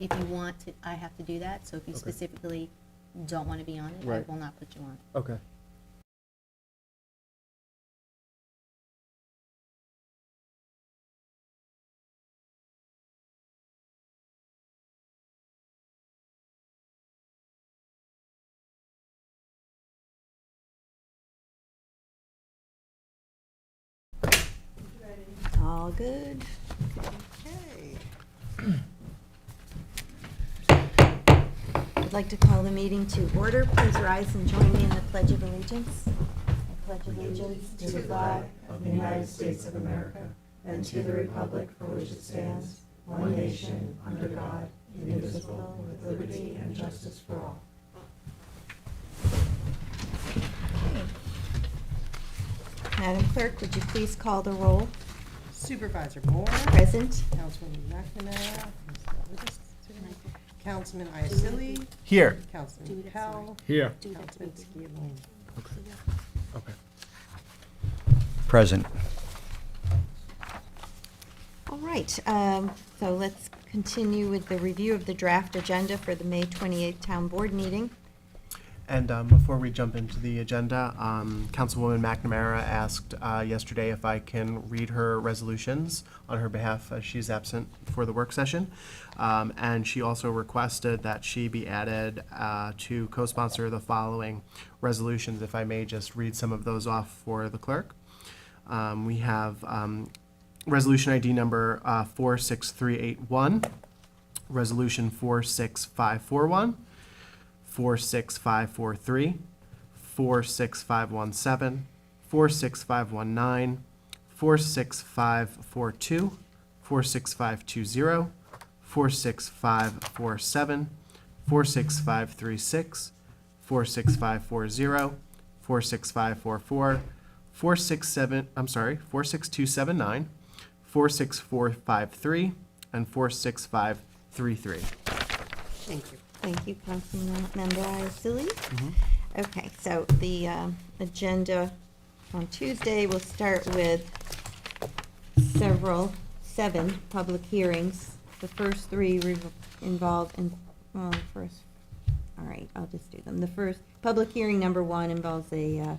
If you want to, I have to do that, so if you Okay. specifically don't want to be on it, I Right. will not put you on. Okay. All good. Okay. I'd like to call the meeting to order. Please rise and join me in the Pledge of Allegiance. I pledge allegiance to the flag of the United States of America and to the republic for which it stands, one nation, under God, indivisible, with liberty and justice for all. Madam Clerk, would you please call the roll? Supervisor Moore. Present. Councilman McNamara. Councilman Iacilli. Here. Councilman Powell. Here. Councilman Schiavone. Okay. Present. All right, so let's continue with the review of the draft agenda for the May 28th Town Board meeting. And before we jump into the agenda, Councilwoman McNamara asked yesterday if I can read her resolutions on her behalf as she's absent for the work session. And she also requested that she be added to co-sponsor the following resolutions. If I may just read some of those off for the clerk. We have Resolution ID number 46381, Resolution 46541, 46543, 46517, 46519, 46542, 46520, 46547, 46536, 46540, 46544, 46279, 46453, and 46533. Thank you. Thank you, Councilmember Iacilli. Okay, so the agenda on Tuesday will start with seven public hearings. The first three involve, all right, I'll just do them. The first, public hearing number 1 involves an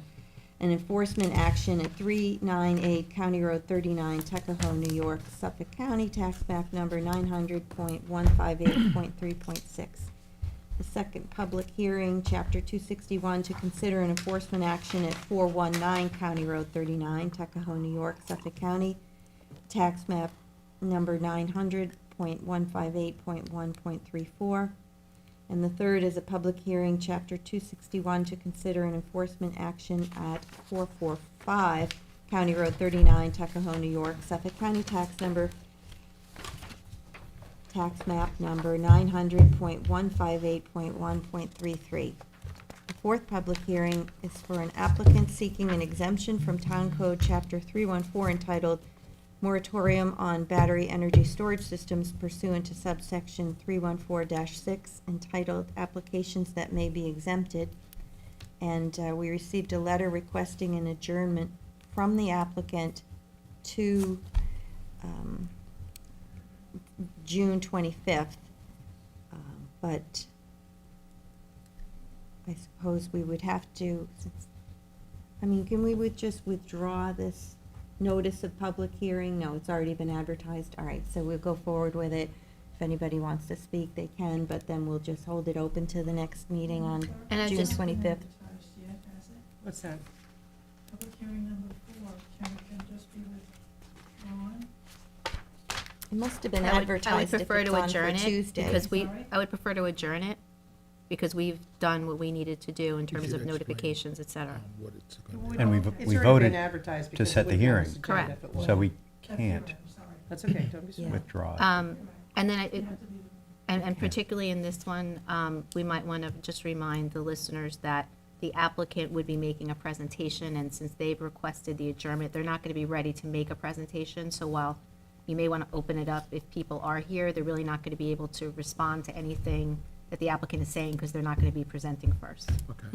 enforcement action at 398 County Road 39, Tuckahoe, New York, Suffolk County, tax map number 900.158.3.6. The second public hearing, Chapter 261, to consider an enforcement action at 419 County Road 39, Tuckahoe, New York, Suffolk County, tax map number 900.158.1.34. And the third is a public hearing, Chapter 261, to consider an enforcement action at 445 County Road 39, Tuckahoe, New York, Suffolk County, tax map number 900.158.1.33. The fourth public hearing is for an applicant seeking an exemption from Town Code Chapter 314 entitled Moratorium on Battery Energy Storage Systems pursuant to subsection 314-6 entitled Applications That May Be Exempted. And we received a letter requesting an adjournment from the applicant to June 25th. But I suppose we would have to, can we just withdraw this notice of public hearing? No, it's already been advertised. All right, so we'll go forward with it. If anybody wants to speak, they can, but then we'll just hold it open to the next meeting on And I June just- 25th. What's that? Public hearing number 4, can just be withdrawn? It must have been I would advertised if prefer it's to on adjourn for it Tuesday. because Sorry? I would prefer to adjourn it because we've done what we needed to do in terms should of explain notifications, et cetera. what it's Well, going we to And don't- we it's already voted been advertised to because set it the wouldn't have hearing. this agenda Correct. if it So wasn't. we That's can't correct, sorry. That's okay, don't be sorry. Yeah. withdraw it. And then, It have to be and particularly in this one, we might want to just remind the listeners that the applicant would be making a presentation, and since they've requested the adjournment, they're not going to be ready to make a presentation. So while you may want to open it up if people are here, they're really not going to be able to respond to anything that the applicant is saying because they're not going to be presenting first. Okay.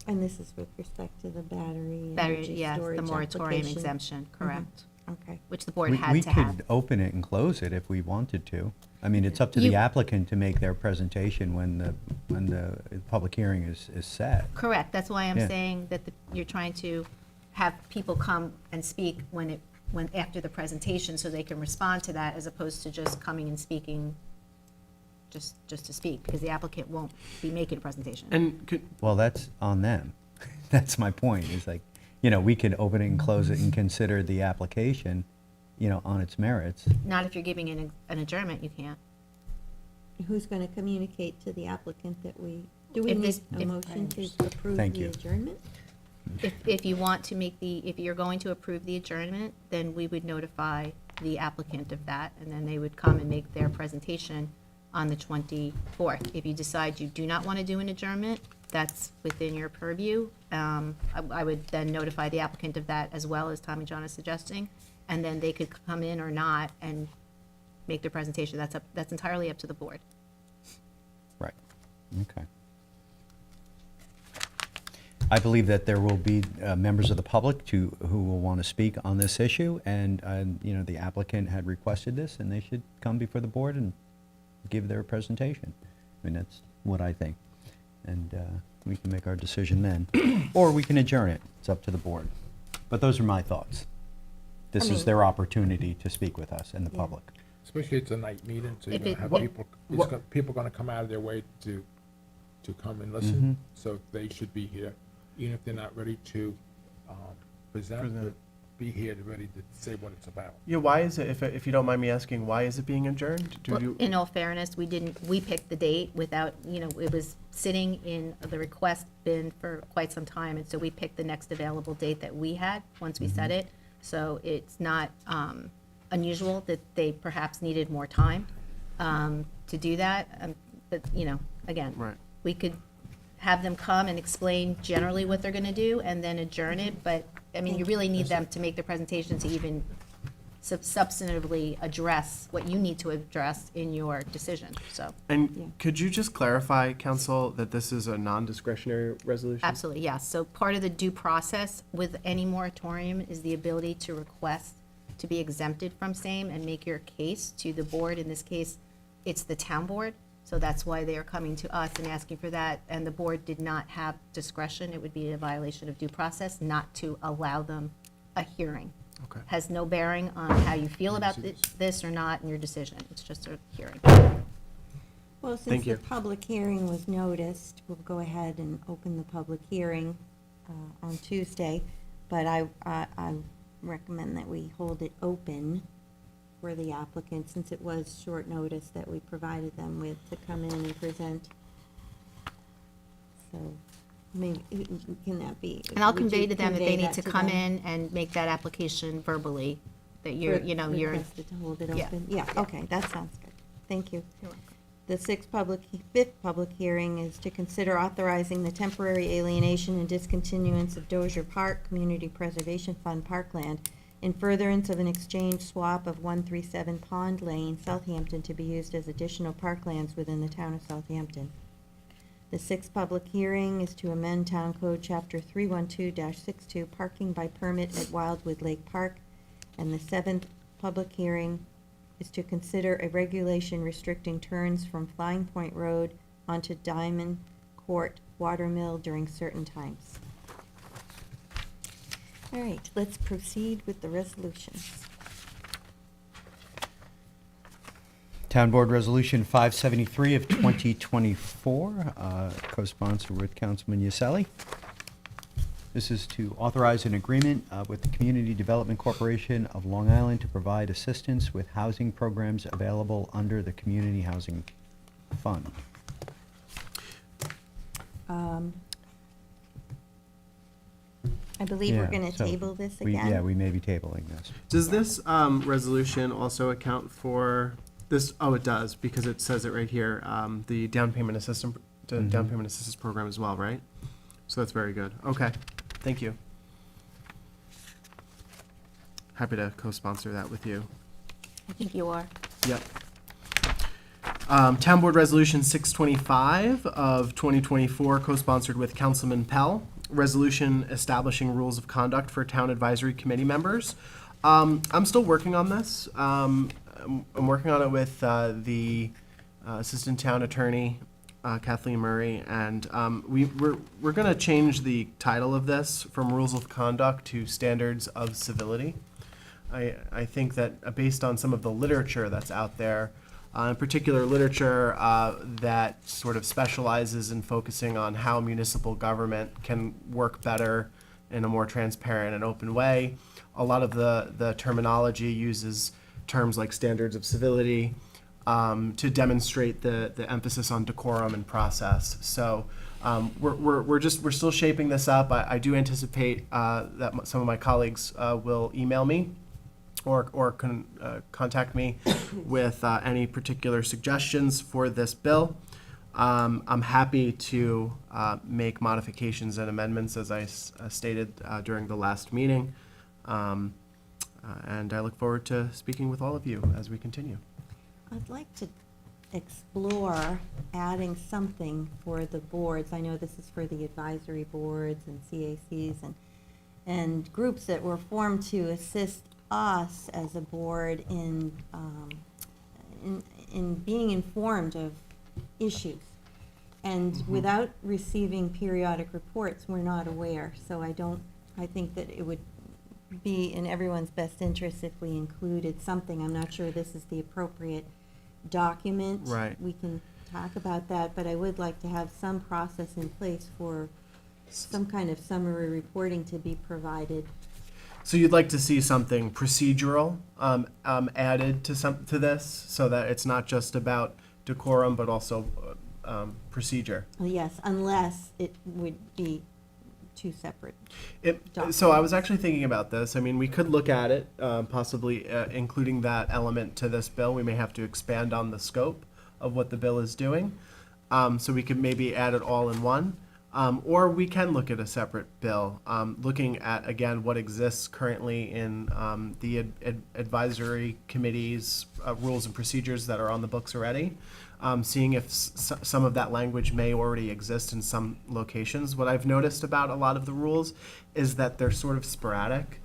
And this is with respect to the battery Battery, energy yes, storage the moratorium application. exemption, correct. Okay. which the board We had to have. could open it and close it if we wanted to. I mean, it's up to the You- applicant to make their presentation when the public hearing is set. Correct, that's why I'm Yeah. saying that you're trying to have people come and speak when after the presentation, so they can respond to that, as opposed to just coming and speaking just to speak, because the applicant won't be making a presentation. And could, Well, that's on them. That's my point, is like, we could open it and close it and consider the application, on its merits. Not if you're giving an adjournment, you can't. Who's going to communicate to the applicant that do we If need this- a if- motion to approve Thank the you. adjournment? If you want to if you're going to approve the adjournment, then we would notify the applicant of that, and then they would come and make their presentation on the 24th. If you decide you do not want to do an adjournment, that's within your purview. I would then notify the applicant of that, as well as Tommy John is suggesting, and then they could come in or not and make their presentation. That's entirely up to the board. Right, okay. I believe that there will be members of the public who will want to speak on this issue, and, the applicant had requested this, and they should come before the board and give their presentation. I mean, that's what I think. And we can make our decision then. Or we can adjourn it. It's up to the board. But those are my thoughts. This I is mean- their opportunity to speak with us and the Yeah. public. Especially it's a night meeting, so you're If gonna it- have what- people, what- people gonna come out of their way to come and Mhm. listen, so they should be here, even if they're not ready to, present, Present. but be here to ready to say what it's about. yeah, why is it, if you don't mind me asking, why is it being adjourned? Well, in all fairness, we picked the date without, it was sitting in the request bin for quite some time, and so we picked the next available date that we had, once we set it. So it's not unusual that they perhaps needed more time to do that, but, again, Right. we could have them come and explain generally what they're gonna do, and then adjourn it, but, I mean, you really need them to make the presentation to even substantively address what you need to address in your decision, so. Yeah. And could you just clarify, council, that this is a non-discretionary resolution? Absolutely, yes. So part of the due process with any moratorium is the ability to request to be exempted from same and make your case to the board. In this case, it's the town board, so that's why they are coming to us and asking for that. And the board did not have discretion. It would be a violation of due process not to allow them a hearing. Okay. Has no bearing on how you feel about this or not in your decision. It's just a hearing. Well, Thank since the you. public hearing was noticed, we'll go ahead and open the public hearing on Tuesday, but I recommend that we hold it open for the applicant, since it was short notice that we provided them with to come in and present. So, maybe, can that be? And I'll would you convey to them that they convey need that to come them? in and make that application verbally, that you're, you're. Requested to hold it Yeah. open? Yeah, Yeah. okay, that sounds good. Thank you. You're welcome. The fifth public hearing is to consider authorizing the temporary alienation and discontinuance of Dozier Park Community Preservation Fund parkland in furtherance of an exchange swap of 137 Pond Lane, Southampton, to be used as additional parklands within the town of Southampton. The sixth public hearing is to amend Town Code Chapter 312-62, parking by permit at Wildwood Lake Park. And the seventh public hearing is to consider a regulation restricting turns from Flying Point Road onto Diamond Court Watermill during certain times. All right, let's proceed with the resolutions. Town Board Resolution 573 of 2024, co-sponsor with Councilman Yaselli. This is to authorize an agreement with the Community Development Corporation of Long Island to provide assistance with housing programs available under the Community Housing Fund. I believe we're Yeah, gonna so table this we- again. Yeah, we may be tabling this. Does this resolution also account for this? Oh, it does, because it says it right here, the down payment assistance program as well, right? So that's very good. Okay, thank you. Happy to co-sponsor that with you. I think you are. Yep. Town Board Resolution 625 of 2024, co-sponsored with Councilman Pell. Resolution establishing rules of conduct for Town Advisory Committee members. I'm still working on this. I'm working on it with the assistant town attorney, Kathleen Murray, and we're going to change the title of this from Rules of Conduct to Standards of Civility. I think that based on some of the literature that's out there, in particular literature that sort of specializes in focusing on how municipal government can work better in a more transparent and open way. A lot of the terminology uses terms like standards of civility to demonstrate the emphasis on decorum and process. So we're still shaping this up. I do anticipate that some of my colleagues will email me or contact me with any particular suggestions for this bill. I'm happy to make modifications and amendments, as I stated during the last meeting. And I look forward to speaking with all of you as we continue. I'd like to explore adding something for the boards. I know this is for the advisory boards and CACs and groups that were formed to assist us as a board in being informed of issues. And without receiving periodic reports, we're not aware. So I think that it would be in everyone's best interest if we included something. I'm not sure this is the appropriate document. Right. We can talk about that, but I would like to have some process in place for some kind of summary reporting to be provided. So you'd like to see something procedural added to this, so that it's not just about decorum, but also procedure. Yes, unless it would be two separate. So I was actually thinking about this. I mean, we could look at it, possibly including that element to this bill. We may have to expand on the scope of what the bill is doing. So we could maybe add it all in one. Or we can look at a separate bill, looking at, again, what exists currently in the advisory committee's rules and procedures that are on the books already, seeing if some of that language may already exist in some locations. What I've noticed about a lot of the rules is that they're sort of sporadic,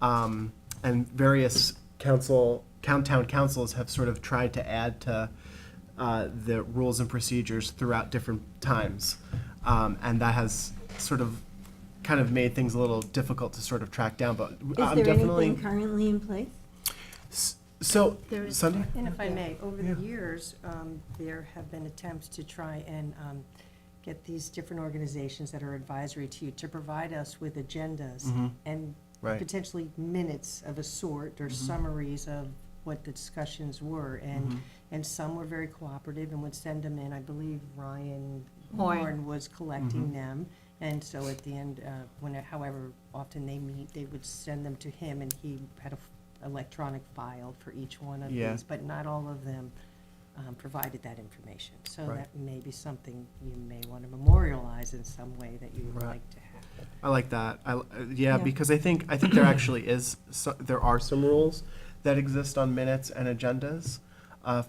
and various town councils have sort of tried to add to the rules and procedures throughout different times. And that has sort of kind of made things a little difficult to sort of track down, but Is I'm there definitely. anything currently in place? So, There is- Sunday? And if I may, over the years, there have been attempts to try and get these different organizations that are advisory to you to provide us with agendas and Right. potentially minutes of a sort or summaries of what the discussions were. And some were very cooperative and would send them in. I believe Ryan Horn was collecting them. And so at the end, however often they meet, they would send them to him, and he had a electronic file for each one of Yeah. these, but not all of them provided that information. So Right. that may be something you may want to memorialize in some way that you would Right. like to have. I like that. Yeah, Yeah. because I think there actually there are some rules that exist on minutes and agendas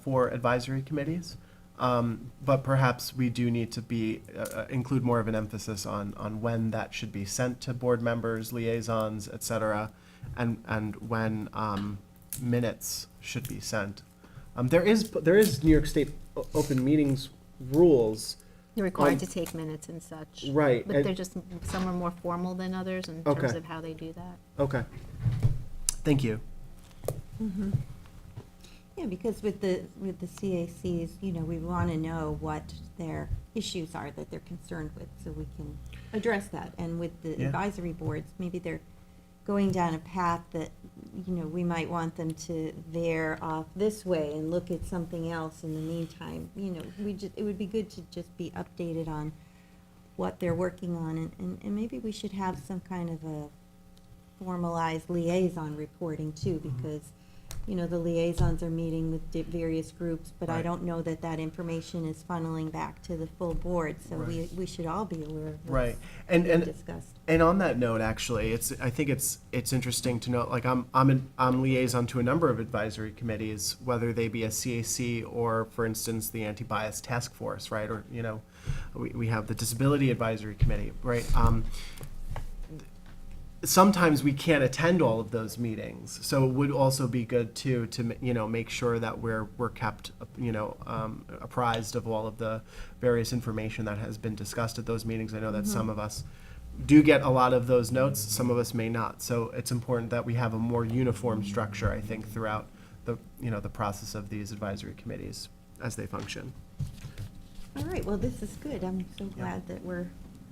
for advisory committees. But perhaps we do need to include more of an emphasis on when that should be sent to board members, liaisons, et cetera, and when minutes should be sent. There is New York State open meetings rules. You're required to take minutes and such. Right, But and- they're just, some are more formal than others in Okay. terms of how they do that. Okay. Thank you. Yeah, because with the CACs, we want to know what their issues are that they're concerned with, so we can address that. And with the Yeah. advisory boards, maybe they're going down a path that, we might want them to veer off this way and look at something else in the meantime. It would be good to just be updated on what they're working on, and maybe we should have some kind of a formalized liaison reporting too, because the liaisons are meeting with various groups, but I Right. don't know that that information is funneling back to the full board, so Right. we should all be aware of Right. what's And being discussed. And on that note, actually, I think it's interesting to note, like I'm liaison to a number of advisory committees, whether they be a CAC or, for instance, the Anti-Bias Task Force, right? Or we have the Disability Advisory Committee, right? sometimes we can't attend all of those meetings. So it would also be good too, to, make sure that we're kept, apprised of all of the various information that has been discussed at those meetings. I know that some of us do get a lot of those notes, some of us may not. So it's important that we have a more uniform structure, I think, throughout the process of these advisory committees as they function. All right, well, this is good. I'm so glad that we're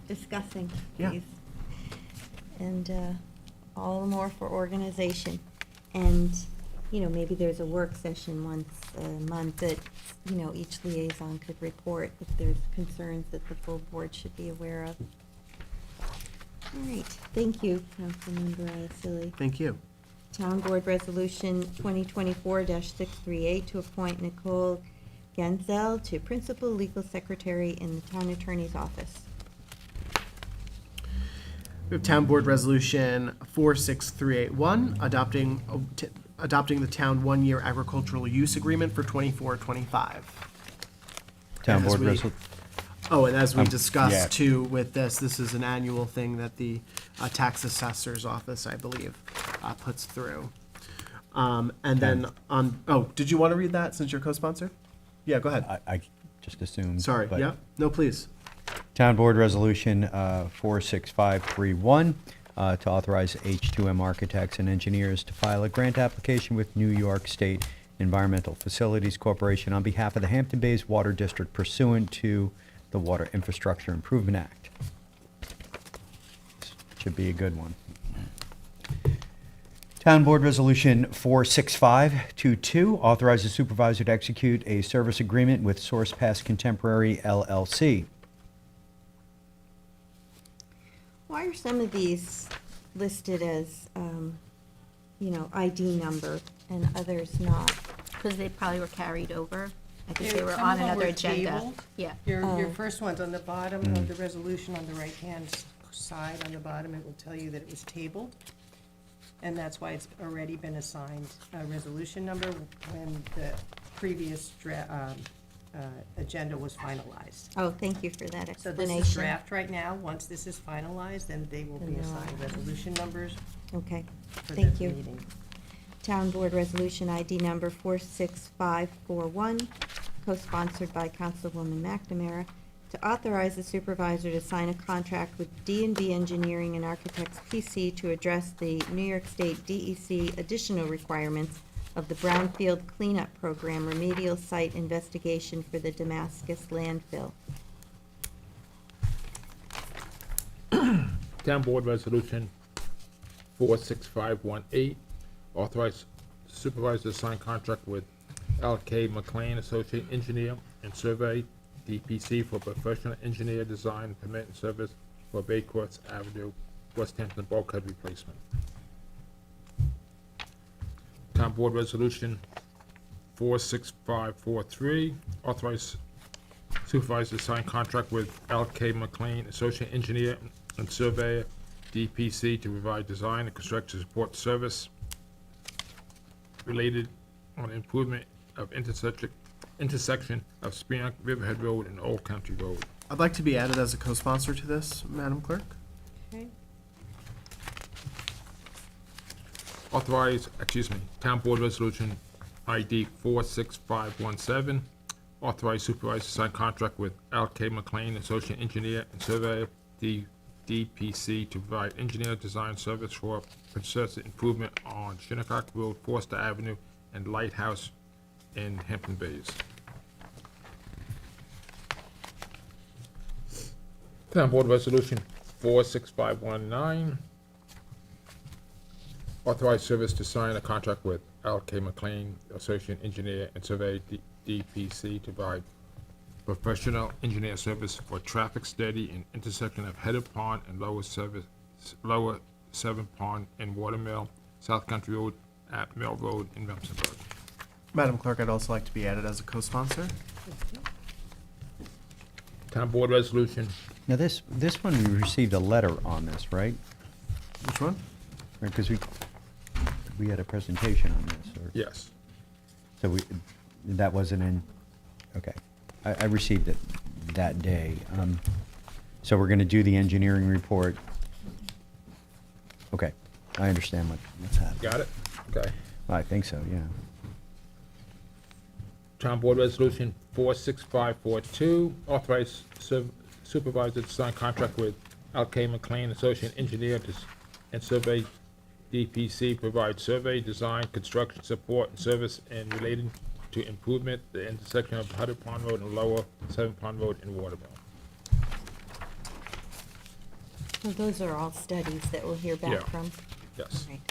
discussing Yeah. these. And all the more for organization. And, maybe there's a work session once a month that, each liaison could report if there's concerns that the full board should be aware of. All right, thank you, Councilmember Silly. Thank you. Town Board Resolution 2024-638 to appoint Nicole Genzel to Principal Legal Secretary in the Town Attorney's Office. We have Town Board Resolution 46381, adopting the town one-year agricultural use agreement for 24-25. Town As Board we- Resolution. Oh, and as we Yeah. discussed too with this is an annual thing that the tax assessor's office, I believe, puts through. And then did you want to read that since you're co-sponsor? Yeah, go ahead. I just assumed. Sorry, but- yeah, no, please. Town Board Resolution 46531 to authorize H2M Architects and Engineers to file a grant application with New York State Environmental Facilities Corporation on behalf of the Hampton Bays Water District pursuant to the Water Infrastructure Improvement Act. Should be a good one. Town Board Resolution 46522 authorizes supervisor to execute a service agreement with Source Pass Contemporary LLC. Why are some of these listed as, ID number and others not? Because they probably were carried over. I think Yeah, they were some on of them another were agenda. tabled. Yeah. Your Oh. first one's on the bottom of the resolution, on the right-hand side, on the bottom, it will tell you that it was tabled. And that's why it's already been assigned a resolution number when the previous agenda was finalized. Oh, thank you for that So explanation. this is draft right now. Once this is finalized, then they will be Then they'll- assigned resolution numbers Okay, for thank the you. meeting. Town Board Resolution ID number 46541, co-sponsored by Councilwoman McNamara, to authorize the supervisor to sign a contract with D&B Engineering and Architects PC to address the New York State DEC additional requirements of the Brownfield Cleanup Program remedial site investigation for the Damascus landfill. Town Board Resolution 46518, authorize supervisor to sign contract with L.K. McLean, Associate Engineer and Survey, DPC, for professional engineer design, permit and service for Bay Courts Avenue, West Hampton bulkhead replacement. Town Board Resolution 46543, authorize supervisor to sign contract with L.K. McLean, Associate Engineer and Surveyor, DPC, to provide design and construction support service related on improvement of intersection of Spearneck Riverhead Road and Old Country Road. I'd like to be added as a co-sponsor to this, Madam Clerk. Okay. Town Board Resolution ID 46517, authorize supervisor to sign contract with L.K. McLean, Associate Engineer and Surveyor, DPC, to provide engineer design service for consistent improvement on Shinnecock Road, Forster Avenue, and Lighthouse in Hampton Bays. Town Board Resolution 46519, authorize service to sign a contract with L.K. McLean, Associate Engineer and Survey, DPC, to provide professional engineer service for traffic study in intersection of Header Pond and Lower Seven Pond and Watermill, South Country Road at Mill Road in Remsenburg. Madam Clerk, I'd also like to be added as a co-sponsor. Town Board Resolution, Now, this one, we received a letter on this, right? Which one? Because we had a presentation on this, or? yes. So that wasn't in, okay. I received it that day. So we're gonna do the engineering report Okay, I understand what's happening. Got it? Okay. I think so, yeah. Town Board Resolution 46542, authorize supervisor to sign contract with L.K. McLean, Associate Engineer and Survey DPC, provide survey, design, construction support, and service and relating to improvement the intersection of Hutter Pond Road and Lower Seven Pond Road in Waterville. So those are all studies that we'll hear Yeah. back from. Yes. Right.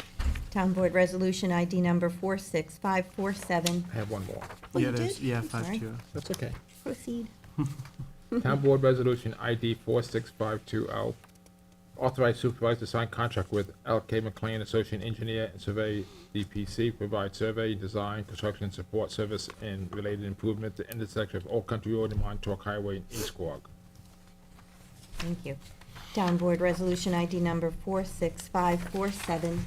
Town Board Resolution ID number 46547. I have one more. Oh, you Yeah, there's, did? yeah, I'm sorry. 5-2. That's okay. Proceed. Town Board Resolution ID 46520, authorize supervisor to sign contract with L.K. McLean, Associate Engineer and Survey DPC, provide survey, design, construction, support, service, and related improvement to intersection of Old Country Road and Montauk Highway in East Quogue. Thank you. Town Board Resolution ID number 46547,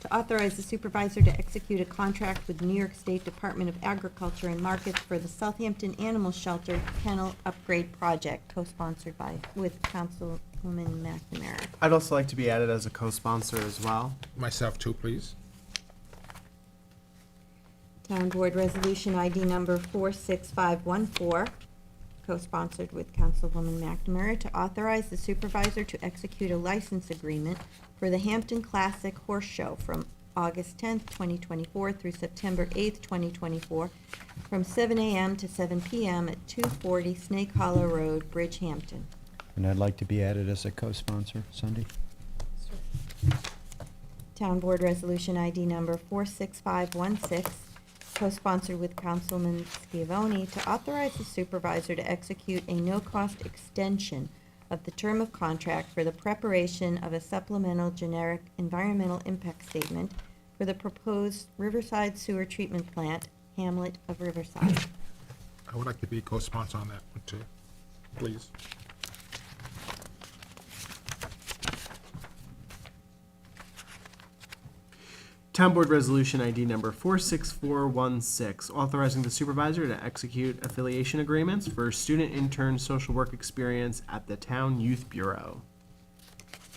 to authorize the supervisor to execute a contract with New York State Department of Agriculture and Markets for the Southampton Animal Shelter Kennel Upgrade Project, co-sponsored with Councilwoman McNamara. I'd also like to be added as a co-sponsor as well. Myself too, please. Town Board Resolution ID number 46514, co-sponsored with Councilwoman McNamara, to authorize the supervisor to execute a license agreement for the Hampton Classic Horse Show from August 10th, 2024 through September 8th, 2024, from 7 a.m. to 7 p.m. at 240 Snake Hollow Road, Bridgehampton. And I'd like to be added as a co-sponsor, Cindy. Town Board Resolution ID number 46516, co-sponsored with Councilman Schiavone, to authorize the supervisor to execute a no-cost extension of the term of contract for the preparation of a supplemental generic environmental impact statement for the proposed Riverside Sewer Treatment Plant, Hamlet of Riverside. I would like to be co-sponsor on that one too, please. Town Board Resolution ID number 46416, authorizing the supervisor to execute affiliation agreements for student intern social work experience at the Town Youth Bureau.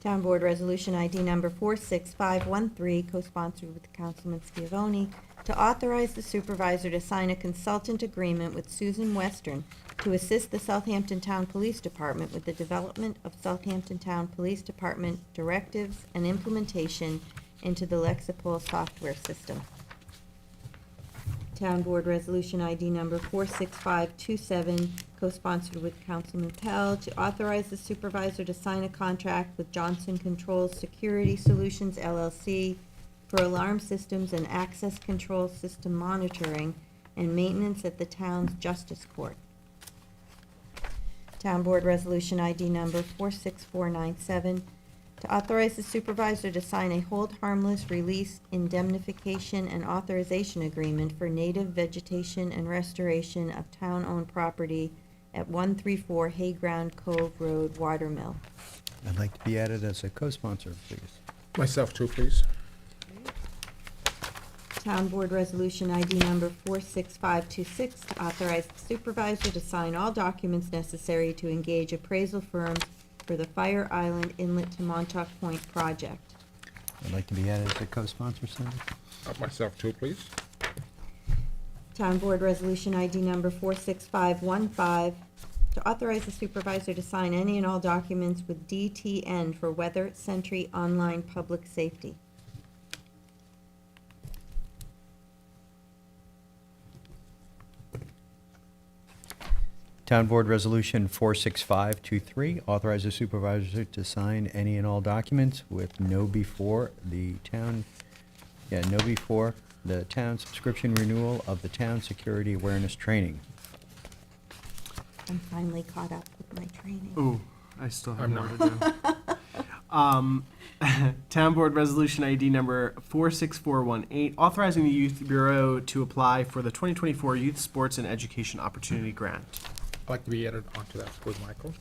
Town Board Resolution ID number 46513, co-sponsored with Councilman Schiavone, to authorize the supervisor to sign a consultant agreement with Susan Western to assist the Southampton Town Police Department with the development of Southampton Town Police Department directives and implementation into the Lexipol software system. Town Board Resolution ID number 46527, co-sponsored with Councilman Pell, to authorize the supervisor to sign a contract with Johnson Controls Security Solutions LLC for alarm systems and access control system monitoring and maintenance at the town's Justice Court. Town Board Resolution ID number 46497, to authorize the supervisor to sign a hold harmless release indemnification and authorization agreement for native vegetation and restoration of town-owned property at 134 Hayground Cove Road, Watermill. I'd like to be added as a co-sponsor, please. Myself too, please. Town Board Resolution ID number 46526, to authorize the supervisor to sign all documents necessary to engage appraisal firms for the Fire Island Inlet to Montauk Point project. I'd like to be added as a co-sponsor, Cindy. Myself too, please. Town Board Resolution ID number 46515, to authorize the supervisor to sign any and all documents with DTN for Weather Sentry Online Public Safety. Town Board Resolution 46523, authorize the supervisor to sign any and all documents with no before the town subscription renewal of the town security awareness training. I'm finally caught up with my training. Ooh, I still have I'm more not. to do. Town Board Resolution ID number 46418, authorizing the Youth Bureau to apply for the 2024 Youth Sports and Education Opportunity Grant. I'd like to be added onto that with Michael.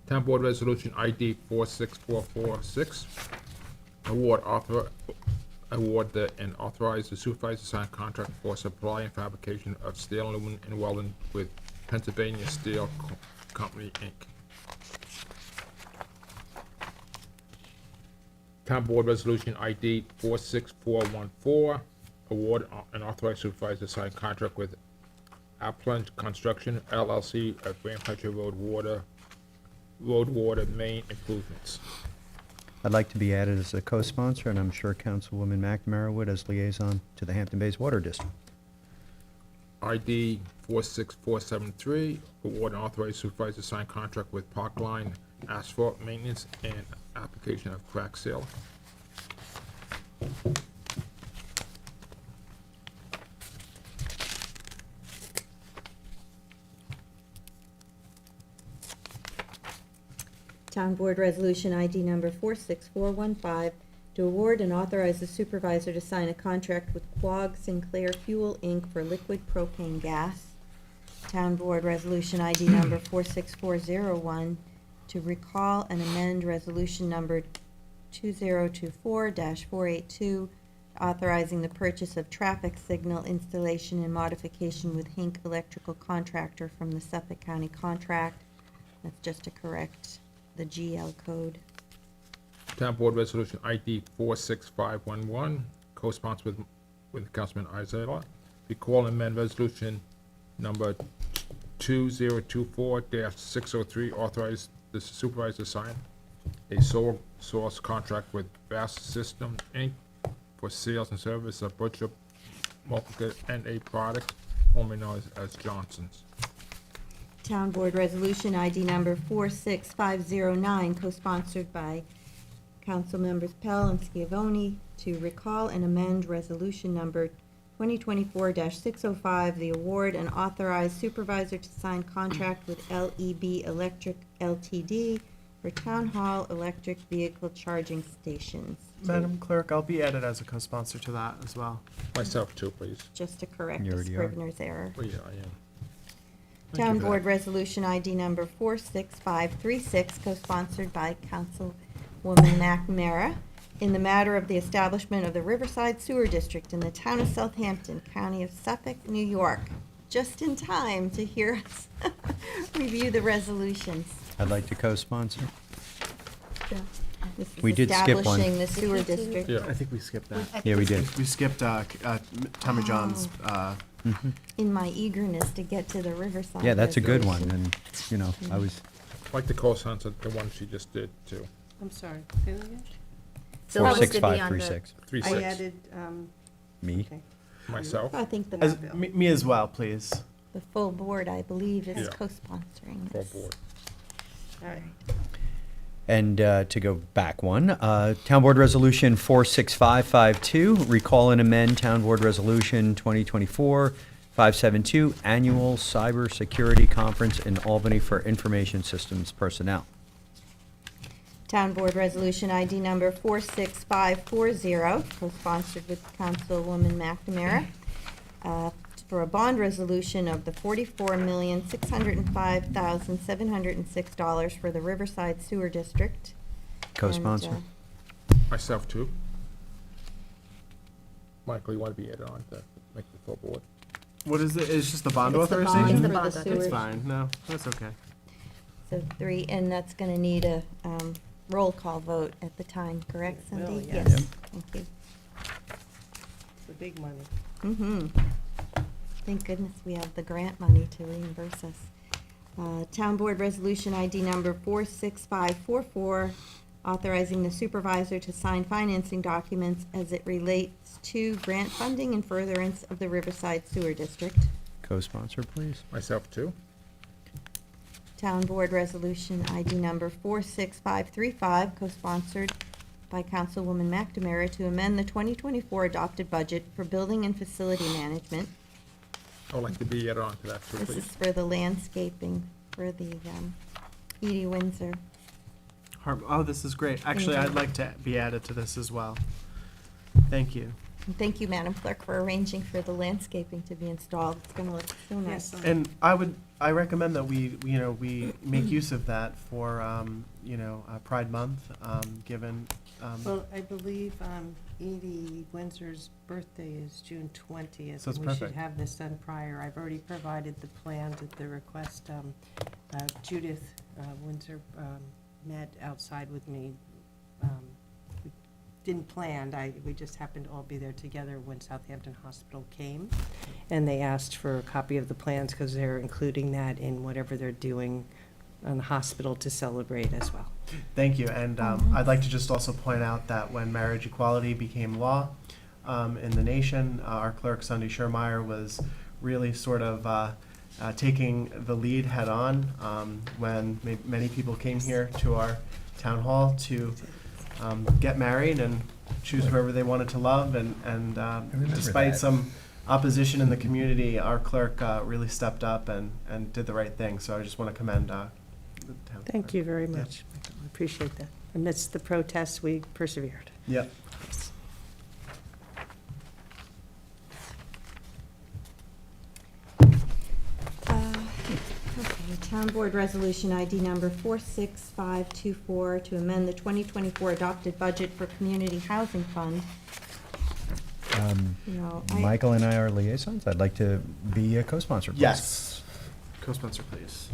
Town Board Resolution ID 46446, and authorize the supervisor to sign contract for supply and fabrication of steel, aluminum, and welding with Pennsylvania Steel Company, Inc. Town Board Resolution ID 46414, award and authorize supervisor to sign contract with Upland Construction LLC at Grand Country Road water main improvements. I'd like to be added as a co-sponsor, and I'm sure Councilwoman McNamara would as liaison to the Hampton Bays Water District. ID 46473, award and authorize supervisor to sign contract with Parkline Asphalt Maintenance and application of crack seal. Town Board Resolution ID number 46415 to award and authorize the supervisor to sign a contract with Quag Sinclair Fuel, Inc. for liquid propane gas. Town Board Resolution ID number 46401 to recall and amend Resolution number 2024-482, authorizing the purchase of traffic signal installation and modification with Hink Electrical Contractor from the Suffolk County contract. That's just to correct the GL code. Town Board Resolution ID 46511, co-sponsored with Councilman Isaiah. Recall and amend Resolution number 2024-603, authorize the supervisor to sign a sole source contract with Vast System, Inc. for sales and service of butcher, multiple NA product, formerly known as Johnson's. Town Board Resolution ID number 46509, co-sponsored by Council Members Pell and Scavone, to recall and amend Resolution number 2024-605, the award and authorize supervisor to sign contract with LEB Electric Ltd. for Town Hall electric vehicle charging stations. Madam Clerk, I'll be added as a co-sponsor to that as well. Myself too, please. Just to correct You the already are. Scrivener's error. Oh, yeah, I am. Thank you Town for Board that. Resolution ID number 46536, co-sponsored by Councilwoman McNamara, in the matter of the establishment of the Riverside Sewer District in the town of Southampton, County of Suffolk, New York. Just in time to hear us review the resolutions. I'd like to co-sponsor. This is We did skip one. establishing the sewer district. Yeah. I think we skipped that. Yeah, we did. We skipped Tommy John's. In my eagerness to get to the Riverside. Yeah, that's a good one, resolution. and, you know, I was, I'd like to co-sponsor the one she just did too. I'm sorry, say that again? So that was to be on the- 46536. 3-6. I added, Me? okay. Myself, I think As, the me as well, please. full board, I believe, is Yeah. co-sponsoring full this. board. All right. And to go back one, Town Board Resolution 46552, recall and amend Town Board Resolution 2024-572, Annual Cybersecurity Conference in Albany for Information Systems Personnel. Town Board Resolution ID number 46540, co-sponsored with Councilwoman McNamara, for a bond resolution of the $44,605,706 for the Riverside Sewer District. Co-sponsor. And, Myself too. Michael, you want to be added on to make the full board? What is it? It's just the bond It's the bond authorization? for the the bond sewer. It's fine. No, that's okay. So 3, and that's going to need a roll call vote at the time, correct, It will, Cindy? yes. Yep. Thank you. It's the big money. Mm-hmm. Thank goodness we have the grant money to reimburse us. Town Board Resolution ID number 46544, authorizing the supervisor to sign financing documents as it relates to grant funding and furtherance of the Riverside Sewer District. Co-sponsor, please. Myself too. Town Board Resolution ID number 46535, co-sponsored by Councilwoman McNamara, to amend the 2024 adopted budget for building and facility management. I would like to be added on to that too, This is please. for the landscaping for the Edie Windsor. Oh, this is great. Actually, Mhm. I'd like to be added to this as well. Thank you. And thank you, Madam Clerk, for arranging for the landscaping to be installed. It's going to look so nice. Yes, And I recommend that we make use of that for, Pride Month, given, Well, I believe Edie Windsor's birthday is June 20th. So it's and we should perfect. have this done prior. I've already provided the plans at the request. Judith Windsor met outside with me. We didn't plan. We just happened to all be there together when Southampton Hospital came. And they asked for a copy of the plans because they're including that in whatever they're doing on the hospital to celebrate as well. Thank you, and I'd like to just also point out that when marriage equality became law in the nation, our clerk, Sunday Schermeyer, was really sort of taking the lead head-on when many people came here to our town hall to get married and choose whoever they wanted to love, and remember despite that. some opposition in the community, our clerk really stepped up and did the right thing, so I just want to commend the town. Thank you very much. I appreciate that. Amidst the protests, we persevered. Yep. Okay, Town Board Resolution ID number 46524 to amend the 2024 adopted budget for Community Housing Fund. You know, Michael and I are liaisons. I'd like to be a co-sponsor, please. Yes. Co-sponsor, please.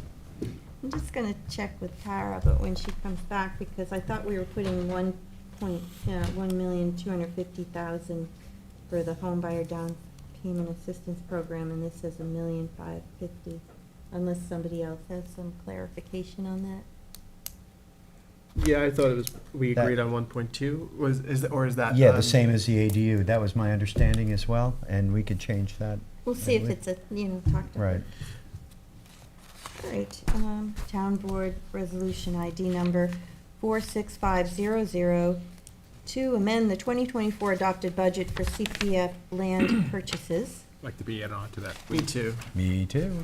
I'm just gonna check with Tara, but when she comes back, because I thought we were putting 1,250,000 for the home buyer down payment assistance program, and this says 1,550,000, unless somebody else has some clarification on that. Yeah, I thought it was, we That- agreed on 1.2, is that? Yeah, the same as the ADU. That was my understanding as well, and we could change that. We'll see if Right. it's talked about. Right. All right, Town Board Resolution ID number 46500 to amend the 2024 adopted budget for CPF land purchases. Like to be added on to that, Me please. too. Me too.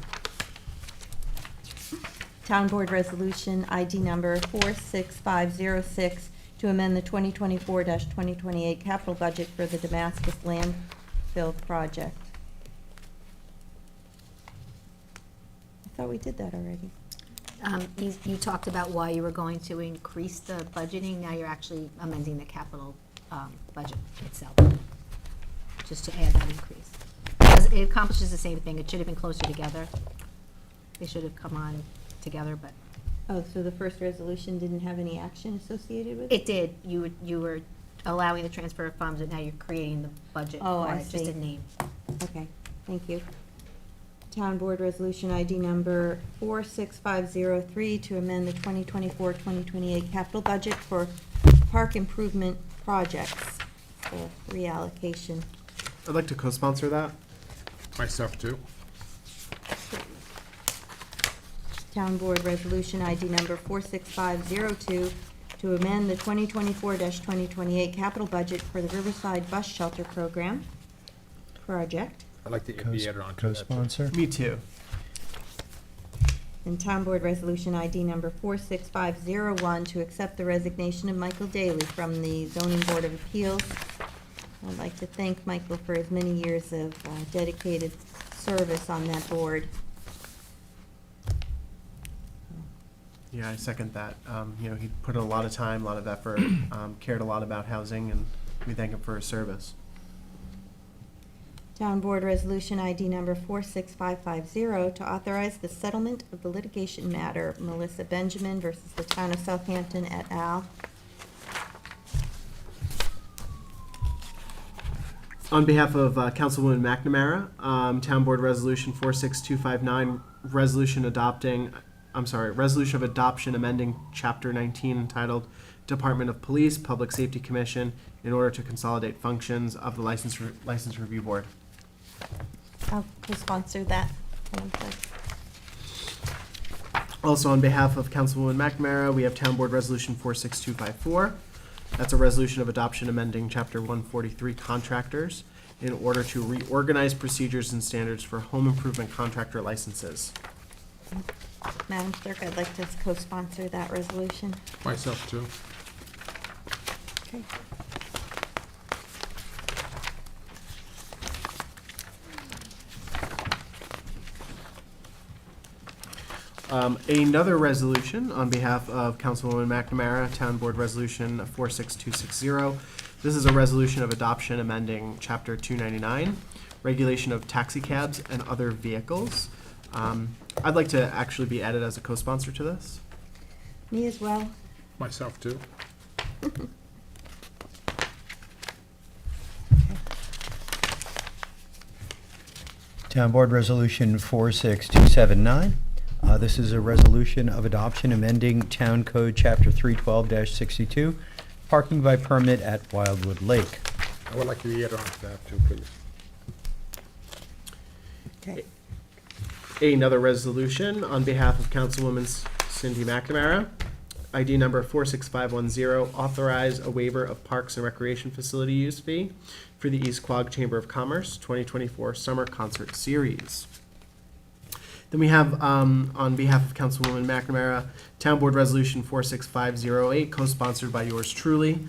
Town Board Resolution ID number 46506 to amend the 2024-2028 capital budget for the Damascus landfill project. I thought we did that already. You talked about why you were going to increase the budgeting, now you're actually amending the capital budget itself, just to add that increase. Because it accomplishes the same thing, it should have been closer together. They should have come on together, but Oh, so the first resolution didn't have any action associated with it? it did. You were allowing the transfer of funds, and now you're creating the budget Oh, for I it, just see. a name. Okay, thank you. Town Board Resolution ID number 46503 to amend the 2024-2028 capital budget for park improvement projects, so reallocation. I'd like to co-sponsor that. Myself too. Town Board Resolution ID number 46502 to amend the 2024-2028 capital budget for the Riverside Bus Shelter Program project. I'd like to be added on to that. Co-sponsor? Me too. And Town Board Resolution ID number 46501 to accept the resignation of Michael Daly from the Zoning Board of Appeals. I'd like to thank Michael for his many years of dedicated service on that board. Yeah, I second that. He put in a lot of time, a lot of effort, cared a lot about housing, and we thank him for his service. Town Board Resolution ID number 46550 to authorize the settlement of the litigation matter Melissa Benjamin versus the Town of Southampton et al. On behalf of Councilwoman McNamara, Town Board Resolution 46259, resolution of adoption amending Chapter 19 entitled Department of Police, Public Safety Commission in order to consolidate functions of the License Review Board. I'll co-sponsor that. Madam Clerk. Also, on behalf of Councilwoman McNamara, we have Town Board Resolution 46254. That's a resolution of adoption amending Chapter 143 contractors in order to reorganize procedures and standards for home improvement contractor licenses. Madam Clerk, I'd like to co-sponsor that resolution. Myself too. Okay. Another resolution on behalf of Councilwoman McNamara, Town Board Resolution 46260. This is a resolution of adoption amending Chapter 299, regulation of taxi cabs and other vehicles. I'd like to actually be added as a co-sponsor to this. Me as well. Myself too. Town Board Resolution 46279. This is a resolution of adoption amending Town Code Chapter 312-62, parking by permit at Wildwood Lake. I would like to add on to that too, please. Okay. Another resolution on behalf of Councilwoman Cindy McNamara. ID number 46510, authorize a waiver of Parks and Recreation Facility use fee for the East Quogue Chamber of Commerce 2024 Summer Concert Series. Then we have, on behalf of Councilwoman McNamara, Town Board Resolution 46508, co-sponsored by yours truly.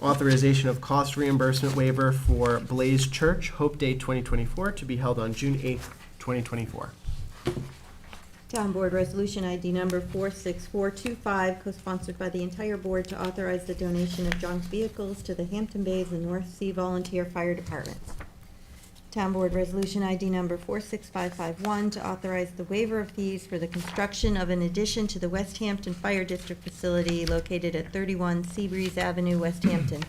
Authorization of cost reimbursement waiver for Blaze Church Hope Day 2024 to be held on June 8th, 2024. Town Board Resolution ID number 46425, co-sponsored by the entire board to authorize the donation of junk vehicles to the Hampton Bays and North Sea Volunteer Fire Departments. Town Board Resolution ID number 46551, to authorize the waiver of fees for the construction of an addition to the West Hampton Fire District facility located at 31 Seabreeze Avenue, West Hampton.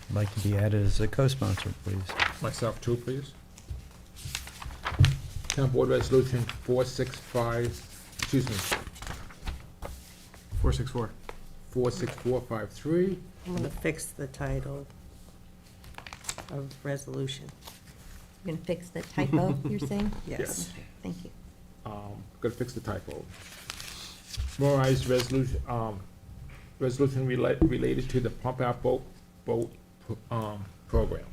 I'd like to be added as a co-sponsor, please. Myself too, please. Town Board Resolution 464. 46453. I'm gonna fix the title of resolution. You're going to fix the typo, you're saying? Yes. Okay, thank you. Gotta fix the typo. Memorize resolution, resolution related to the pump out boat, program.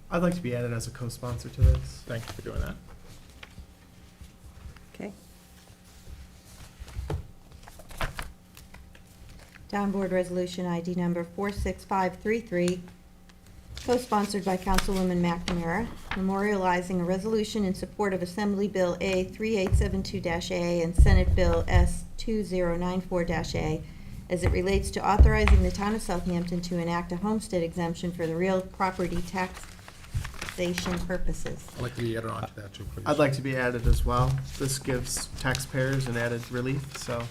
I'd like to be added as a co-sponsor to this. Thank you for doing that. Okay. Town Board Resolution ID number 46533, co-sponsored by Councilwoman McNamara, memorializing a resolution in support of Assembly Bill A 3872-A and Senate Bill S 2094-A as it relates to authorizing the town of Southampton to enact a homestead exemption for the real property taxation purposes. I'd like to be added on to that too, please. I'd like to be added as well. This gives taxpayers an added relief, so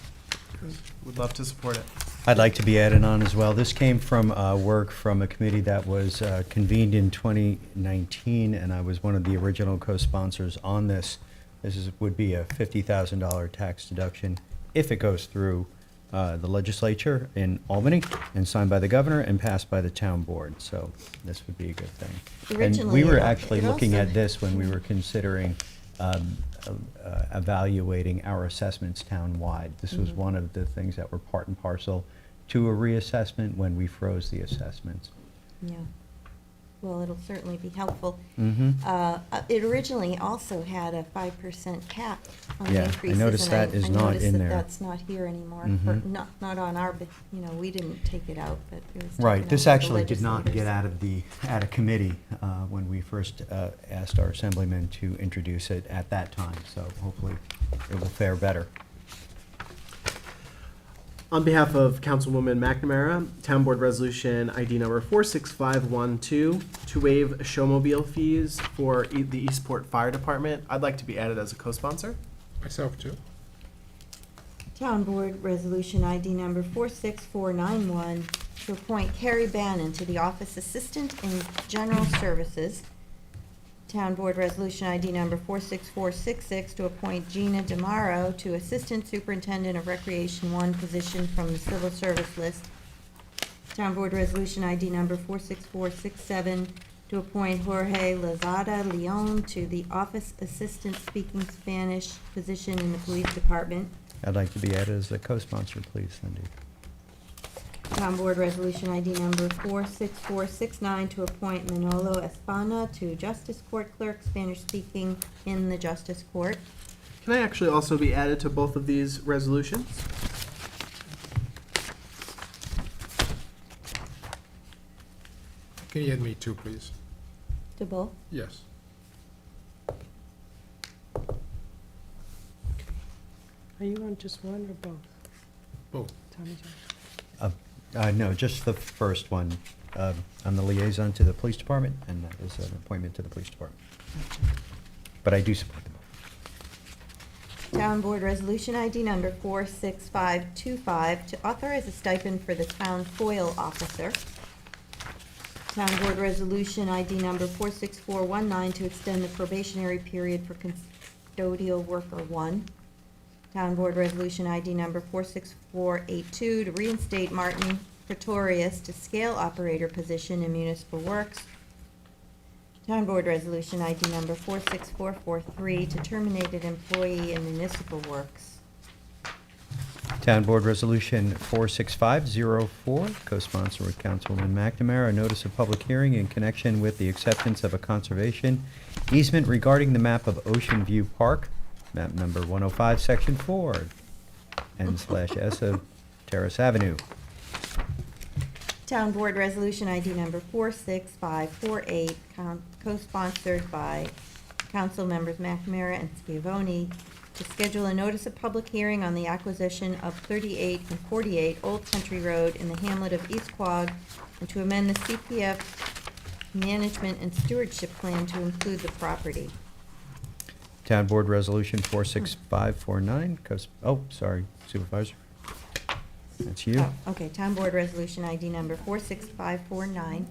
would love to support it. I'd like to be added on as well. This came from work from a committee that was convened in 2019, and I was one of the original co-sponsors on this. Would be a $50,000 tax deduction if it goes through the legislature in Albany and signed by the governor and passed by the town board. So this would be a good thing. And Originally, we were it actually looking also- at this when we were considering evaluating our assessments town-wide. This was Mhm. one of the things that were part and parcel to a reassessment when we froze the assessments. Yeah. Well, it'll certainly be helpful. Mm-hmm. It originally also had a 5% cap on the Yeah, I increases. noticed and that is not noticed in that there. That's not here anymore. Mhm. Not on our, we didn't take it out, but it was taken Right, out this by the actually did not get legislators. out of committee when we first asked our assemblyman to introduce it at that time, so hopefully it will fare better. On behalf of Councilwoman McNamara, Town Board Resolution ID number 46512, to waive showmobile fees for the Eastport Fire Department. I'd like to be added as a co-sponsor. Myself too. Town Board Resolution ID number 46491, to appoint Carrie Bannon to the Office Assistant in General Services. Town Board Resolution ID number 46466, to appoint Gina DeMauro to Assistant Superintendent of Recreation 1 position from the Civil Service list. Town Board Resolution ID number 46467, to appoint Jorge Lozada Leon to the Office Assistant Speaking Spanish position in the Police Department. I'd like to be added as a co-sponsor, please, Cindy. Town Board Resolution ID number 46469, to appoint Manolo Espana to Justice Court Clerk, Spanish speaking in the Justice Court. Can I actually also be added to both of these resolutions? Can you add me too, please? To both? Yes. Are you on just one or both? Both. Tommy John? No, just the first one. I'm the liaison to the police department, and that is an appointment to the police department. But I do support them both. Town Board Resolution ID number 46525, to authorize a stipend for the town FOIL officer. Town Board Resolution ID number 46419 to extend the probationary period for custodial worker 1. Town Board Resolution ID number 46482 to reinstate Martin Pretorius to scale operator position in municipal works. Town Board Resolution ID number 46443 to terminate an employee in municipal works. Town Board Resolution 46504, co-sponsor with Councilwoman McNamara, a notice of public hearing in connection with the acceptance of a conservation easement regarding the map of Ocean View Park, map number 105, section 4, N/S of Terrace Avenue. Town Board Resolution ID number 46548, co-sponsored by Council members McNamara and Scavone, to schedule a notice of public hearing on the acquisition of 38 and 48 Old Country Road in the hamlet of East Quogue, and to amend the CPF management and stewardship plan to include the property. Town Board Resolution 46549, sorry, Supervisor. That's you. Oh, okay, Town Board Resolution ID number 46549,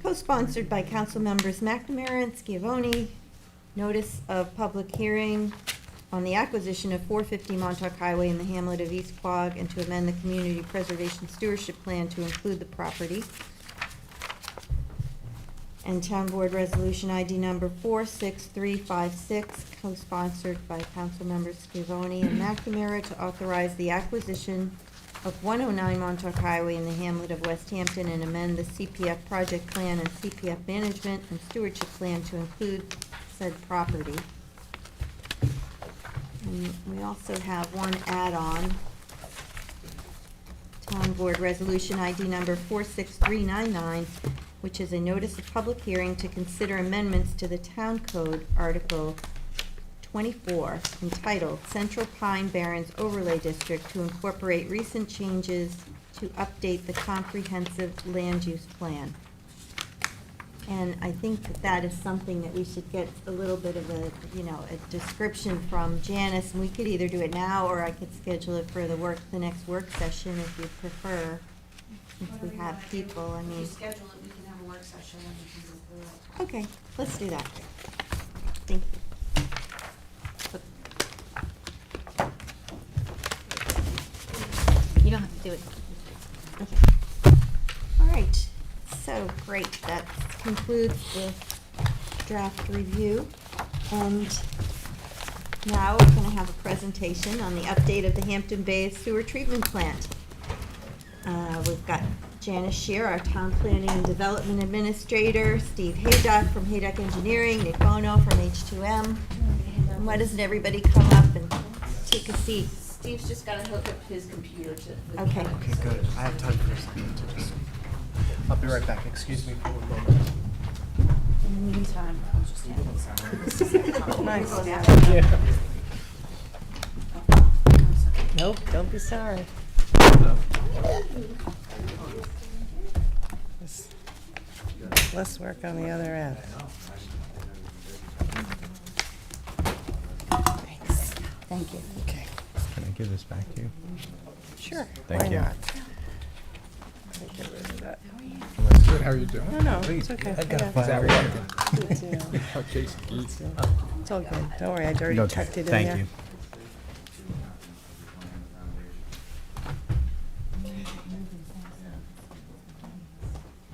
co-sponsored by Council members McNamara and Scavone, notice of public hearing on the acquisition of 450 Montauk Highway in the hamlet of East Quogue, and to amend the community preservation stewardship plan to include the property. And Town Board Resolution ID number 46356, co-sponsored by Council members Scavone and McNamara, to authorize the acquisition of 109 Montauk Highway in the hamlet of West Hampton, and amend the CPF project plan and CPF management and stewardship plan to include said property. And we also have one add-on. Town Board Resolution ID number 46399, which is a notice of public hearing to consider amendments to the Town Code Article 24, entitled Central Pine Barrens Overlay District, to incorporate recent changes to update the comprehensive land use plan. And I think that that is something that we should get a little bit of a, a description from Janice, and we could either do it now, or I could schedule it for the next work session if you prefer. If we have people, I If mean. you schedule it, we can have a work session and we can go through it. Okay, let's do that. Thank you. You don't have to do it. Okay. All right, so great, that concludes the draft review. And now we're gonna have a presentation on the update of the Hampton Bays Sewer Treatment Plant. We've got Janice Shear, our Town Planning and Development Administrator, Steve Hayduck from Hayduck Engineering, Nick Bono from H2M. And why doesn't everybody come up and take a seat? Steve's just gotta hook up his computer to. the Okay. camera. Okay, good. I have time for a second to just, I'll be right back. Excuse me for one moment. In the meantime, I'll just handle some. Nice. Nope, don't be sorry. Less work on the other end. Thanks. Thank you. Okay. Can I give this back to you? Sure. Thank Why you. not? Get rid of that. Good, how are you doing? No, no, it's okay. I got a Yeah. file. Is that working? Good too. Jason Keats. It's all good. Don't worry, I'd already Okay, tucked it in there. thank you.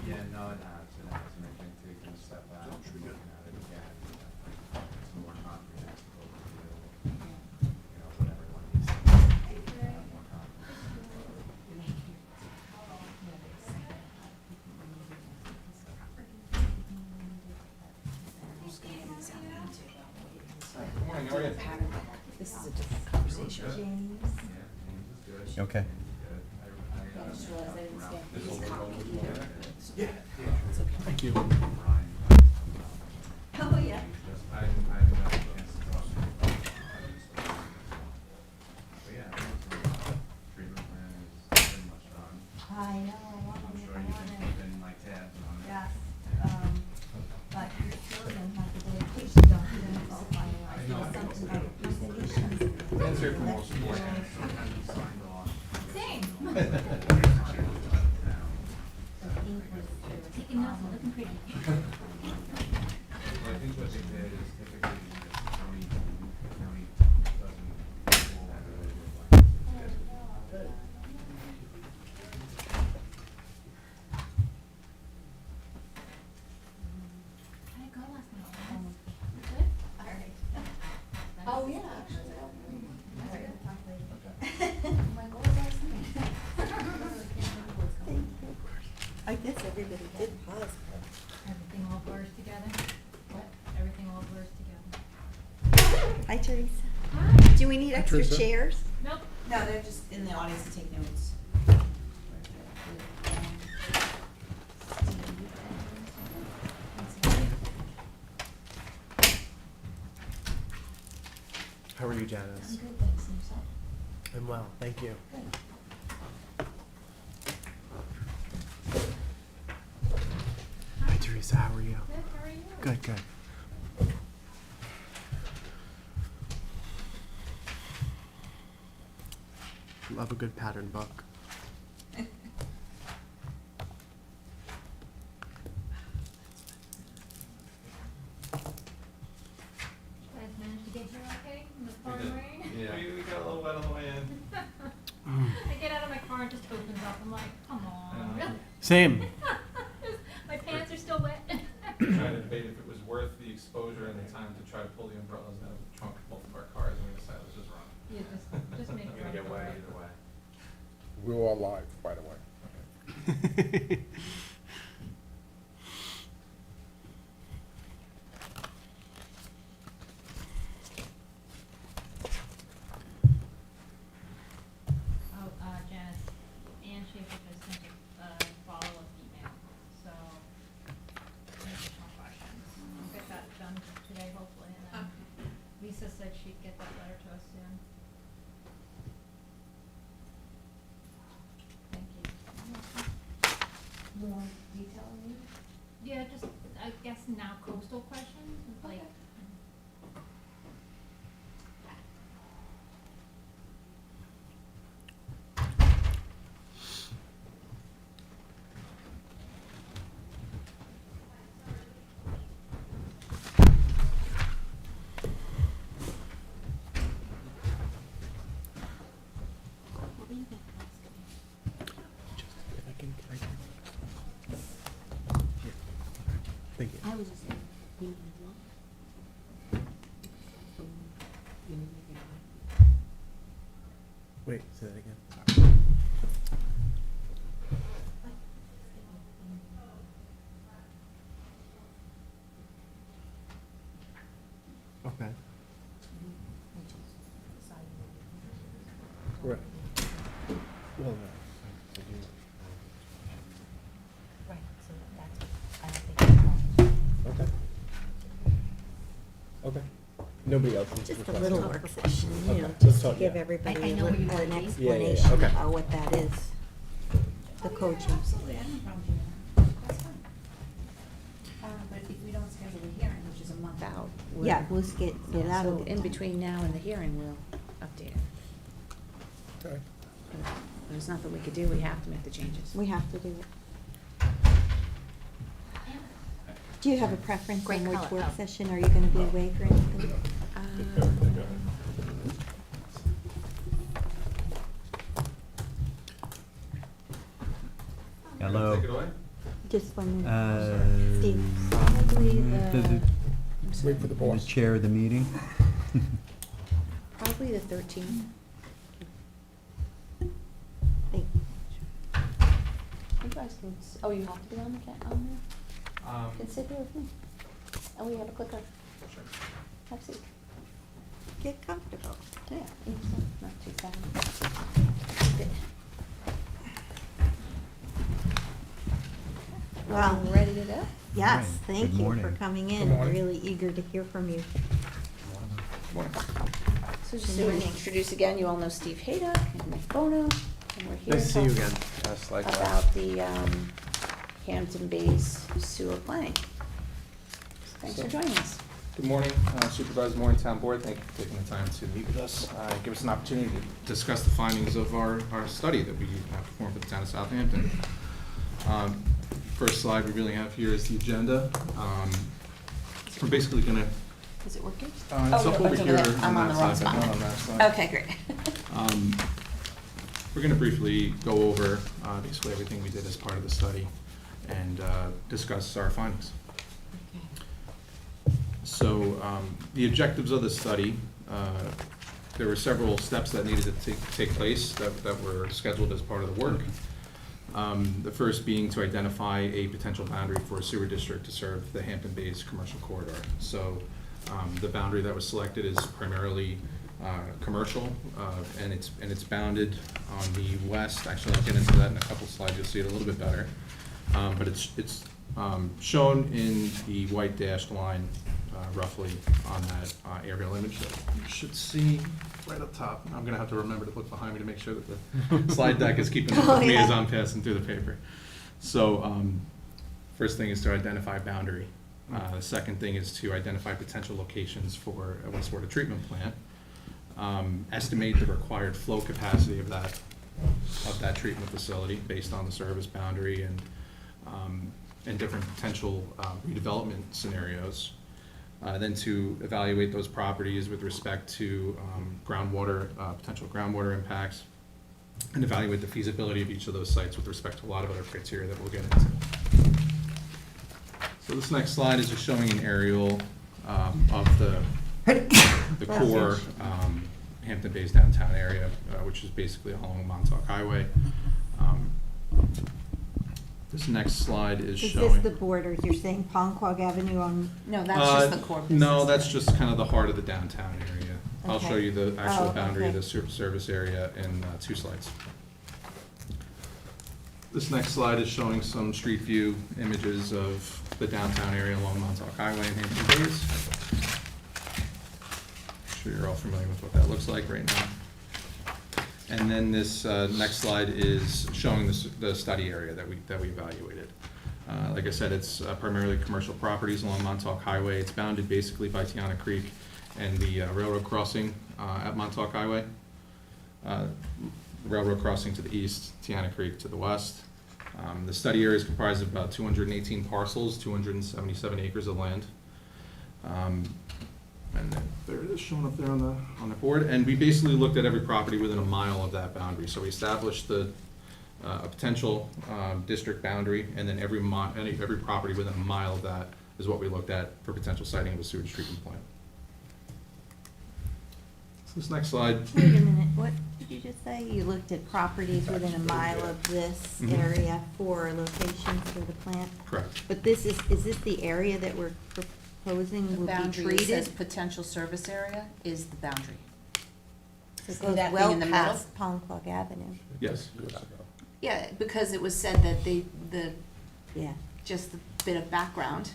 Yeah, no, it has, and I think taking a step back, looking at it again, it's a more comprehensive overview, what everyone needs to know, more comprehensive. Good morning, how are you? This is a different conversation. Okay. I just realized I didn't scan his copy either. Thank you. Oh, yeah. I haven't had a chance to talk to you. But yeah, treatment plan is pretty much done. I know, I want I'm to sure you've been like tabs on it. Yes, but you still don't have the dedication documents all finalized. There's something about conditions. That's here for most important, sometimes you signed off. Same. But concrete. Well, I think what they did is typically the county doesn't rule that really good. How'd it go last night? Good? All right. Oh, yeah, actually. That's good. I'm like, what was last night? I really can't remember what's going on. I guess everybody did pause. Everything all blurs together? What? Everything all blurs together. Hi, Teresa. Hi. Do we need extra Teresa. chairs? Nope. No, they're just in the audience to take notes. How are you, I'm Janice? good, thanks, and yourself? I'm well, thank you. Good. Hi, Teresa, how are you? Good, how are you? Good, good. Love a good pattern book. You guys managed to get here okay in the pouring rain? Yeah. We got a little wet on the way in. I get out of my car and it just opens up. I'm like, come on, really? Same. My pants are still wet. Trying to debate if it was worth the exposure and the time to try to pull the umbrellas out of the trunk of both of our cars, and we decided let's just run. You just make We're it gonna get run wet for it. either way. We're all live, by the way. Oh, Janice, Ann Schaefer just sent a follow-up email, so additional questions. I'll get that done today hopefully, and then Lisa said she'd get that letter to us soon. Thank you. More detail on you? Yeah, just, I guess now coastal questions, like. If I can, Here. Thank you. I was just saying, you need one? You need one? Wait, say that again. Okay. Right. Well, Right, so that's, I don't think it's okay. Okay. Nobody else needs to Just a request little it. work session, you Okay, know, let's just to talk, give yeah. everybody I a know what you little, an wanna do. explanation okay. about what that is. The code change. Absolutely, I have no problem doing that. That's fine. But if we don't schedule a hearing, which is a month out. we'll- Yeah, we'll get, so Yeah, that'll so get in done. between now and the hearing, we'll update it. Okay. But there's nothing we could do, we have to make the changes. We have to do it. Do you have a preference Great on which color. work Oh. session? Are you gonna be away for anything? Hello. Take it away? Just one minute. Uh, Steve. Probably The I'm sorry, Wait for the the boss. chair of the meeting. probably the 13th. Thank You guys can, oh, you have to be on the on there? You can sit here with me. And we have a clicker. Sure. Have a seat. Get comfortable. Yeah, not too sad. Good. Wow. All ready to go? Yes, Right. thank Good you for morning. coming Good in. morning. Really eager to hear from you. So just to introduce again, you all know Steve Haydock and Mike Bono, and we're here Nice to see you talking again. Yes, about the Hampton Bays sewer planning. Thanks for joining us. Good morning, Supervisor Morning Board. Thank you for taking the time to meet with us. Give us an opportunity to discuss the findings of our study that we performed for the town of Southampton. first slide we really have here is the agenda. We're basically gonna, Is it working? it's Oh, up no, over it's over here there. I'm on on that the side, wrong but not spot. on that side. Okay, great. We're gonna briefly go over, basically everything we did as part of the study and, discuss our findings. So, the objectives of the study, there were several steps that needed to take place that were scheduled as part of the work. The first being to identify a potential boundary for a sewer district to serve the Hampton Bays commercial corridor. So, the boundary that was selected is primarily commercial, and it's bounded on the west. Actually, I'll get into that in a couple slides, you'll see it a little bit better. But it's shown in the white dashed line roughly on that aerial image that you should see right up top. I'm gonna have to remember to look behind me to make sure that the slide deck is keeping up with me as I'm passing through the paper. So, first thing is to identify boundary. The second thing is to identify potential locations for a wastewater treatment plant. Estimate the required flow capacity of that treatment facility based on the service boundary and different potential redevelopment scenarios. Then to evaluate those properties with respect to groundwater, potential groundwater impacts, and evaluate the feasibility of each of those sites with respect to a lot of other criteria that we'll get into. So this next slide is just showing an aerial of the core Hampton Bays downtown area, which is basically along Montauk Highway. This next slide is Is showing. this the borders? You're saying Ponquag Avenue on, No, that's just the core business. No, that's just kind of the heart of the downtown area. I'll Okay. show you the actual Oh, boundary of okay. the service area in 2 slides. This next slide is showing some street view images of the downtown area along Montauk Highway in Hampton Bays. I'm sure you're all familiar with what that looks like right now. And then this next slide is showing the study area that we evaluated. Like I said, it's primarily commercial properties along Montauk Highway. It's bounded basically by Tiana Creek and the railroad crossing at Montauk Highway. Railroad crossing to the east, Tiana Creek to the west. The study area is comprised of about 218 parcels, 277 acres of land. And then there it is shown up there on the board. And we basically looked at every property within a mile of that boundary. So we established a potential district boundary, and then every property within a mile of that is what we looked at for potential siting of a sewage treatment plant. So this next slide. wait a minute, what did you just say? You looked at properties within a mile of this Mhm. area for locations for the plant? Correct. But is this the area that we're proposing The will be boundary says treated? potential service area is the boundary. So it See goes that thing well in the middle? past Ponquag Avenue. Yes. Yeah, because it was said that Yeah. just a bit of background,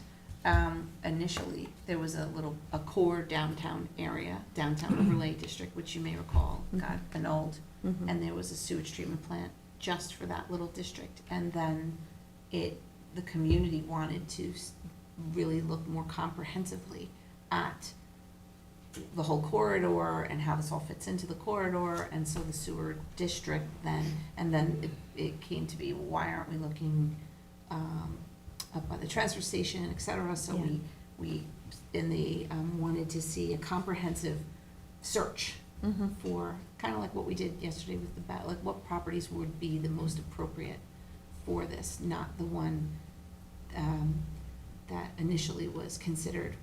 initially, there was a core downtown area, downtown overlay district, which you may recall, got annulled. Mhm. And there was a sewage treatment plant just for that little district. And then the community wanted to really look more comprehensively at the whole corridor and how this all fits into the corridor, and so the sewer district then it came to be, why aren't we looking up by the transfer station, et cetera, so Yeah. we wanted to see a comprehensive search Mhm. for, kind of like what we did yesterday with like what properties would be the most appropriate for this, not the one that initially was considered,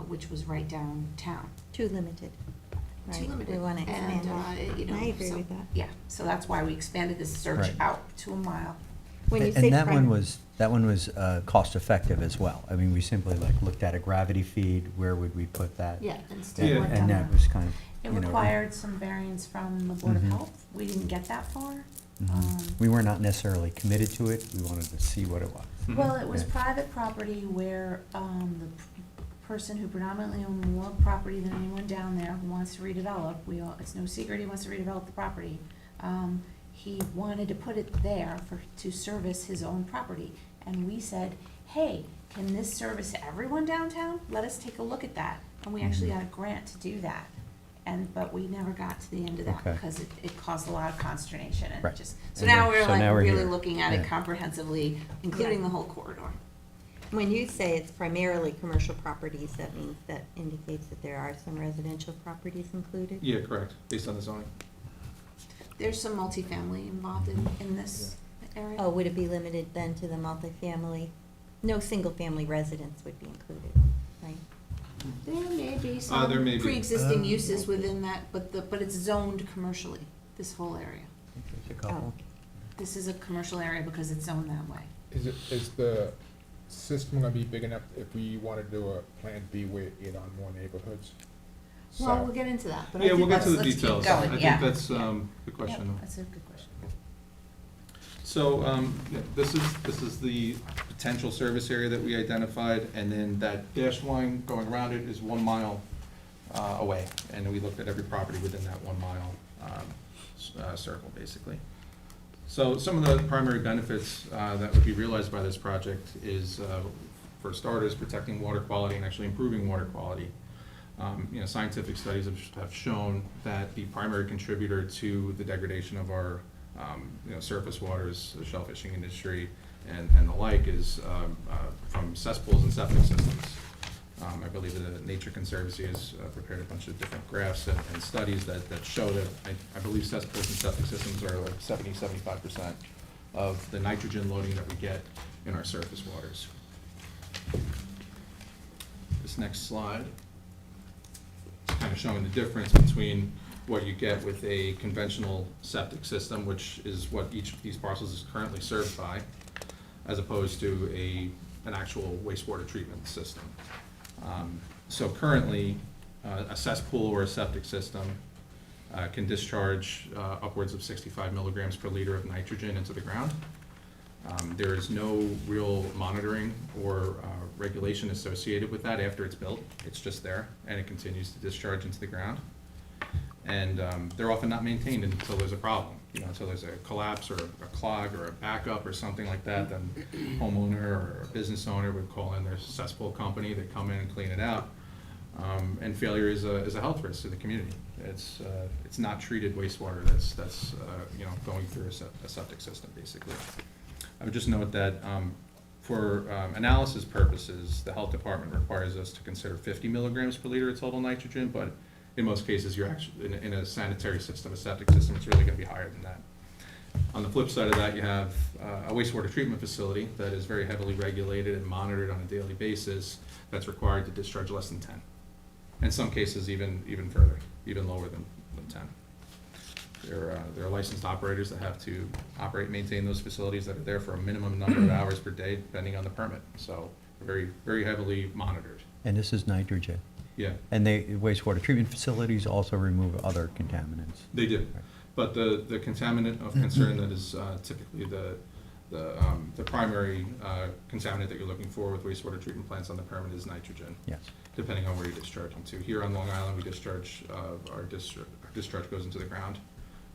which was right downtown. Too limited. Too Right, limited. we want to expand And, it. I agree so- with that. Yeah, so that's why we expanded this search Right. out to a mile. When you And say that one private- was cost effective as well. I mean, we simply looked at a gravity feed, where would we put that? Yeah, And instead Yeah. went and down that was kind of, It you know, required some variance from the Board of Mhm. Health. We didn't get that far. we were not necessarily committed to it, we wanted to see what it was. Well, it was Yeah. private property where the person who predominantly owned more property than anyone down there, who wants to redevelop, it's no secret he wants to redevelop the property. He wanted to put it there to service his own property. And we said, hey, can this service everyone downtown? Let us take a look at that. And we actually got a grant to do that. but we never got to the end of that Okay. because it caused a lot of consternation and Right. just, so And now then- we're so like now we're really here. looking at it Yeah. comprehensively, including Yeah. the whole corridor. When you say it's primarily commercial properties, that means, that indicates that there are some residential properties included? Yeah, correct, based on the zoning. There's some multifamily involved in this area. Oh, would it be limited then to the multifamily? No single-family residence would be included, right? There may be there some may be. pre-existing uses within that, but it's zoned commercially, this whole area. There's a Oh, couple. okay. This is a commercial area because it's zoned that way. Is the system gonna be big enough if we wanna do a Plan B with it on more neighborhoods? Well, So- we'll get into that, but I Yeah, think we'll get to the let's keep details. going, I yeah. think that's, Yeah. good question. Yep, that's a good question. So, yeah, this is the potential service area that we identified, and then that dashed line going around it is 1 mile away. And we looked at every property within that 1 mile circle, basically. So some of the primary benefits that would be realized by this project is, for starters, protecting water quality and actually improving water quality. Scientific studies have shown that the primary contributor to the degradation of our surface waters, the shellfishing industry, and the like is from cesspools and septic systems. I believe the Nature Conservancy has prepared a bunch of different graphs and studies that show that, I believe cesspools and septic systems are like 70–75% of the nitrogen loading that we get in our surface waters. This next slide is kind of showing the difference between what you get with a conventional septic system, which is what each of these parcels is currently served by, as opposed to an actual wastewater treatment system. So currently, a cesspool or a septic system can discharge upwards of 65 milligrams per liter of nitrogen into the ground. There is no real monitoring or regulation associated with that after it's built. It's just there, and it continues to discharge into the ground. And they're often not maintained until there's a problem, until there's a collapse or a clog or a backup or something like that. Then homeowner or a business owner would call in their cesspool company, they come in and clean it out. And failure is a health risk to the community. It's not treated wastewater that's going through a septic system, basically. I would just note that for analysis purposes, the health department requires us to consider 50 milligrams per liter of total nitrogen, but in most cases, you're actually, in a sanitary system, a septic system, it's really gonna be higher than that. On the flip side of that, you have a wastewater treatment facility that is very heavily regulated and monitored on a daily basis, that's required to discharge less than 10. In some cases, even further, even lower than 10. There are licensed operators that have to operate and maintain those facilities that are there for a minimum number of hours per day, depending on the permit. So very, very heavily monitored. And this is nitrogen. Yeah, And they, wastewater treatment facilities also remove other contaminants. they do. But the contaminant of concern that is typically the primary contaminant that you're looking for with wastewater treatment plants on the permit is nitrogen, Yes. depending on where you're discharging to. Here on Long Island, we discharge, our discharge goes into the ground,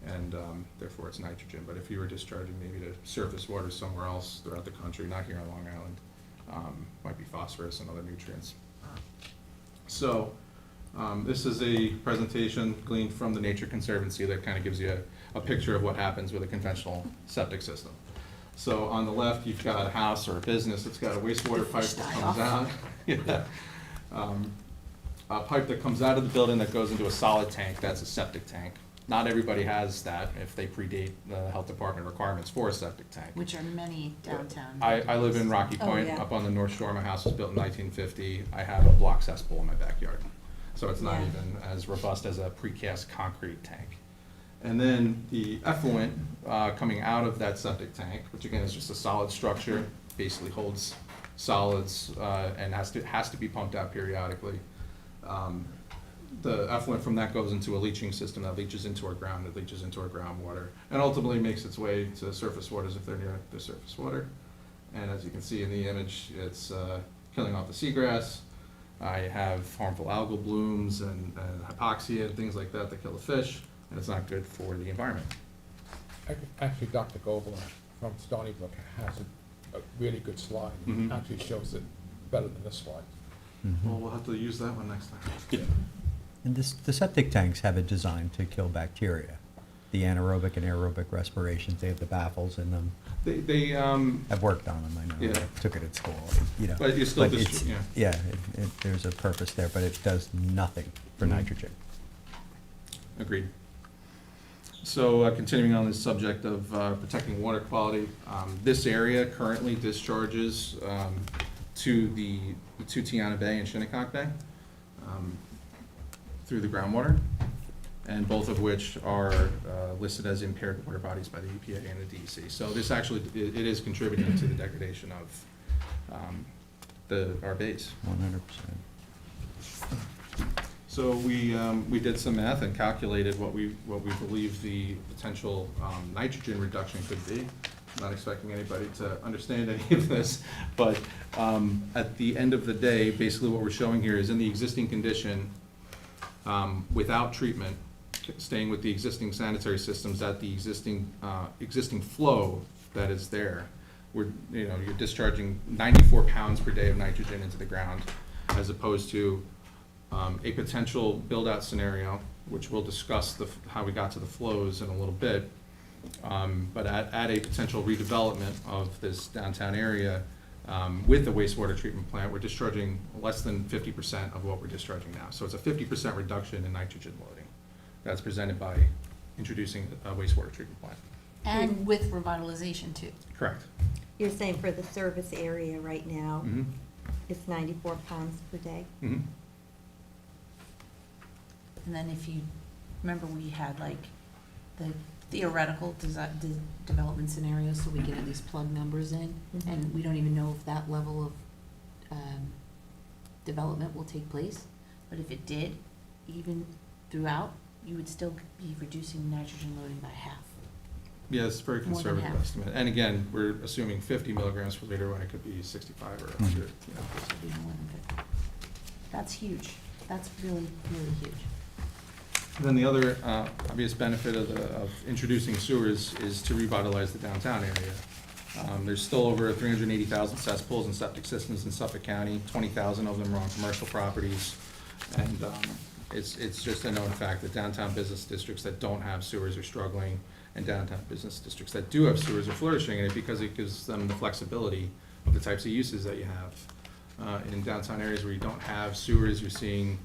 and therefore it's nitrogen. But if you were discharging maybe to surface water somewhere else throughout the country, not here on Long Island, might be phosphorus and other nutrients. So, this is a presentation gleaned from the Nature Conservancy that kind of gives you a picture of what happens with a conventional septic system. So on the left, you've got a house or a business that's got a wastewater pipe that comes out. Yeah. A pipe that comes out of the building that goes into a solid tank, that's a septic tank. Not everybody has that if they predate the health department requirements for a septic tank. Which are many downtown. I live in Rocky Oh, Point, yeah. up on the North Shore. My house was built in 1950. I have a block cesspool in my backyard. So it's not Yeah. even as robust as a precast concrete tank. And then the effluent coming out of that septic tank, which again is just a solid structure, basically holds solids and has to be pumped out periodically. The effluent from that goes into a leaching system that leaches into our ground, it leaches into our groundwater, and ultimately makes its way to surface waters if they're near the surface water. And as you can see in the image, it's killing off the seagrass. I have harmful algal blooms and hypoxia and things like that that kill the fish, and it's not good for the environment. Actually, Dr. Gobler from Stony Brook has a really good slide. Mhm. Actually shows it better than this slide. Mhm. Well, we'll have to use that one next time. And the septic tanks have it designed to kill bacteria. The anaerobic and aerobic respirations, they have the baffles in them. They, I've worked on them, I know. Yeah. I took it at school, you know. But you still it's- yeah. Yeah, there's a purpose there, but it does nothing for Mhm. nitrogen. Agreed. So continuing on this subject of protecting water quality, this area currently discharges to the to Tiana Bay and Shinnecock Bay through the groundwater, and both of which are listed as impaired water bodies by the EPA and the DEC. So this actually, it is contributing to the degradation of our bays. 100%. So we did some math and calculated what we believe the potential nitrogen reduction could be. Not expecting anybody to understand any of this, but at the end of the day, basically what we're showing here is in the existing condition, without treatment, staying with the existing sanitary systems at the existing flow that is there, you're discharging 94 pounds per day of nitrogen into the ground, as opposed to a potential build-out scenario, which we'll discuss how we got to the flows in a little bit, but at a potential redevelopment of this downtown area with the wastewater treatment plant, we're discharging less than 50% of what we're discharging now. So it's a 50% reduction in nitrogen loading that's presented by introducing a wastewater treatment plant. And with revitalization too. Correct. You're saying for the service area right now, Mm-hmm. it's 94 pounds per day? Mm-hmm. And then if you, remember we had like the theoretical development scenarios, so we can at least plug numbers in, Mhm. and we don't even know if that level of development will take place. But if it did, even throughout, you would still be reducing nitrogen loading by half. Yeah, it's a very More than conservative half. estimate. And again, we're assuming 50 milligrams per liter when it could be 65 or 100. You know. It'd be more than 50. That's huge. That's really, really huge. Then the other obvious benefit of introducing sewers is to revitalize the downtown area. There's still over 380,000 cesspools and septic systems in Suffolk County. 20,000 of them are on commercial properties. And it's just a known fact that downtown business districts that don't have sewers are struggling, and downtown business districts that do have sewers are flourishing, and because it gives them the flexibility of the types of uses that you have. In downtown areas where you don't have sewers, you're seeing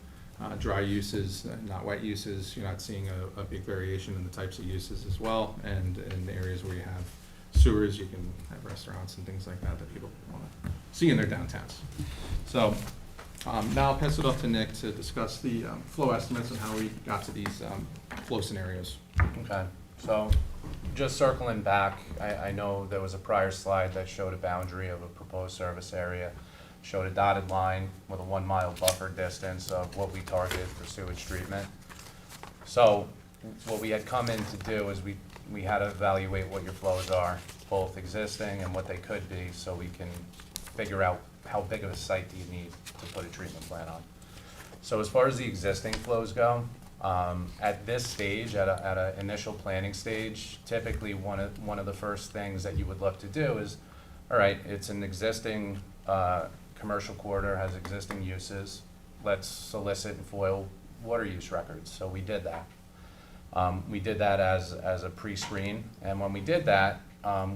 dry uses, not wet uses. You're not seeing a big variation in the types of uses as well. And in the areas where you have sewers, you can have restaurants and things like that that people want to see in their downtowns. So now I'll pass it off to Nick to discuss the flow estimates and how we got to these flow scenarios. Okay, so just circling back, I know there was a prior slide that showed a boundary of a proposed service area, showed a dotted line with a 1 mile buffer distance of what we targeted for sewage treatment. So what we had come in to do is we had to evaluate what your flows are, both existing and what they could be, so we can figure out how big of a site do you need to put a treatment plant on. So as far as the existing flows go, at this stage, at a initial planning stage, typically one of the first things that you would look to do is, all right, it's an existing commercial corridor, has existing uses. Let's solicit and FOIL water use records. So we did that. We did that as a pre-screen, and when we did that,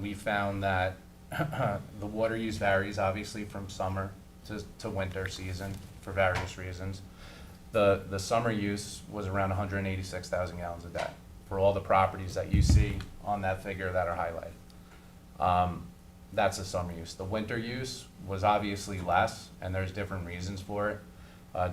we found that the water use varies obviously from summer to winter season for various reasons. The summer use was around 186,000 gallons a day for all the properties that you see on that figure that are highlighted. That's the summer use. The winter use was obviously less, and there's different reasons for it,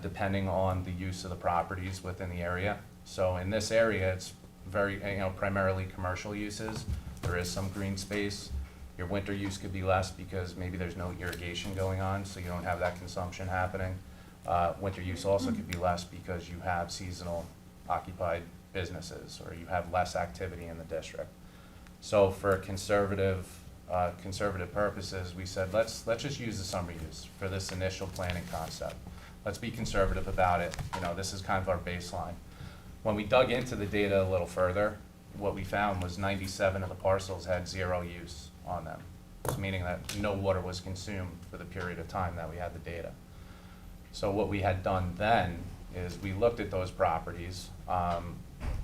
depending on the use of the properties within the area. So in this area, it's very, primarily commercial uses. There is some green space. Your winter use could be less because maybe there's no irrigation going on, so you don't have that consumption happening. Winter use also could be less because you have seasonal occupied businesses, or you have less activity in the district. So for conservative purposes, we said, let's just use the summer use for this initial planning concept. Let's be conservative about it. This is kind of our baseline. When we dug into the data a little further, what we found was 97 of the parcels had 0 use on them, meaning that no water was consumed for the period of time that we had the data. So what we had done then is we looked at those properties,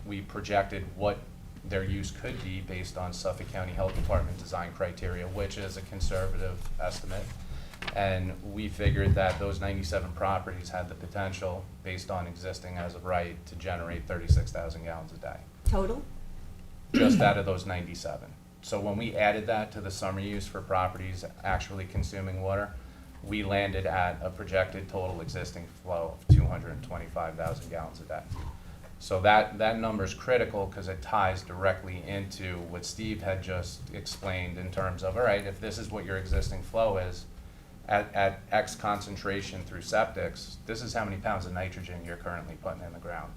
we projected what their use could be based on Suffolk County Health Department design criteria, which is a conservative estimate. And we figured that those 97 properties had the potential, based on existing as of right, to generate 36,000 gallons a day, Total? just out of those 97. So when we added that to the summer use for properties actually consuming water, we landed at a projected total existing flow of 225,000 gallons a day. So that number is critical because it ties directly into what Steve had just explained in terms of, all right, if this is what your existing flow is, at X concentration through septics, this is how many pounds of nitrogen you're currently putting in the ground.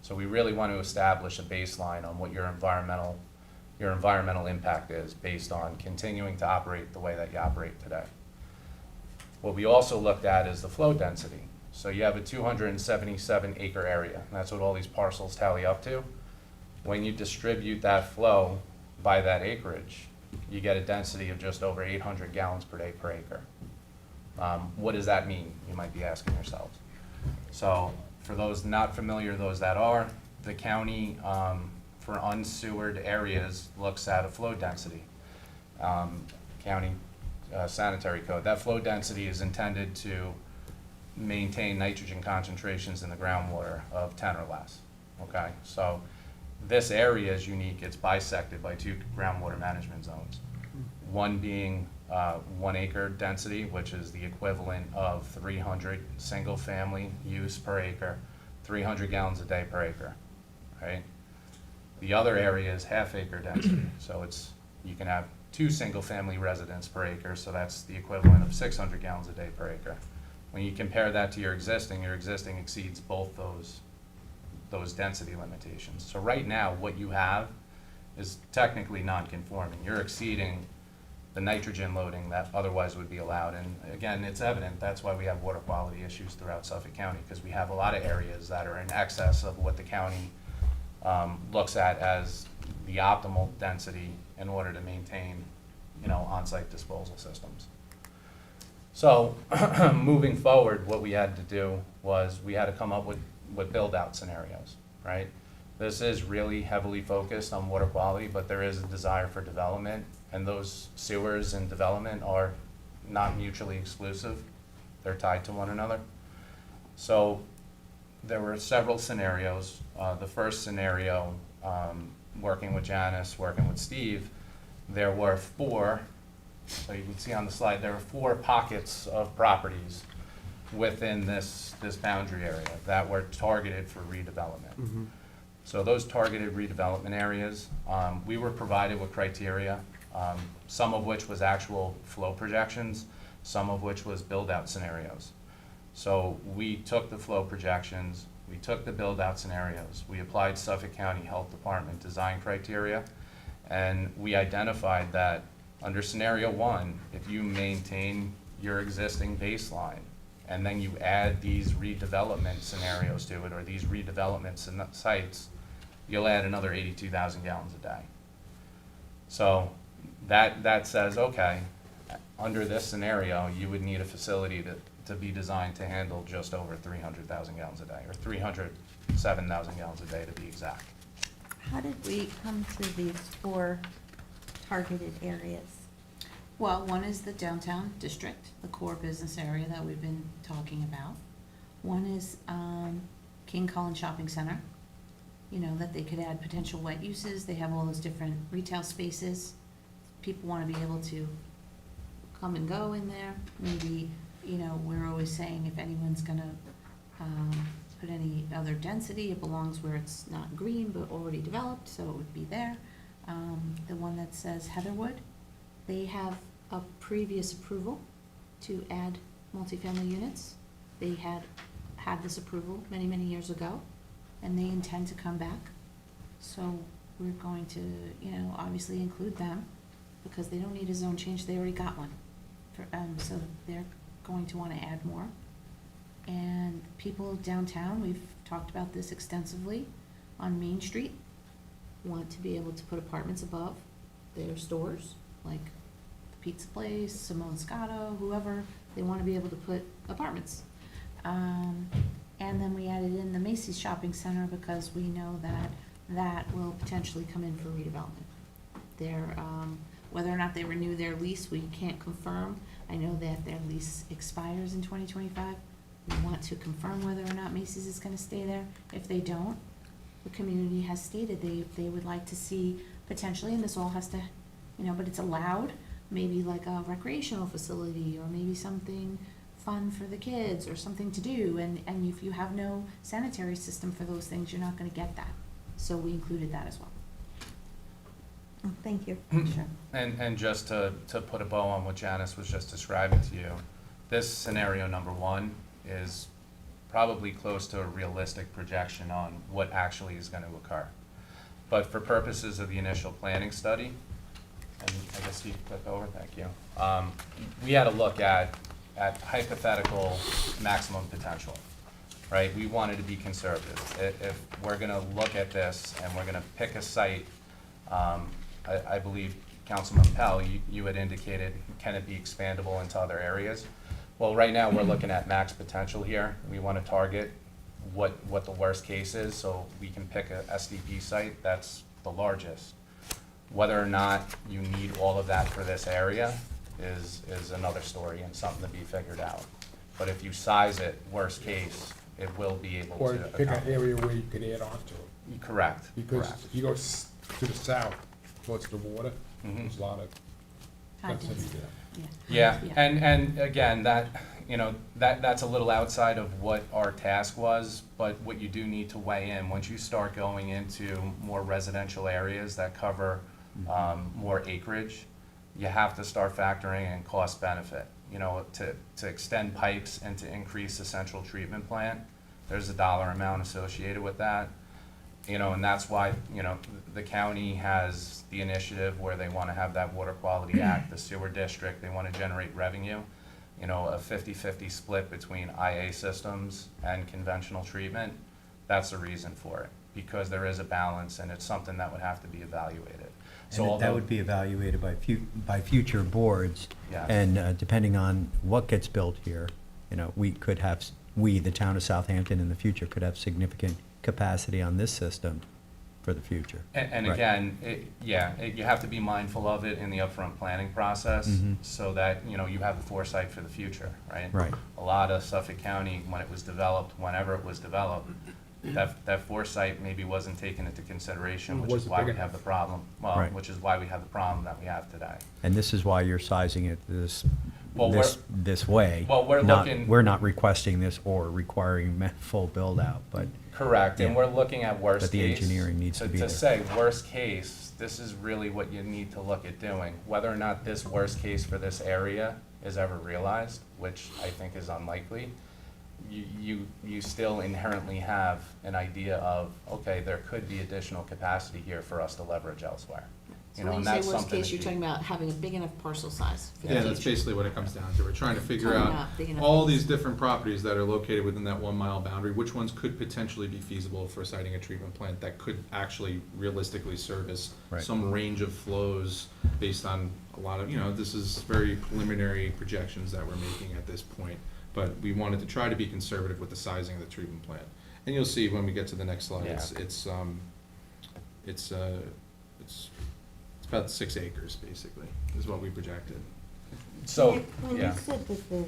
So we really want to establish a baseline on what your environmental impact is based on continuing to operate the way that you operate today. What we also looked at is the flow density. So you have a 277 acre area, and that's what all these parcels tally up to. When you distribute that flow by that acreage, you get a density of just over 800 gallons per day per acre. What does that mean, you might be asking yourselves? So for those not familiar, those that are, the county for unsewered areas looks at a flow density. County sanitary code. That flow density is intended to maintain nitrogen concentrations in the groundwater of 10 or less, okay? So this area is unique. It's bisected by 2 groundwater management zones. One being 1 acre density, which is the equivalent of 300 single-family use per acre, 300 gallons a day per acre, right? The other area is half-acre density, so you can have 2 single-family residents per acre, so that's the equivalent of 600 gallons a day per acre. When you compare that to your existing exceeds both those density limitations. So right now, what you have is technically non-conforming. You're exceeding the nitrogen loading that otherwise would be allowed. And again, it's evident, that's why we have water quality issues throughout Suffolk County, because we have a lot of areas that are in excess of what the county looks at as the optimal density in order to maintain, on-site disposal systems. So moving forward, what we had to do was we had to come up with build-out scenarios, right? This is really heavily focused on water quality, but there is a desire for development, and those sewers and development are not mutually exclusive. They're tied to one another. So there were several scenarios. The first scenario, working with Janice, working with Steve, there were 4, so you can see on the slide, there are 4 pockets of properties within this boundary area that were targeted for redevelopment. So those targeted redevelopment areas, we were provided with criteria, some of which was actual flow projections, some of which was build-out scenarios. So we took the flow projections, we took the build-out scenarios, we applied Suffolk County Health Department design criteria, and we identified that under scenario 1, if you maintain your existing baseline, and then you add these redevelopment scenarios to it, or these redevelopment sites, you'll add another 82,000 gallons a day. So that says, okay, under this scenario, you would need a facility to be designed to handle just over 300,000 gallons a day, or 307,000 gallons a day to be exact. How did we come to these 4 targeted areas? Well, one is the downtown district, the core business area that we've been talking about. One is King Cullen Shopping Center, that they could add potential wet uses. They have all those different retail spaces. People want to be able to come and go in there. Maybe, we're always saying if anyone's going to put any other density, it belongs where it's not green but already developed, so it would be there. The one that says Heatherwood, they have a previous approval to add multifamily units. They had this approval many, many years ago, and they intend to come back. So we're going to, obviously include them, because they don't need a zone change, they already got one. So they're going to want to add more. And people downtown, we've talked about this extensively, on Main Street, want to be able to put apartments above their stores, like the pizza place, Simone Scotto, whoever, they want to be able to put apartments. And then we added in the Macy's Shopping Center because we know that that will potentially come in for redevelopment. Their, whether or not they renew their lease, we can't confirm. I know that their lease expires in 2025. We want to confirm whether or not Macy's is gonna stay there. If they don't, the community has stated they would like to see potentially, and this all has to, but it's allowed, maybe like a recreational facility, or maybe something fun for the kids, or something to do, and if you have no sanitary system for those things, you're not gonna get that. So we included that as well. Oh, thank you. Sure. And just to put a bow on what Janice was just describing to you, this scenario number one is probably close to a realistic projection on what actually is gonna occur. But for purposes of the initial planning study, and I guess you took over, thank you. We had a look at hypothetical maximum potential, right? We wanted to be conservative. If we're gonna look at this and we're gonna pick a site, I believe Councilman Pell, you had indicated, can it be expandable into other areas? Well, right now, we're looking at max potential here. We wanna target what the worst case is, so we can pick a SDP site that's the largest. Whether or not you need all of that for this area is another story and something to be figured out. But if you size it, worst case, it will be able Or to pick an accomplish. area where you could add on to it. Correct, Because correct. if you go to the south, towards the water, Mhm. there's a lot of High density density, there. yeah. Yeah, Yeah. and again, that's a little outside of what our task was, but what you do need to weigh in, once you start going into more residential areas that cover more acreage, you have to start factoring in cost benefit. To extend pipes and to increase the central treatment plant, there's a dollar amount associated with that. And that's why, the county has the initiative where they want to have that Water Quality Act, the sewer district, they want to generate revenue. A 50-50 split between IA systems and conventional treatment, that's the reason for it, because there is a balance and it's something that would have to be evaluated. So And that although, would be evaluated by future boards. Yes. And depending on what gets built here, the town of Southampton in the future could have significant capacity on this system for the future. and Right. again, you have to be mindful of it in the upfront planning process, Mhm. so that, you have the foresight for the future, right? Right. A lot of Suffolk County, when it was developed, whenever it was developed, that foresight maybe wasn't taken into consideration, which is Wasn't why big we have enough. the problem. Well, Right. which is why we have the problem that we have today. And this is why you're sizing it Well, this way. Well, we're Not- looking- We're not requesting this or requiring full build-out, but Correct, and Yeah. we're looking at worst But the case. engineering needs to be there. To say worst case, this is really what you need to look at doing. Whether or not this worst case for this area is ever realized, which I think is unlikely, you still inherently have an idea of, okay, there could be additional capacity here for us to leverage elsewhere. So And when you that's say worst something case, that you're talking about having a big enough parcel size for the Yeah, future. that's basically what it comes down to. We're trying to figure Talking out about big enough all things. these different properties that are located within that 1 mile boundary, which ones could potentially be feasible for siting a treatment plant that could actually realistically service Right. some range of flows based on a lot of, this is very preliminary projections that we're making at this point. But we wanted to try to be conservative with the sizing of the treatment plant. And you'll see when we get to the next slide, Yeah. it's about 6 acres, basically, is what we projected. So, Nick, when you yeah. said that the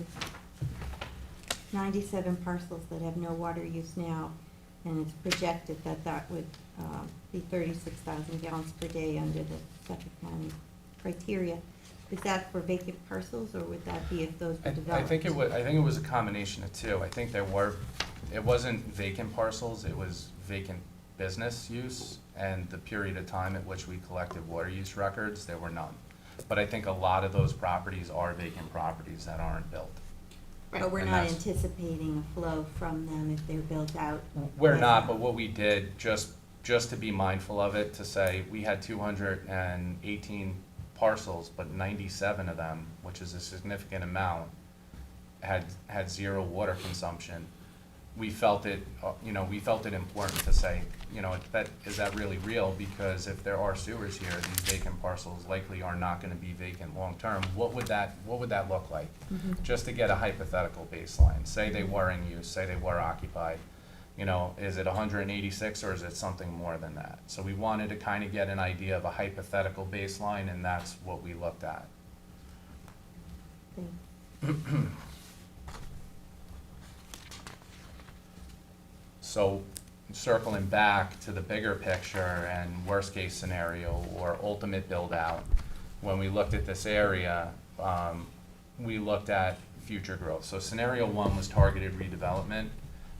97 parcels that have no water use now, and it's projected that that would be 36,000 gallons per day under the Suffolk County criteria, is that for vacant parcels, or would that be if those were developed? I think it was a combination of two. I think it wasn't vacant parcels, it was vacant business use, and the period of time at which we collected water use records, there were none. But I think a lot of those properties are vacant properties that aren't built. But we're And not that's- anticipating a flow from them if they're built out? We're not, but what we did, just to be mindful of it, to say, we had 218 parcels, but 97 of them, which is a significant amount, had zero water consumption. We felt it important to say, is that really real? Because if there are sewers here, these vacant parcels likely are not gonna be vacant long-term. What would that look like? Just to get a hypothetical baseline, say they were in use, say they were occupied, is it 186 or is it something more than that? So we wanted to kind of get an idea of a hypothetical baseline, and that's what we looked at. So circling back to the bigger picture and worst-case scenario or ultimate build-out, when we looked at this area, we looked at future growth. So scenario 1 was targeted redevelopment.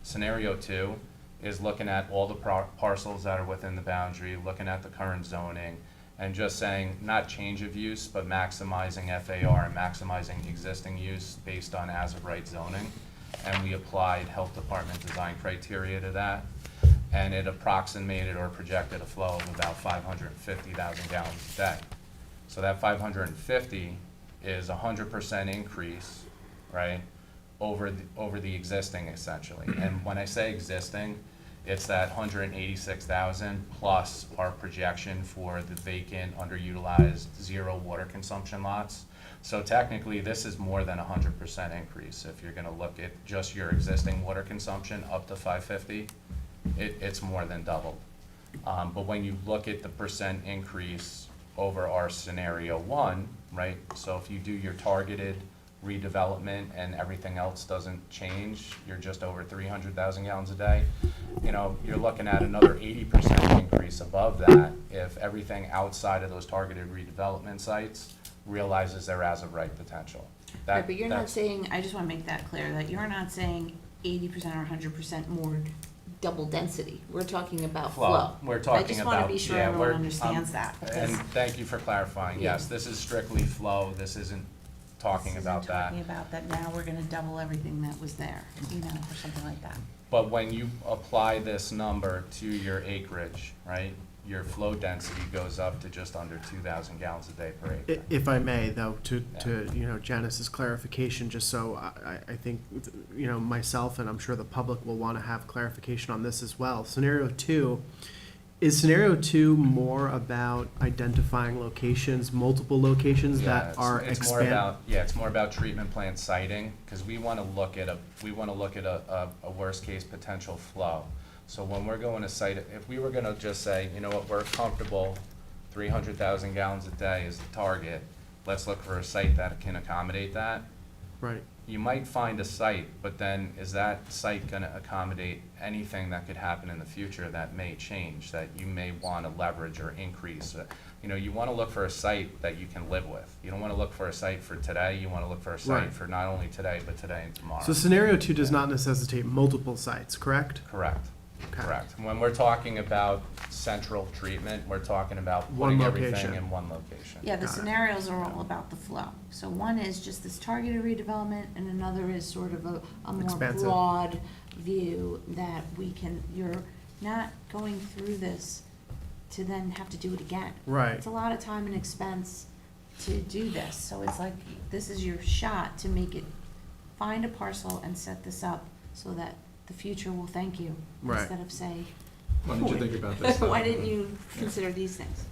Scenario 2 is looking at all the parcels that are within the boundary, looking at the current zoning, and just saying not change of use, but maximizing FAR and maximizing existing use based on as-of-right zoning. And we applied health department design criteria to that, and it approximated or projected a flow of about 550,000 gallons a day. So that 550 is 100% increase, right, over the existing essentially. And when I say existing, it's that 186,000 plus our projection for the vacant, underutilized, zero water consumption lots. So technically, this is more than 100% increase. If you're gonna look at just your existing water consumption up to 550, it's more than doubled. But when you look at the percent increase over our scenario 1, right? So if you do your targeted redevelopment and everything else doesn't change, you're just over 300,000 gallons a day. You're looking at another 80% increase above that if everything outside of those targeted redevelopment sites realizes their as-of-right potential. Right, but you're not saying, I just wanna make that clear, that you're not saying 80% or 100% more double density. We're talking about flow. We're talking about, I just wanna be sure everyone understands that, And because thank you for clarifying. Yeah. Yes, this is strictly flow. This isn't talking this about isn't that. talking about that now we're gonna double everything that was there, or something like that. But when you apply this number to your acreage, right, your flow density goes up to just under 2,000 gallons a day per acre. If I may, though, to Janice's clarification, just so I think, myself and I'm sure the public will want to have clarification on this as well. Scenario 2, is scenario 2 more about identifying locations, multiple locations Yeah, that are it's more about, it's more about treatment plant siting, because we want to look at a worst case potential flow. So when we're going to site, if we were going to just say, you know what, we're comfortable, 300,000 gallons a day is the target, let's look for a site that can accommodate that. Right. You might find a site, but then is that site going to accommodate anything that could happen in the future that may change, that you may want to leverage or increase? You want to look for a site that you can live with. You don't want to look for a site for today, you want to look for a site Right. for not only today, but today and tomorrow. So scenario 2 does not necessitate multiple sites, correct? Correct. Okay. Correct. When we're talking about central treatment, we're talking about One putting everything location. in one location. Yeah, the Got it. scenarios are all about the flow. So one is just this targeted redevelopment, and another is sort of a more Expansive. broad view that you're not going through this to then have to do it again. Right. It's a lot of time and expense to do this, so it's like, this is your shot to find a parcel and set this up so that the future will thank you. Right. Instead of say, Why didn't you think about this? why didn't you consider these things?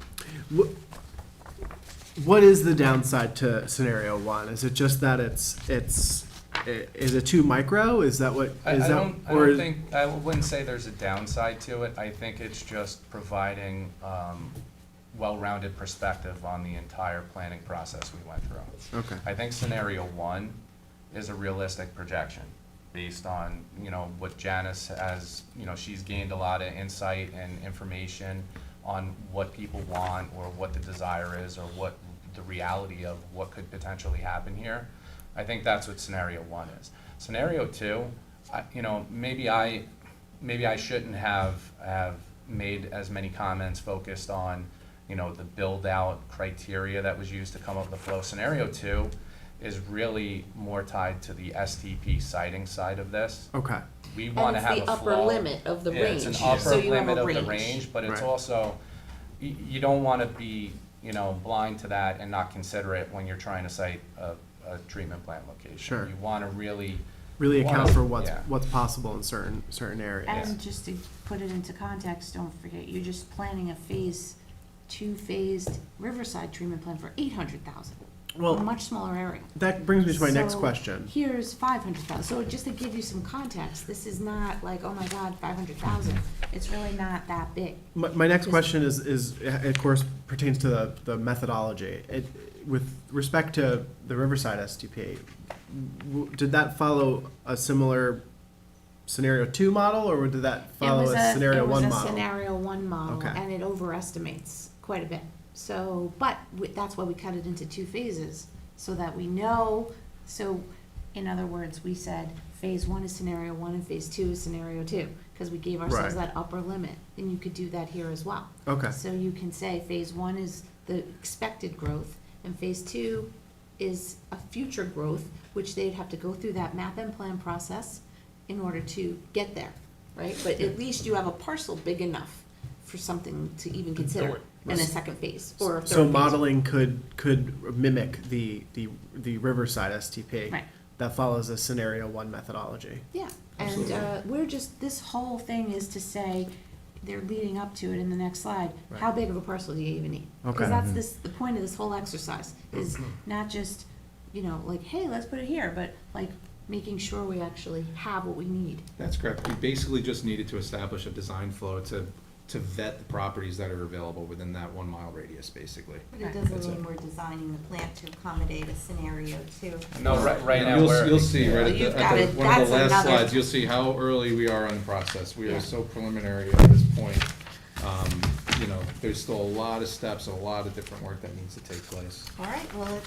What is the downside to scenario 1? Is it just that is it too micro? Is that what? I Is don't think, I wouldn't say there's a downside to it. I think it's just providing well-rounded perspective on the entire planning process we went through. Okay. I think scenario 1 is a realistic projection based on, what Janice has, she's gained a lot of insight and information on what people want or what the desire is or what the reality of what could potentially happen here. I think that's what scenario 1 is. Scenario 2, maybe I shouldn't have made as many comments focused on, the build-out criteria that was used to come up with the flow. Scenario 2 is really more tied to the STP siting side of this. Okay. We want to have a flow. And it's the upper limit of the Yeah, range. it's an upper So you have limit a of the range. range, but it's Right. also, you don't want to be, blind to that and not consider it when you're trying to site a treatment plant location. Sure. You want to really Really you account wanna- for yeah. what's possible in certain areas. And just to put it into context, don't forget, you're just planning a two-phased Riverside treatment plan for 800,000. A Well, much smaller area. that brings me to my next So, question. Here's 500,000. So just to give you some context, this is not like, oh my God, 500,000. It's really not that big. My next question is, of course, pertains to the methodology. With respect to the Riverside STP, did that follow a similar scenario 2 model, or did that follow a scenario 1 It was a model? scenario 1 model, Okay. and it overestimates quite a bit. So, but that's why we cut it into 2 phases, so that we know. So, in other words, we said phase 1 is scenario 1 and phase 2 is scenario 2, because we gave ourselves Right. that upper limit. And you could do that here as well. Okay. So you can say phase 1 is the expected growth, and phase 2 is a future growth, which they'd have to go through that map and plan process in order to get there, right? But at least you have a parcel big enough for something to even consider in a second phase or a third phase. So modeling could mimic the Riverside STP. Right. That follows a scenario 1 methodology. Yeah, and we're just, this whole thing is to say, they're leading up to it in the next slide, how big of a parcel do you even need? Okay. Because that's the point of this whole exercise, is not just, like, hey, let's put it here, but like, making sure we actually have what we need. That's correct. We basically just needed to establish a design flow to vet the properties that are available within that 1 mile radius, basically. But it doesn't mean we're designing the plant to accommodate a scenario 2. No, right now, You'll see, right You've at got the, it. one of That's the last another- slides, you'll see how early we are on the process. We Yeah. are so preliminary at this point. There's still a lot of steps and a lot of different work that needs to take place. All right, well,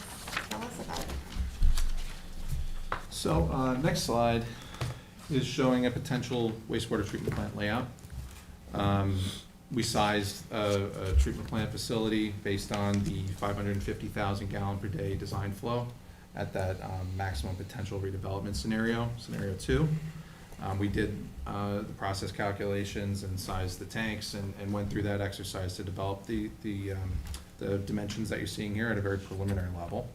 tell us about it. So, next slide is showing a potential wastewater treatment plant layout. We sized a treatment plant facility based on the 550,000 gallon per day design flow at that maximum potential redevelopment scenario, scenario 2. We did the process calculations and sized the tanks and went through that exercise to develop the dimensions that you're seeing here at a very preliminary level.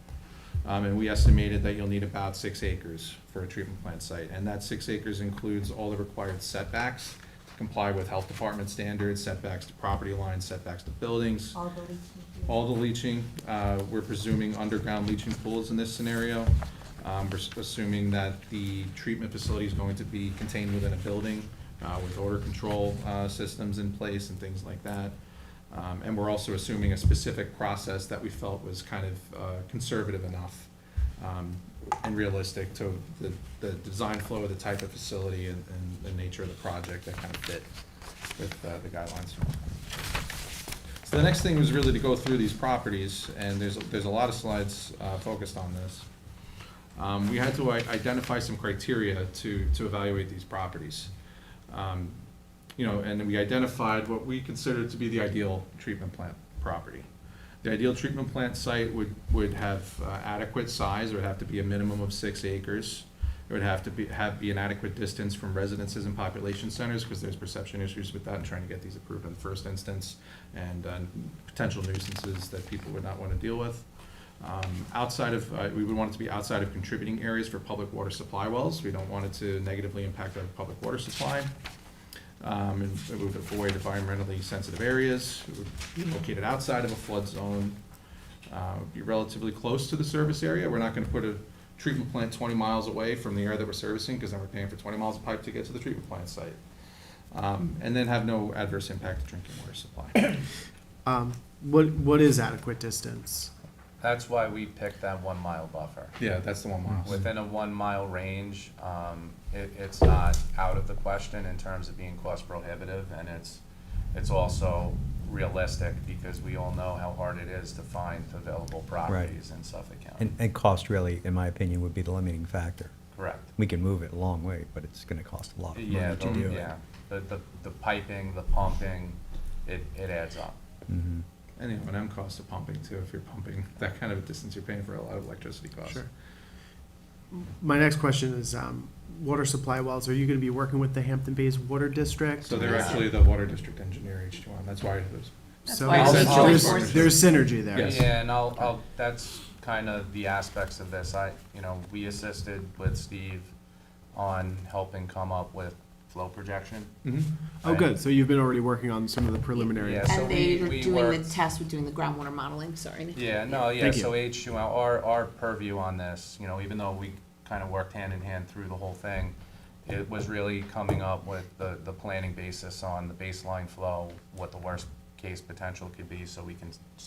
And we estimated that you'll need about 6 acres for a treatment plant site. And that 6 acres includes all the required setbacks to comply with health department standards, setbacks to property lines, setbacks to buildings. All the leaching. All the leaching, we're presuming underground leaching pools in this scenario. We're assuming that the treatment facility is going to be contained within a building with odor control systems in place and things like that. And we're also assuming a specific process that we felt was kind of conservative enough and realistic to the design flow of the type of facility and the nature of the project that kind of fit with the guidelines. So the next thing was really to go through these properties, and there's a lot of slides focused on this. We had to identify some criteria to evaluate these properties. And then we identified what we considered to be the ideal treatment plant property. The ideal treatment plant site would have adequate size. It would have to be a minimum of 6 acres. It would have to be an adequate distance from residences and population centers, because there's perception issues with that and trying to get these approved in the first instance, and potential nuisances that people would not want to deal with. We would want it to be outside of contributing areas for public water supply wells. We don't want it to negatively impact our public water supply. And move it avoid environmentally sensitive areas. It would be located outside of a flood zone. Be relatively close to the service area. We're not going to put a treatment plant 20 miles away from the area that we're servicing, because then we're paying for 20 miles of pipe to get to the treatment plant site. And then have no adverse impact to drinking water supply. What is adequate distance? That's why we picked that 1 mile buffer. Yeah, that's the 1 mile. Within a 1 mile range, it's not out of the question in terms of being cost prohibitive, and it's also realistic, because we all know how hard it is to find available properties in Suffolk County. And cost really, in my opinion, would be the limiting factor. Correct. We can move it a long way, but it's gonna cost a lot of Yeah, money to do it. yeah, the piping, the pumping, it adds up. Mhm. And the O&M cost of pumping too. If you're pumping that kind of a distance, you're paying for a lot of electricity costs. Sure. My next question is, water supply wells, are you gonna be working with the Hampton Bays Water District? So they're actually the water district engineer H2M. That's why it was. So why it's there's synergy there. Yes. Yeah, and that's kind of the aspects of this. We assisted with Steve on helping come up with flow projection. Oh, Right. good. So you've been already working on some of the preliminary. Yeah, so And they were we doing the worked- test with doing the groundwater modeling, sorry. Yeah, no, yeah, Thank you. so H2O, our purview on this, you know, even though we kind of worked hand in hand through the whole thing, it was really coming up with the planning basis on the baseline flow, what the worst case potential could be, so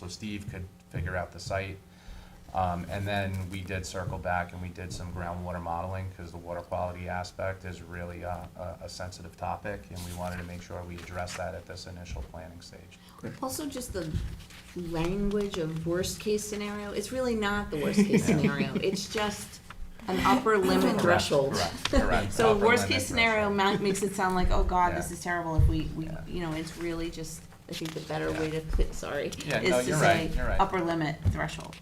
Steve could figure out the site. And then we did circle back and we did some groundwater modeling, because the water quality aspect is really a sensitive topic, and we wanted to make sure we address that at this initial planning stage. Also, just the language of worst-case scenario, it's really not the worst-case scenario, it's just an upper limit threshold. Correct. So Upper worst-case limit scenario threshold. makes it sound like, oh God, this Yeah. is terrible if we, Yeah. you know, it's really just, I think the better way Yeah. to put, sorry, Yeah, no, is to you're say right, you're right. upper limit threshold.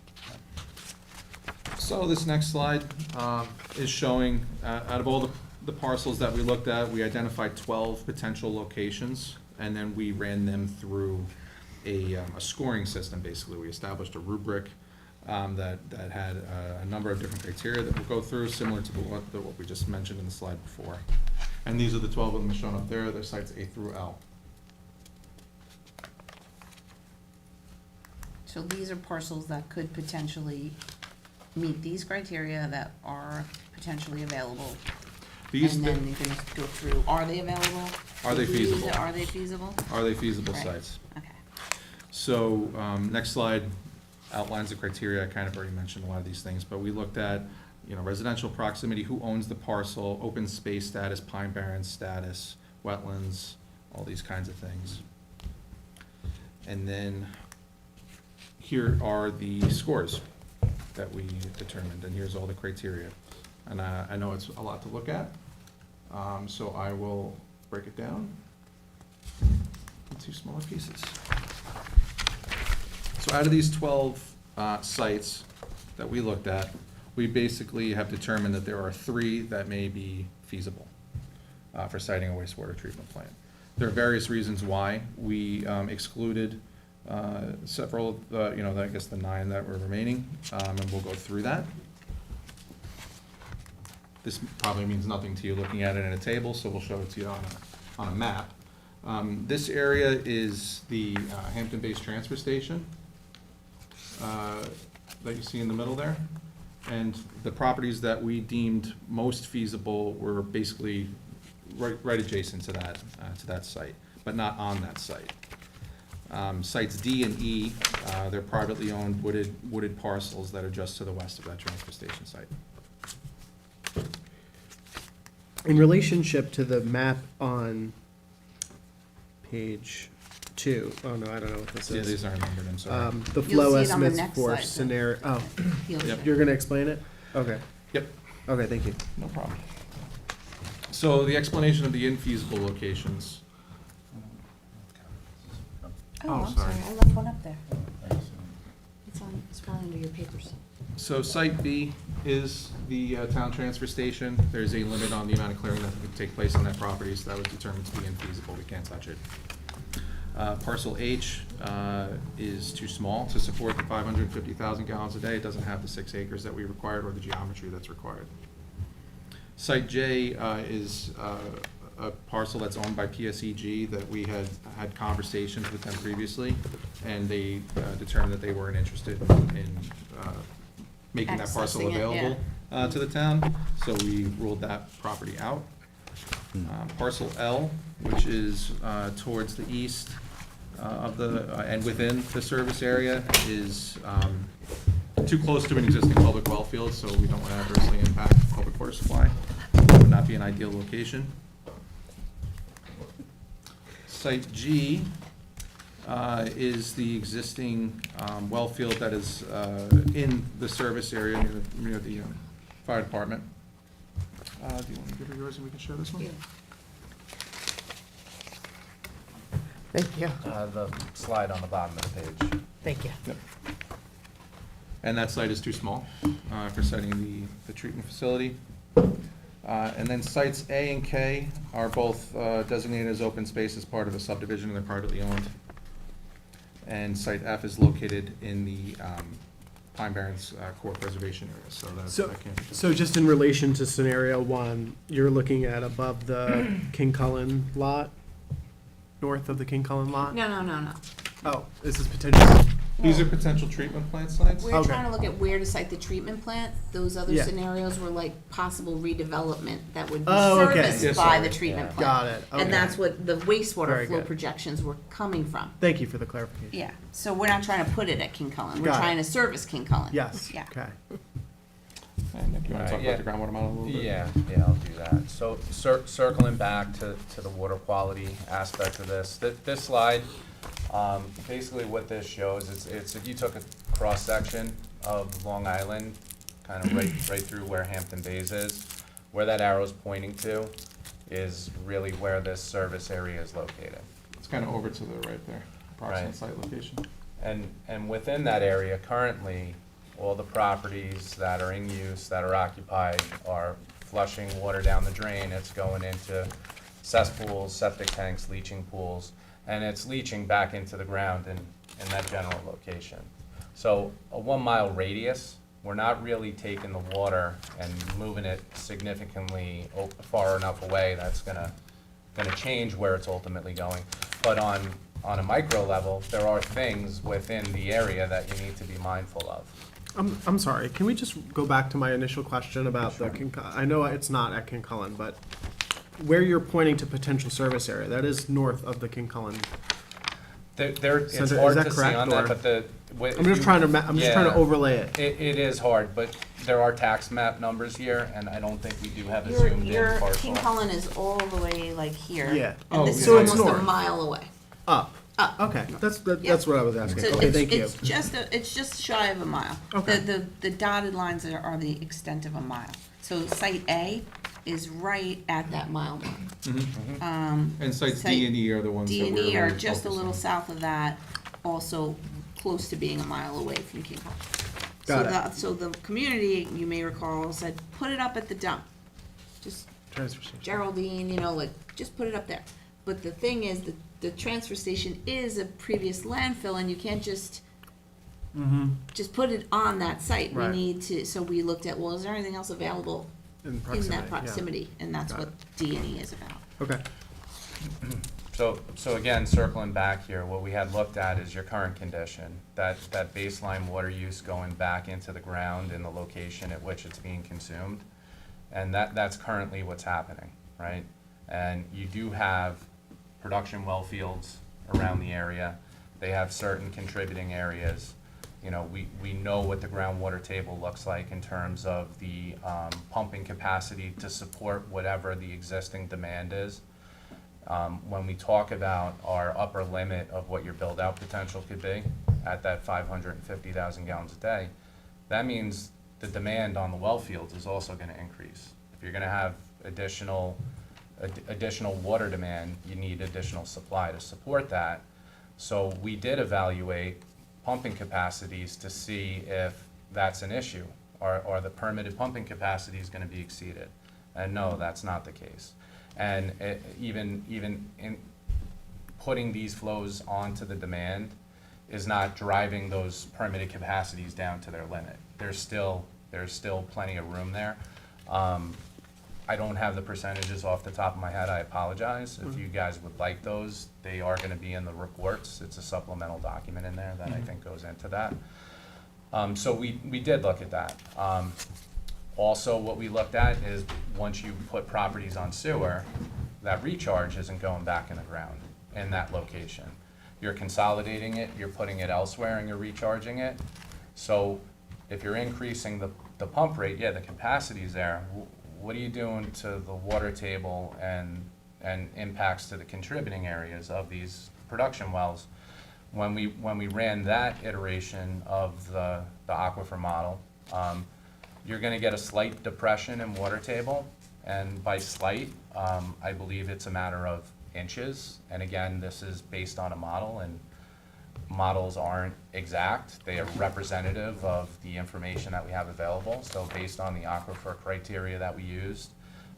So this next slide is showing, out of all the parcels that we looked at, we identified 12 potential locations, and then we ran them through a scoring system, basically. We established a rubric that had a number of different criteria that we'll go through, similar to what we just mentioned in the slide before. And these are the 12 of them shown up there. They're sites A through L. So these are parcels that could potentially meet these criteria that are potentially available. These, And then you're gonna go through, are they available? Are they These, feasible? Are they feasible? are they feasible Right. sites? Okay. So, next slide outlines the criteria. I kind of already mentioned a lot of these things, but we looked at, you know, residential proximity, who owns the parcel, open space status, pine barrens status, wetlands, all these kinds of things. And then here are the scores that we determined, and here's all the criteria. And I know it's a lot to look at, so I will break it down into smaller pieces. So out of these 12 sites that we looked at, we basically have determined that there are 3 that may be feasible for siting a wastewater treatment plant. There are various reasons why we excluded several of the, you know, I guess the 9 that were remaining, and we'll go through that. This probably means nothing to you looking at it in a table, so we'll show it to you on a map. This area is the Hampton-based transfer station that you see in the middle there. And the properties that we deemed most feasible were basically right adjacent to that site, but not on that site. Sites D and E, they're privately owned wooded parcels that are just to the west of that transfer station site. In relationship to the map on page 2, oh no, I don't know what this Yeah, is. these aren't numbered, I'm sorry. The You'll flow see it on the estimates next for slide, though. scenario, oh, He'll Yep. show. you're gonna explain it? Okay, Yep. okay, thank you. No problem. So the explanation of the infeasible locations. Oh, Oh, I'm sorry. sorry, I left one up there. It's probably under your papers. So site B is the town transfer station. There's a limit on the amount of clearing that can take place on that property, so that was determined to be infeasible. We can't touch it. Parcel H is too small to support the 550,000 gallons a day. It doesn't have the 6 acres that we required or the geometry that's required. Site J is a parcel that's owned by PSEG that we had conversations with them previously, and they determined that they weren't interested in making that parcel Accessing it, available to the town, so we ruled that property out. Parcel L, which is towards the east of the, and within the service area, is too close to an existing public well field, so we don't want to adversely impact public water supply. Would not be an ideal location. Site G is the existing well field that is in the service area near the fire department. Do you want to give her yours and we can share this one? Yeah. Thank you, The slide on the bottom of the page. thank you. Yep. And that site is too small for siting the treatment facility. And then sites A and K are both designated as open space as part of a subdivision, and they're privately owned. And site F is located in the Pine Barrens Core Preservation Area, so So, that can't be done. so just in relation to scenario one, you're looking at above the King Cullen lot, north of the King Cullen lot? No. Oh, this is potential, These are potential treatment plant sites? We're Okay. trying to look at where to site the treatment plant. Those other Yeah. scenarios were like possible redevelopment that would be Oh, okay. serviced Yes, by sorry. the treatment Yeah. plant. got it, okay. And that's what the Very wastewater flow good. projections were coming from. Thank you for the clarification. Yeah, so we're not trying to put it at King Cullen. We're Got it. trying to service King Cullen. Yes, Yeah. okay. And Nick, you wanna talk Yeah. about the groundwater model a little bit? Yeah, I'll do that. So circling back to the water quality aspect of this, this slide, basically what this shows, it's if you took a cross-section of Long Island, kind of right through where Hampton Bays is, where that arrow's pointing to is really where this service area is located. It's kind of over to the right there, approximate Right. site location. And within that area, currently, all the properties that are in use, that are occupied, are flushing water down the drain. It's going into cesspools, septic tanks, leaching pools, and it's leaching back into the ground in that general location. So a 1 mile radius, we're not really taking the water and moving it significantly far enough away that's gonna change where it's ultimately going. But on a micro level, there are things within the area that you need to be mindful of. I'm sorry, can we just go back to my initial question about the King, I know it's not at King Cullen, but where you're pointing to potential service area, that is north of the King Cullen. It's Is hard that to see correct, on or- that, but I'm just trying to, I'm just trying to Yeah. overlay it. It is hard, but there are tax map numbers here, and I don't think we do have a Your, zoomed in your parcel. King Cullen is all the way like here. Yeah. Oh, And this is so it's almost a north. mile away. Up. Up. Okay, that's Yeah. what I was asking. So Okay, it's, thank you. it's just shy of a mile. Okay. The dotted lines are the extent of a mile. So site A is right at that mile mark. And sites Site D and E are the ones that D we're and E are really just a focused little on. south of that, also close to being a mile away from King Cullen. Got it. So the community, you may recall, said, put it up at the dump. Just Transfer station. Geraldine, just put it up there. But the thing is, the transfer station is a previous landfill, and you can't just put it on that site. We Right. need to, so we looked at, well, is there anything else available In in proximity, that yeah. proximity? And that's Got what D and E is about. Okay, So again, circling back here, what we had looked at is your current condition, that baseline water use going back into the ground in the location at which it's being consumed. And that's currently what's happening, right? And you do have production well fields around the area. They have certain contributing areas. We know what the groundwater table looks like in terms of the pumping capacity to support whatever the existing demand is. When we talk about our upper limit of what your build-out potential could be at that 550,000 gallons a day, that means the demand on the well fields is also gonna increase. If you're gonna have additional water demand, you need additional supply to support that. So we did evaluate pumping capacities to see if that's an issue. Are the permitted pumping capacities gonna be exceeded? And no, that's not the case. And even in putting these flows onto the demand is not driving those permitted capacities down to their limit. There's still plenty of room there. I don't have the percentages off the top of my head, I apologize. If you guys would like those, they are gonna be in the reports. It's a supplemental document in there that I think goes into that. So we did look at that. Also, what we looked at is, once you put properties on sewer, that recharge isn't going back in the ground in that location. You're consolidating it, you're putting it elsewhere, and you're recharging it. So if you're increasing the pump rate, yeah, the capacity's there. What are you doing to the water table and impacts to the contributing areas of these production wells? When we ran that iteration of the aquifer model, you're gonna get a slight depression in water table, and by slight, I believe it's a matter of inches. And again, this is based on a model, and models aren't exact. They are representative of the information that we have available. So based on the aquifer criteria that we used,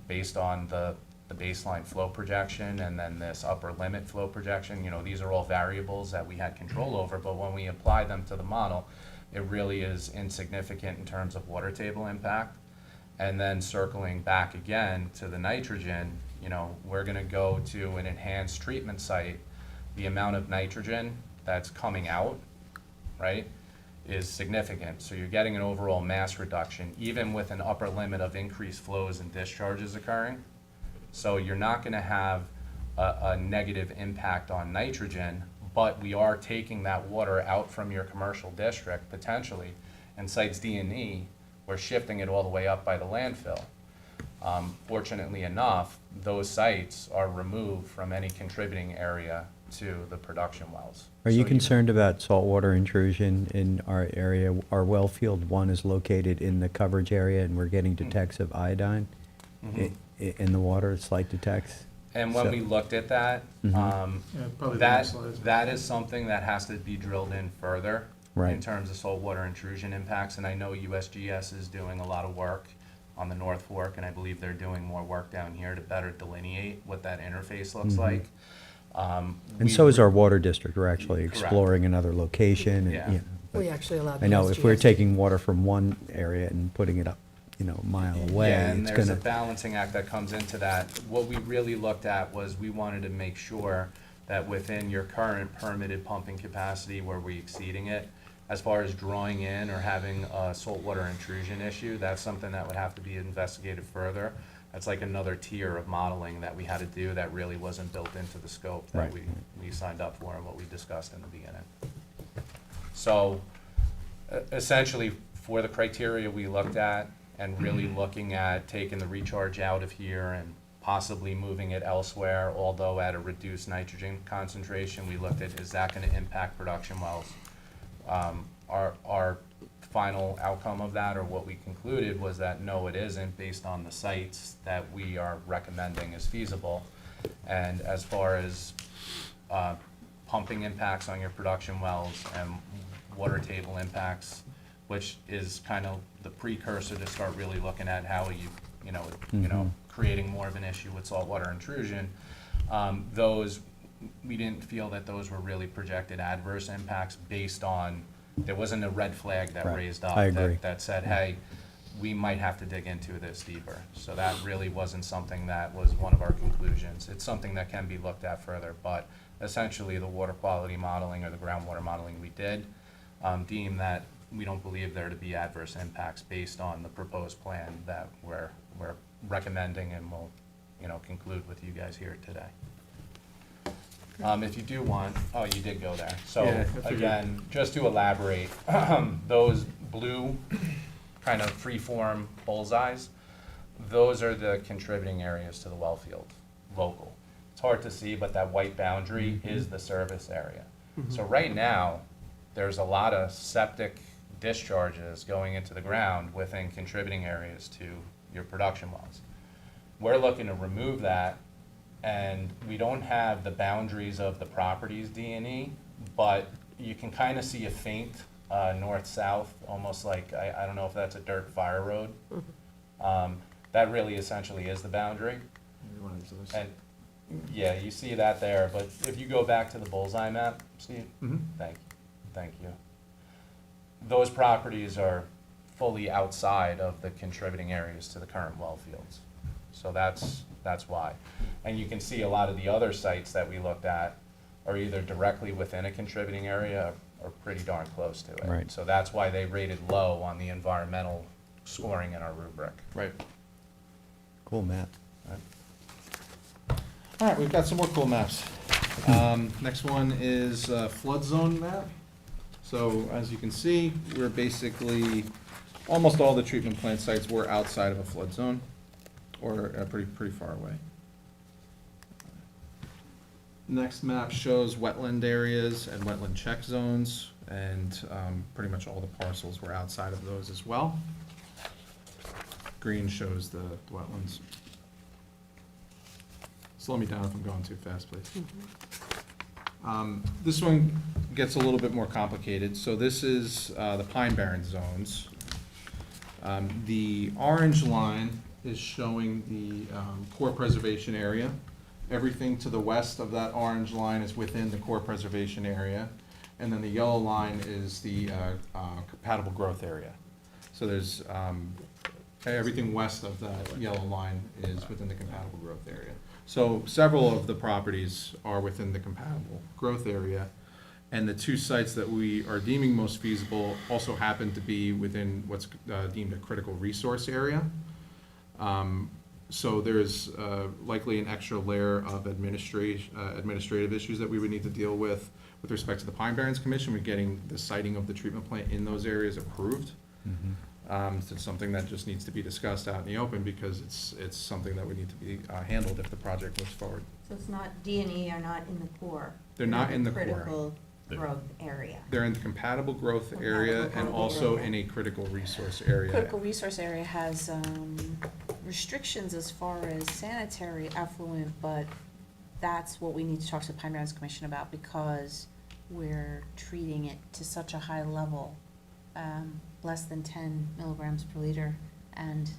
based on the the baseline flow projection and then this upper limit flow projection. You know, these are all variables that we had control over, but when we apply them to the model, it really is insignificant in terms of water table impact. And then circling back again to the nitrogen, you know, we're gonna go to an enhanced treatment site. The amount of nitrogen that's coming out, right, is significant. So you're getting an overall mass reduction, even with an upper limit of increased flows and discharges occurring. So you're not gonna have a negative impact on nitrogen, but we are taking that water out from your commercial district potentially, and sites D and E, we're shifting it all the way up by the landfill. Fortunately enough, those sites are removed from any contributing area to the production wells. Are you So concerned about saltwater intrusion in our area? Our well field 1 is located in the coverage area, and we're getting detects of iodine in the water, slight detects. And when So- we looked at that, probably the that, next slide. that is something that has to be drilled in further in Right. terms of saltwater intrusion impacts. And I know USGS is doing a lot of work on the North Fork, and I believe they're doing more work down here to better delineate what that interface looks like. And so is our water district. We're actually Correct. exploring another location. And, Yeah. but We actually allowed. I know if we're USGS. taking water from one area and putting it up, a mile away, Yeah, and it's there's a gonna, balancing act that comes into that. What we really looked at was we wanted to make sure that within your current permitted pumping capacity, were we exceeding it? As far as drawing in or having a saltwater intrusion issue, that's something that would have to be investigated further. That's like another tier of modeling that we had to do that really wasn't built into the scope that Right. we signed up for and what we discussed in the beginning. So essentially, for the criteria we looked at and really looking at taking the recharge out of here and possibly moving it elsewhere, although at a reduced nitrogen concentration, we looked at, is that gonna impact production wells? Our final outcome of that, or what we concluded, was that no, it isn't, based on the sites that we are recommending as feasible. And as far as pumping impacts on your production wells and water table impacts, which is kind of the precursor to start really looking at how you know, creating more of an issue with saltwater intrusion, those, we didn't feel that those were really projected adverse impacts based on, there wasn't a red flag that Right. raised up I agree. that said, hey, we might have to dig into this deeper. So that really wasn't something that was one of our conclusions. It's something that can be looked at further, but essentially the water quality modeling or the groundwater modeling we did deem that we don't believe there to be adverse impacts based on the proposed plan that we're recommending and will, conclude with you guys here today. If you do want, oh, you did go there. So Yeah, I figured. again, just to elaborate, those blue kind of free-form bullseyes, those are the contributing areas to the well field, local. It's hard to see, but that white boundary is the service area. So right now, there's a lot of septic discharges going into the ground within contributing areas to your production wells. We're looking to remove that, and we don't have the boundaries of the properties D and E, but you can kind of see a faint north-south, almost like, I don't know if that's a dirt fire road. That really essentially is the boundary. And, yeah, you see that there, but if you go back to the bullseye map, Steve, thank you. Those properties are fully outside of the contributing areas to the current well fields. So that's why. And you can see a lot of the other sites that we looked at are either directly within a contributing area or pretty darn close to it. Right. So that's why they rated low on the environmental scoring in our rubric. Right. cool map. All right, we've got some more cool maps. Next one is flood zone map. So as you can see, we're basically, almost all the treatment plant sites were outside of a flood zone, or pretty far away. Next map shows wetland areas and wetland check zones, and pretty much all the parcels were outside of those as well. Green shows the wetlands. Slow me down if I'm going too fast, please. This one gets a little bit more complicated. So this is the Pine Barren zones. The orange line is showing the core preservation area. Everything to the west of that orange line is within the core preservation area. And then the yellow line is the compatible growth area. So there's, everything west of that yellow line is within the compatible growth area. So several of the properties are within the compatible growth area. And the two sites that we are deeming most feasible also happen to be within what's deemed a critical resource area. So there's likely an extra layer of administrative issues that we would need to deal with respect to the Pine Barrens Commission. We're getting the siting of the treatment plant in those areas approved. So it's something that just needs to be discussed out in the open because it's something that would need to be handled if the project moves forward. So it's not, D and E are not in the core? They're not in the core. Critical growth area. They're in the compatible growth area and Compatible also growth. in a critical resource area. Critical resource area has restrictions as far as sanitary effluent, but that's what we need to talk to the Pine Barrens Commission about because we're treating it to such a high level, less than 10 milligrams per liter, and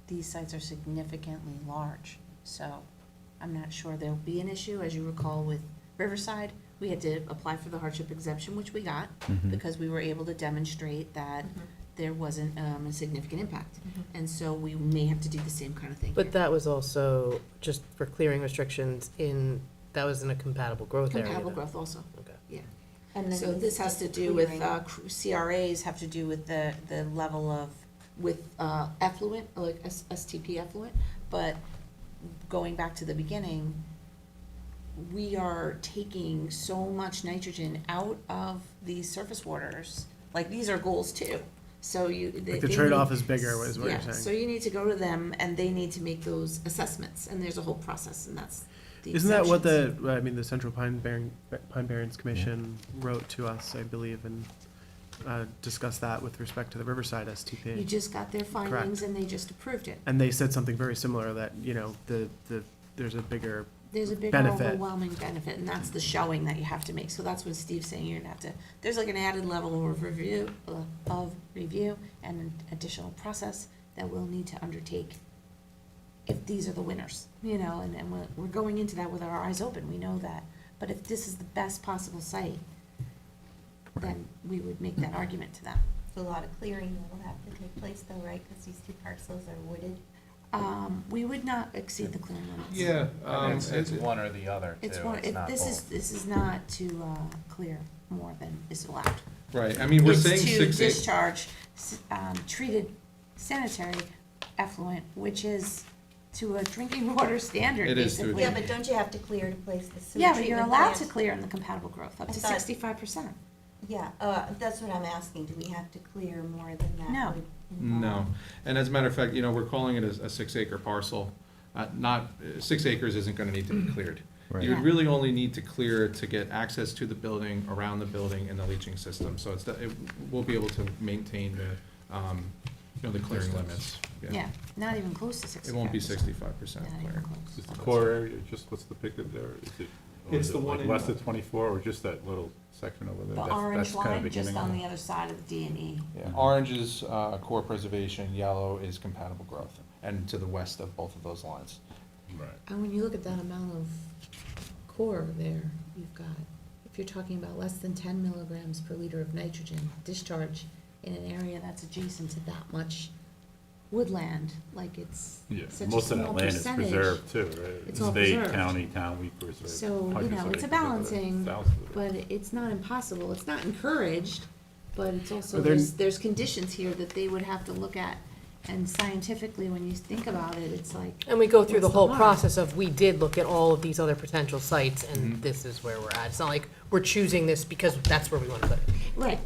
these sites are significantly large. So I'm not sure there'll be an issue. As you recall with Riverside, we had to apply for the hardship exemption, which we got, because we were able to demonstrate that there wasn't a significant impact. And so we may have to do the same kind of thing But here. that was also, just for clearing restrictions that was in a compatible growth area. Compatible then? growth also, Okay. yeah. And then So it's this has just to do with, clearing. CRAs have to do with the level of, with effluent, like STP effluent, but going back to the beginning, we are taking so much nitrogen out of these surface waters, like, these are goals too. So Like the trade-off is bigger, is what you're So saying. you need to go to them, and they need to make those assessments, and there's a whole process, and that's the Isn't that what exemptions. the Central Pine Barrens Commission wrote to us, I believe, and discussed that with respect to the Riverside You STP? just got their findings, and they just approved it. And they said something very similar, that, there's a bigger, There's a bigger benefit. overwhelming benefit, and that's the showing that you have to make. So that's what Steve's saying, you're gonna have to, there's like an added level of review and an additional process that we'll need to undertake if these are the winners, and we're going into that with our eyes open, we know that. But if this is the best possible site, then we would make that argument to them. So a lot of clearing that will have to take place though, right? Because these two parcels are wooded. We would not exceed the clearing limits. Yeah. It's one or the other, too. It's one, It's not both. this is not to, clear more than is allowed. Right, I mean, we're saying It's 6 to acres. discharge, treated sanitary effluent, which is to a drinking water standard, It is to a basically. Yeah, but don't you have to clear to place the sewage Yeah, but you're treatment allowed to plant? clear in the compatible growth, up I to thought- 65%. Yeah, that's what I'm asking. Do we have to clear more than that? No. would involve? No, and as a matter of fact, we're calling it a 6-acre parcel. Not, 6 acres isn't gonna need to be cleared. Right. You would really only need to clear to get access to the building, around the building, and the leaching system. So we'll be able to maintain the clearing limits. Yeah, not even close to 65%. It won't be 65% Not even clear. close. Is the core area just what's depicted there? Is it, or It's is the it one like in- less than 24, or just that little section over there? The That's orange kinda line, just beginning on of the other side of the D and E. Yeah, orange is core preservation, yellow is compatible growth, and to the west of both of those lines. Right. And when you look at that amount of core there, you've got, if you're talking about less than 10 milligrams per liter of nitrogen discharge in an area that's adjacent to that much woodland, like it's Yeah, such a most of that small land is percentage. preserved too, right? It's all State, preserved. county, town, we preserve. So, hundreds of it's a acres of it, balancing, thousands of it. but it's not impossible, it's not encouraged, but it's also, But they're- there's conditions here that they would have to look at. And scientifically, when you think about it, it's like, And we go through the What's the whole harm? process of, we did look at all of these other potential sites, Mhm. and this is where we're at. It's not like we're choosing this because that's where we want to put it. right,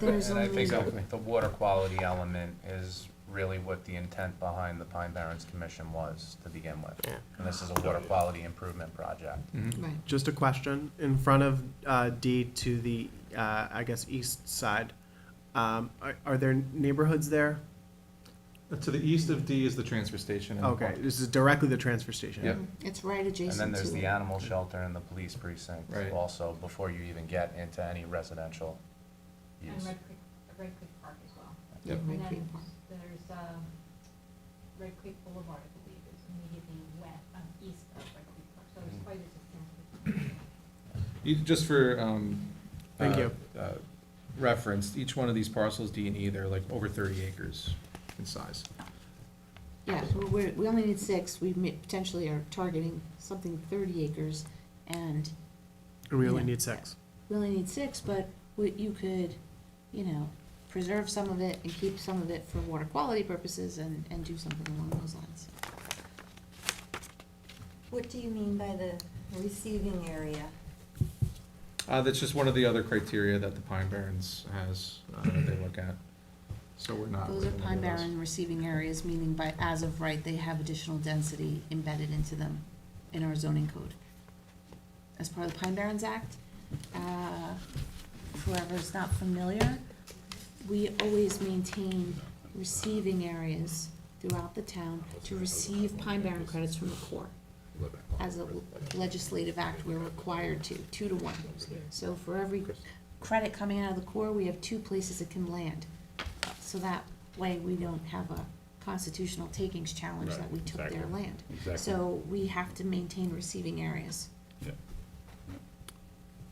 there's And I think Exactly. the water quality element is really what the intent behind the Pine Barrens Commission was to begin with. Yeah. And this is a water quality improvement project. Right. just a question, in front of D to the, I guess, east side, are there neighborhoods there? To the east of D is the transfer station. and the Okay, park. this is directly the transfer station? Yep. It's right And adjacent to. then there's the animal shelter and the police precinct Right. also, before you even get into any residential use. And Red Creek Park as well. Yeah, Yep. Red And Creek then Park. there's, Red Creek Boulevard, I believe, is immediately east of Red Creek Park, so it's quite a substantial. Just for, Thank you. reference, each one of these parcels, D and E, they're like over 30 acres in size. Yeah, so we only need 6, we potentially are targeting something 30 acres, and And we only Yeah. need 6. we only need 6, but you could, preserve some of it and keep some of it for water quality purposes and do something along those lines. What do you mean by the receiving area? That's just one of the other criteria that the Pine Barrens has, that they look at. So we're not. Those are within Pine any of those. Barren receiving areas, meaning by as of right, they have additional density embedded into them in our zoning code. As part of the Pine Barrens Act, whoever's not familiar, we always maintain receiving areas throughout the town to receive Pine Barren credits from the Corps. As a legislative act, we're required to, 2 to 1. So for every credit coming out of the Corps, we have 2 places it can land. So that way, we don't have a constitutional takings challenge that we took their Exactly. land. Exactly. So we have to maintain receiving areas. Yeah.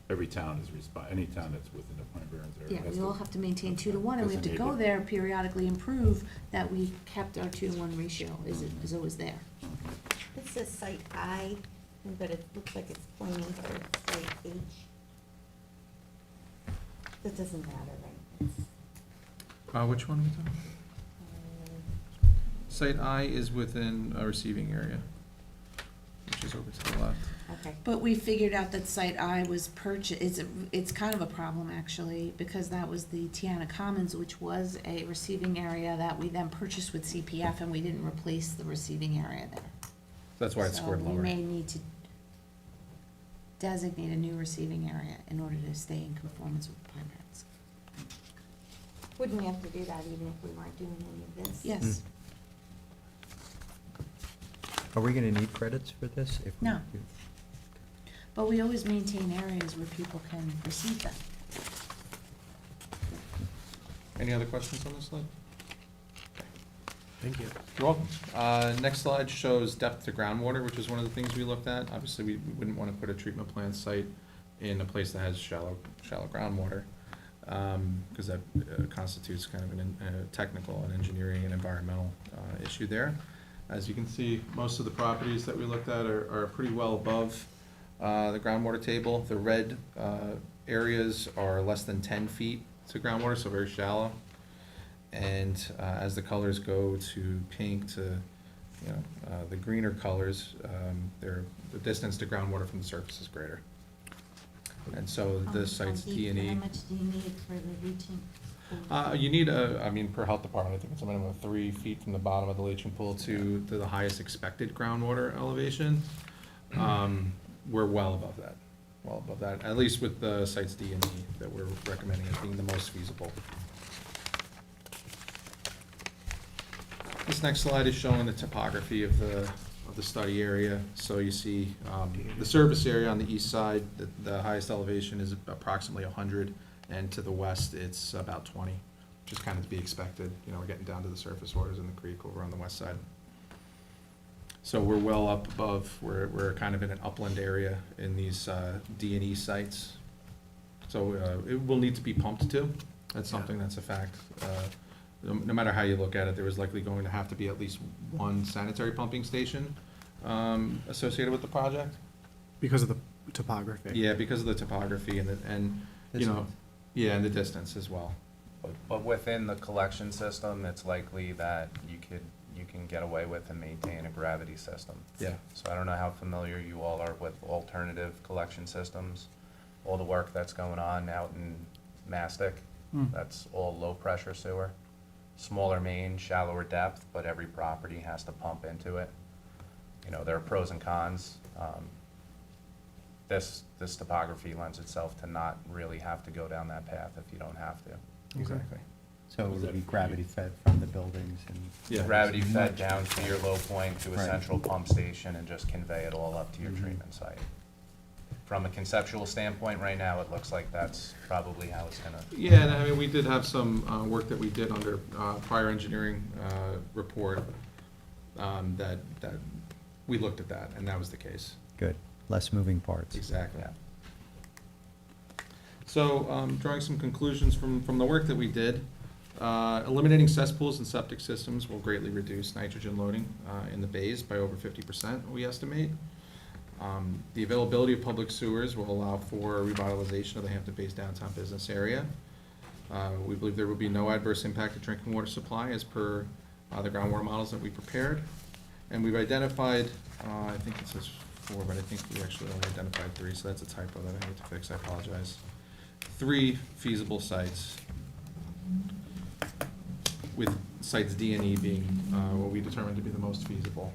Every town is any town that's within the Pine Barrens area. Yeah, has we to- all have to maintain 2 to 1, and we have to go Designated. there periodically and prove that we kept our 2 to 1 ratio is always there. This says site I, but it looks like it's pointing to site H. That doesn't matter, right? It's, Which one was that? Site I is within a receiving area, which is over to the left. okay. But we figured out that Site I was it's kind of a problem, actually, because that was the Tiana Commons, which was a receiving area that we then purchased with CPF, and we didn't replace the receiving area there. That's why it's scored So lower. we may need to designate a new receiving area in order to stay in conformance with the Pine Barrens. Wouldn't we have to do that even if we weren't doing any of this? Yes, Are we gonna need credits for this? If we No. do- but we always maintain areas where people can receive them. Any other questions on this slide? Thank you. You're welcome. Next slide shows depth to groundwater, which is one of the things we looked at. Obviously, we wouldn't want to put a treatment plant site in a place that has shallow groundwater, because that constitutes kind of a technical and engineering and environmental issue there. As you can see, most of the properties that we looked at are pretty well above the groundwater table. The red areas are less than 10 feet to groundwater, so very shallow. And as the colors go to pink to, the greener colors, the distance to groundwater from the surface is greater. And so this site's D and How E. much do you need for the leaching? You need per health department, I think it's a minimum of 3 feet from the bottom of the leaching pool to the highest expected groundwater elevation. We're well above that, at least with the sites D and E that we're recommending as being the most feasible. This next slide is showing the topography of the study area. So you see, the service area on the east side, the highest elevation is approximately 100, and to the west, it's about 20, which is kind of to be expected. We're getting down to the surface waters in the creek over on the west side. So we're well up above, we're kind of in an upland area in these D and E sites. So it will need to be pumped to. That's something that's a fact. No matter how you look at it, there is likely going to have to be at least one sanitary pumping station associated with the project. Because of the topography. Yeah, because of the topography and and the distance as well. But within the collection system, it's likely that you can get away with and maintain a gravity system. Yeah. So I don't know how familiar you all are with alternative collection systems. All the work that's going on out in Mastic, that's all low-pressure sewer. Smaller main, shallower depth, but every property has to pump into it. There are pros and cons. This topography lends itself to not really have to go down that path if you don't have to. Exactly. So it would be gravity fed from the buildings and. Yeah. Gravity fed down to your low point to a Right. central pump station and just convey it all up to your treatment site. From a conceptual standpoint, right now, it looks like that's probably how it's gonna. Yeah, and I mean, we did have some work that we did under prior engineering report that we looked at that, and that was the case. Good. Less moving parts. Exactly. So, drawing some conclusions from the work that we did, eliminating cesspools and septic systems will greatly reduce nitrogen loading in the bays by over 50%, we estimate. The availability of public sewers will allow for revitalization of the Hampton Bays downtown business area. We believe there will be no adverse impact to drinking water supply as per the groundwater models that we prepared. And we've identified, I think it says 4, but I think we actually only identified 3, so that's a typo that I need to fix, I apologize. 3 feasible sites, with sites D and E being what we determined to be the most feasible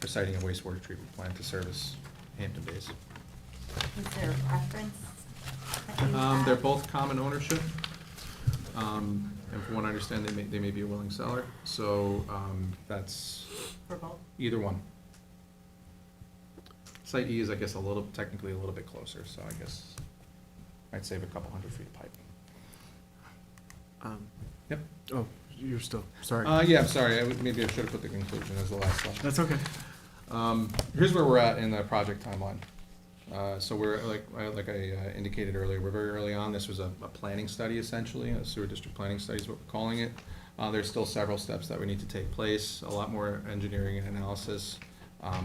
for siting a wastewater treatment plant to service Hampton Bays. Is there a preference? that you They're have? both common ownership, and from what I understand, they may be a willing seller, so that's For both? either one. Site E is, I guess, technically a little bit closer, so I guess I'd save a couple 100 feet of pipe. Yep. Oh, you're still, sorry. Yeah, I'm sorry, maybe I should have put the conclusion as the last slide. That's okay. Here's where we're at in the project timeline. So we're, like I indicated earlier, we're very early on. This was a planning study essentially, a sewer district planning study is what we're calling it. There's still several steps that would need to take place, a lot more engineering and analysis.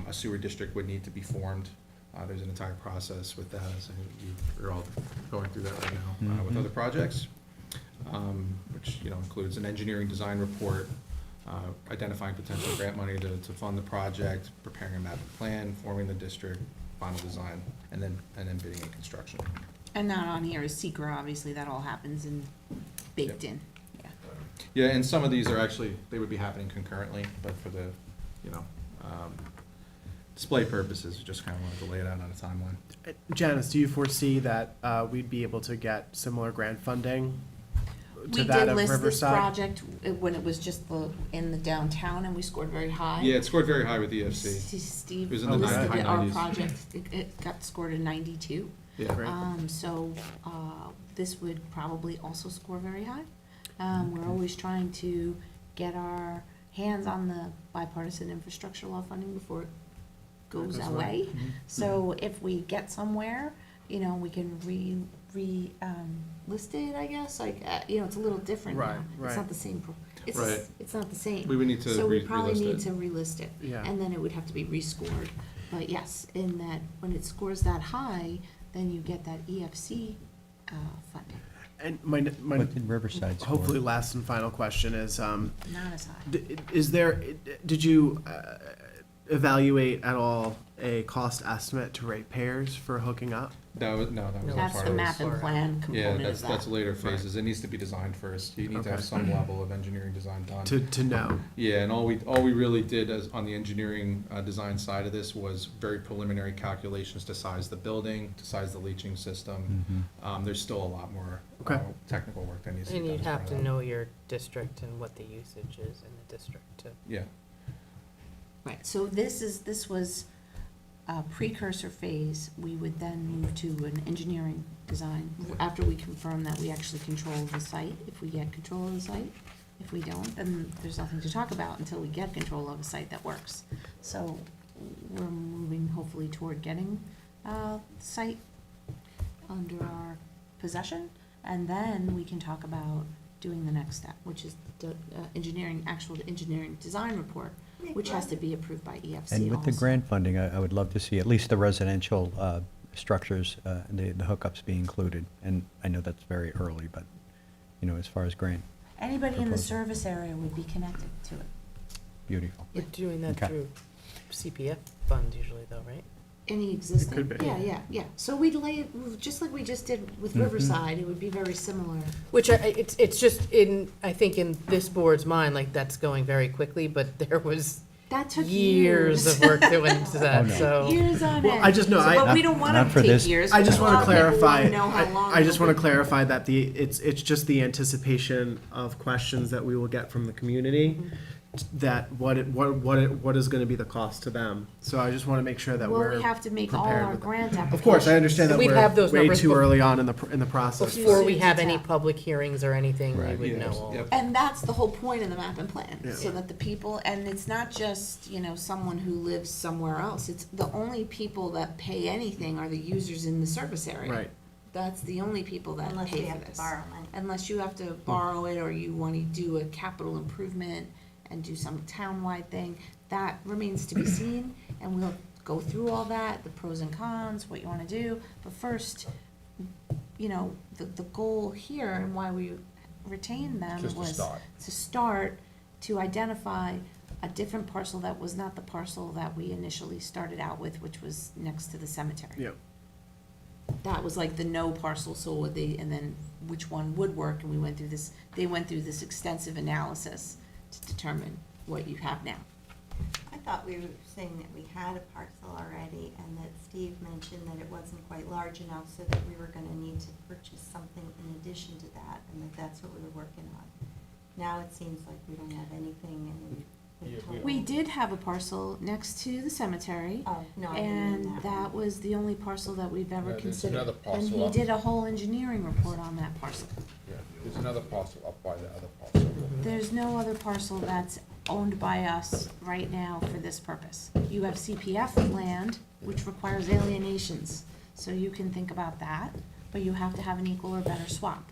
A sewer district would need to be formed. There's an entire process with that, as you're all going through that right now with other projects, which, you know, includes an engineering design report, identifying potential grant money to fund the project, preparing a master plan, forming the district, final design, and then bidding and construction. And not on here is secret, obviously, that all happens and baked in, yeah. Yeah, and some of these are actually, they would be happening concurrently, but for the, display purposes, we just kind of wanted to lay it out on a timeline. Janice, do you foresee that we'd be able to get similar grant funding to We that did of list this Riverside? project when it was just in the downtown, and we scored very high. Yeah, it scored very high with EFC. Steve It was in the listed high it, our 90s. project, it got scored a 92. Yeah. Great. So, this would probably also score very high. We're always trying to get our hands on the bipartisan infrastructure law funding before it goes away. So if we get somewhere, we can list it, I guess, it's a little different now. Right, It's right. not the same, Right. it's not the same. We would need to So we relist probably need it. to relist it. Yeah. And then it would have to be rescored. But yes, in that, when it scores that high, then you get that EFC funding, And my What did Riverside score? hopefully last and final question is, not as high. did you evaluate at all a cost estimate to ratepayers for hooking up? That was No, That's part the of it. map and plan Yeah, component of that's that. later phases. It needs to be designed first. You need to have Okay. some level of engineering design done. To know? Yeah, and all we really did on the engineering design side of this was very preliminary calculations to size the building, to size the leaching system. There's still a lot more Okay. technical work that needs to be And done. you'd as have part to of that. know your district and what the usage is in the district to. Yeah, Right, so this was a precursor phase. We would then move to an engineering design after we confirm that we actually control the site, if we get control of the site. If we don't, then there's nothing to talk about until we get control of a site that works. So we're moving hopefully toward getting the site under our possession, and then we can talk about doing the next step, which is the actual engineering design report, which has to be approved by EFC And with the also. grant funding, I would love to see at least the residential structures, the hookups be included. And I know that's very early, but, as far as grant, Anybody in the proposal. service area would be connected to it. beautiful. We're doing that Okay. through CPF funds usually though, right? Any existing? could be. Yeah. So we'd lay it, just like we just did with Riverside, it would be very similar. Which it's just I think in this board's mind, like that's going very quickly, but there was That took years of work that went into that, no. so. Years on Well, end. I just know, But we don't Not want for to take this- years. I just but want a to lot of people clarify, wanna know how long I just want to it'll clarify that it's just the anticipation of questions that we will get from the community what is gonna be the cost to them. So I just wanna make sure that Well, we're we have to make all prepared our with that. grant applications. Of course, I understand that We'd have we're those way numbers too bef- early on in the process. Before we soon have to any tell. public hearings or anything, we Right. would Yeah, know all. yep. And that's the whole point of the map and plan, Yeah. so that the people, and it's not just, someone who lives somewhere else, it's the only people that pay anything are the users in the service area. Right. That's the only people that Unless we pay for have to this. borrow money. Unless you have to borrow it, or you wanna do a capital improvement and do some townwide thing, that remains to be seen, and we'll go through all that, the pros and cons, what you wanna do, but first, the goal here and why we retained them Just to was start. to start to identify a different parcel that was not the parcel that we initially started out with, which was next to the cemetery. Yeah. That was like the no parcel, so would they, and then which one would work, and they went through this extensive analysis to determine what you have now. I thought we were saying that we had a parcel already, and that Steve mentioned that it wasn't quite large enough, so that we were gonna need to purchase something in addition to that, and that's what we were working on. Now it seems like we don't have anything, and Yeah, the total. We did have a parcel next to the cemetery, Oh, no, I didn't mean and that that one. was the only parcel that we've ever Yeah, there's considered. another And parcel he up- did a whole engineering report on that parcel. Yeah, there's another parcel up by the other parcel. There's no other parcel that's owned by us right now for this purpose. You have CPF land, which requires alienations, so you can think about that, but you have to have an equal or better swap.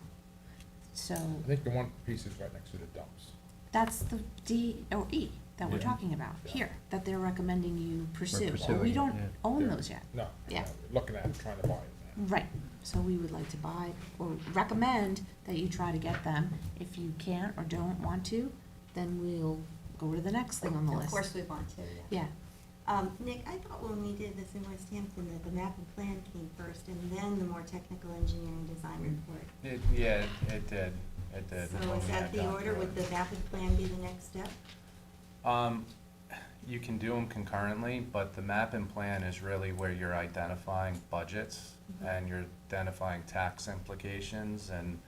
So I think the one piece is right next to the dumps. that's the D or E that we're Yeah. talking about Yeah. here, that they're recommending you pursue. We pursuing, don't yeah. own Yeah. those yet. No, Yeah. no, looking at it, trying to buy it now. Right, so we would like to buy, or recommend that you try to get them. If you can't or don't want to, then we'll go to the next thing on the list. Of course we want to, yeah. Yeah, Nick, I thought when we did this in West Hampton, that the map and plan came first, and then the more technical engineering design report. It did. So when is we that had the gone order? through Would it. the map and plan be the next step? You can do them concurrently, but the map and plan is really where you're identifying budgets and you're identifying tax implications. And,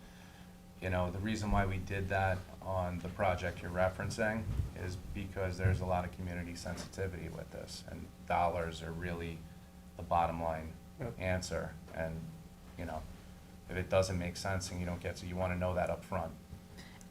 the reason why we did that on the project you're referencing is because there's a lot of community sensitivity with this, and dollars are really the bottom line Yep. answer. And, if it doesn't make sense and you don't get, so you wanna know that up front.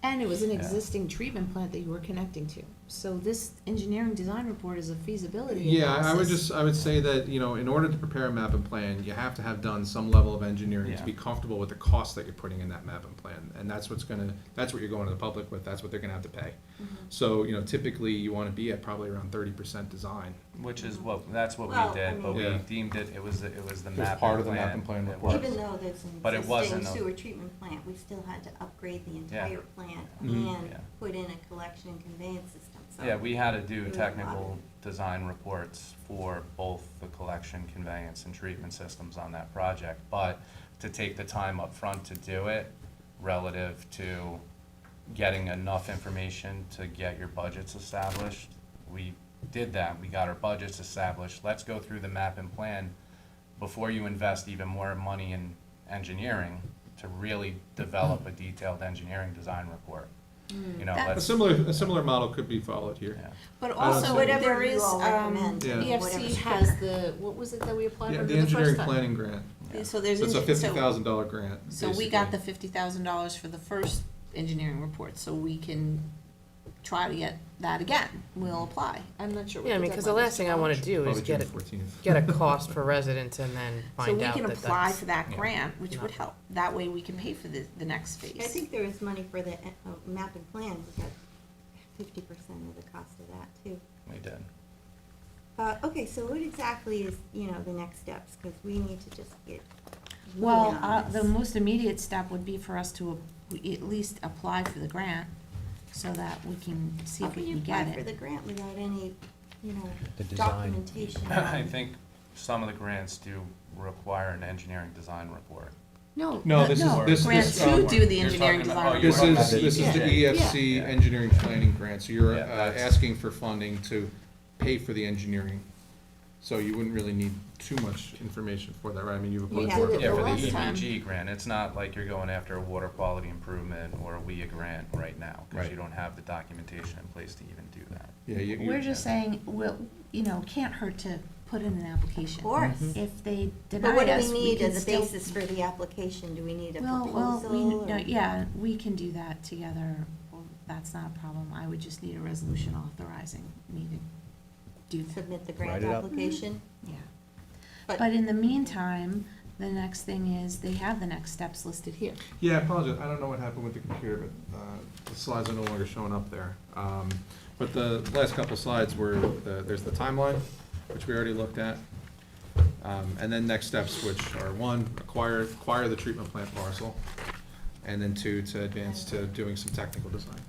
and it was an Yeah. existing treatment plant that you were connecting to. So this engineering design report is a feasibility Yeah, analysis. I would say that, in order to prepare a map and plan, you have to have done some level of engineering to Yeah. be comfortable with the cost that you're putting in that map and plan. And that's what you're going to the public with, that's what they're gonna have to pay. Mm-hmm. So, typically you wanna be at probably around 30% design. Which is that's what Well, we did, I but we mean- Yeah. deemed it was the map was and plan. part of the map and plan It report. was. Even though there's an But it wasn't existing a- sewer treatment plant, we still had to upgrade the Yeah. entire plant Mhm. and Yeah. put in a collection and conveyance system, so. Yeah, we had to do It was a technical lot. design reports for both the collection, conveyance, and treatment systems on that project. But to take the time up front to do it relative to getting enough information to get your budgets established, we did that. We got our budgets established. Let's go through the map and plan before you invest even more money in engineering to really develop a detailed engineering design report. That- A Let's, similar model could be followed here. yeah. But I don't also, see- Whatever there you is, all recommend, Yeah. whatever's EFC has quicker. what was it that we applied Yeah, for the the first engineering time? planning grant. So there's. So it's a engi- $50,000 grant. So we got the basically. $50,000 for the first engineering report, so we can try to get that again. We'll apply. I'm not sure what Yeah, I the mean, because the deadline last is thing I for want March. to do is Probably June get 14th. get a cost for residents and then So find we out can that apply that's. for that Yeah. grant, which would help. That way we can pay for the next phase. I think there was money for the map and plan, we got 50% of the cost of that too. We did. Okay, so what exactly is, the next steps, because we need to just get Well, moving on the this. most immediate step would be for us to at least apply for the grant so that we can see How if we can you can get apply for the it. grant without any, The design. documentation? I think some of the grants do require an engineering design report. No, This is grant to do the You're engineering talking design about- report. you're This talking is, about this is the Yeah. EFC Yeah. engineering planning grant, so you're Yeah, that's- asking for funding to pay for the engineering. So you wouldn't really need too much information for that, right? I mean, you've We applied had for. it Yeah, the for the last time. EBG grant, it's not like you're going after a water quality improvement or a WIA grant right now, because Right. you don't have the documentation in place to even do that. Yeah, you. We're just saying, well, can't hurt to put in an application. Of course. If they But deny what do us, we we need can as a still. basis for the application? Do we need a Well, proposal? or- yeah, we can do that together. Well, that's not a problem. I would just need a resolution authorizing me to do that. Submit the Write grant it up. application? Yeah. But- But in the meantime, the next thing is, they have the next steps listed here. Yeah, I apologize. I don't know what happened with the computer, but the slides are no longer showing up there. But the last couple slides were, there's the timeline, which we already looked at. And then next steps, which are one, acquire the treatment plant parcel, and then two, to advance to doing some technical design.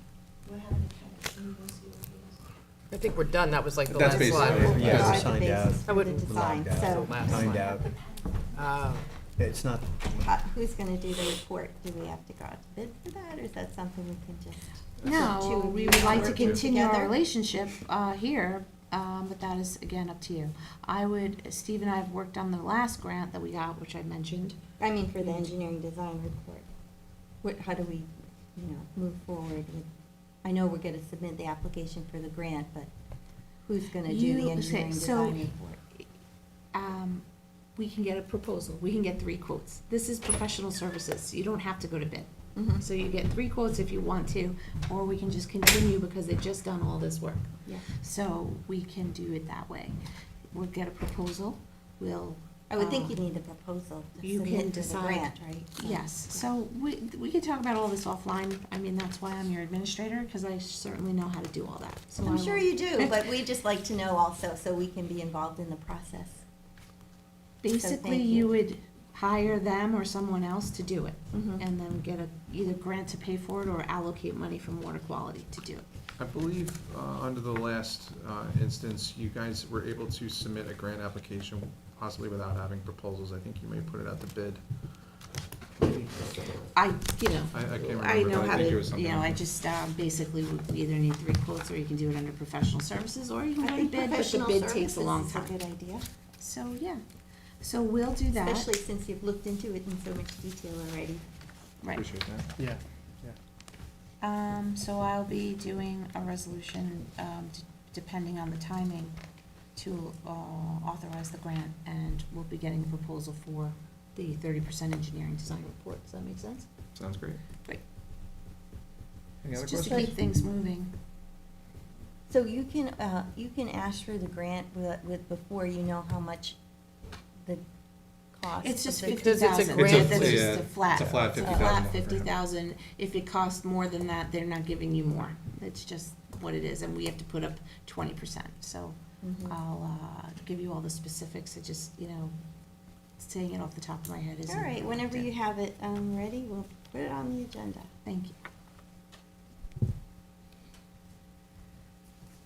I think we're done, that was like the That's last basically slide. it. Yeah, Provide the signed basis out. I for the wouldn't design. Signed out. So, Last Signed slide. out. It's not, who's gonna do the report? Do we have to go out to bid for that, or is that something we can just? No, two of we you would like to working continue our together? relationship here, but that is, again, up to you. Steve and I have worked on the last grant that we got, which I mentioned. I mean, for the engineering design report. How do we, move forward with, I know we're gonna submit the application for the grant, but who's gonna do You- the okay, engineering so- design report? We can get a proposal, we can get 3 quotes. This is professional services, you don't have to go to bid. Mhm. So you get 3 quotes if you want to, or we can just continue because they've just done all this work. Yeah. So we can do it that way. We'll get a proposal, we'll. I would think you need the proposal to You can submit to the decide. grant, right? Yes, so we could talk about all this offline. I mean, that's why I'm your administrator, because I certainly know how to do all that. So I'm I sure will- you do, but we'd just like to know also, so we can be involved in the process. Basically, thank you you. would hire them or someone else to do it, Mhm. and then get either grant to pay for it or allocate money from water quality to do it. I believe, under the last instance, you guys were able to submit a grant application possibly without having proposals. I think you may put it out to bid. Maybe. I I can't remember, I know but I how think it to, was something like I that. just basically would either need 3 quotes, or you can do it under professional services, or you can I go to think bid, but the professional bid takes services a long is a time. good idea, So, yeah, so we'll do that. especially since you've looked into it in so much detail already. Right. Appreciate that. yeah. So I'll be doing a resolution, depending on the timing, to authorize the grant, and we'll be getting a proposal for the 30% engineering design report. Does that make sense? Sounds great. Great. Any other Just to questions? keep things moving. So you can ask for the grant with before you know how much the cost. It's just of the- Because it's a 50,000. grant, That's yeah, just a flat. it's a flat it's a 50,000 flat 50,000. If it costs more than that, they're not giving you more. It's just what it is, and we have to put up 20%. So Mhm. I'll give you all the specifics. It just, saying it off the top of my head isn't. All right, whenever you have it ready, we'll put it on the agenda. Thank you.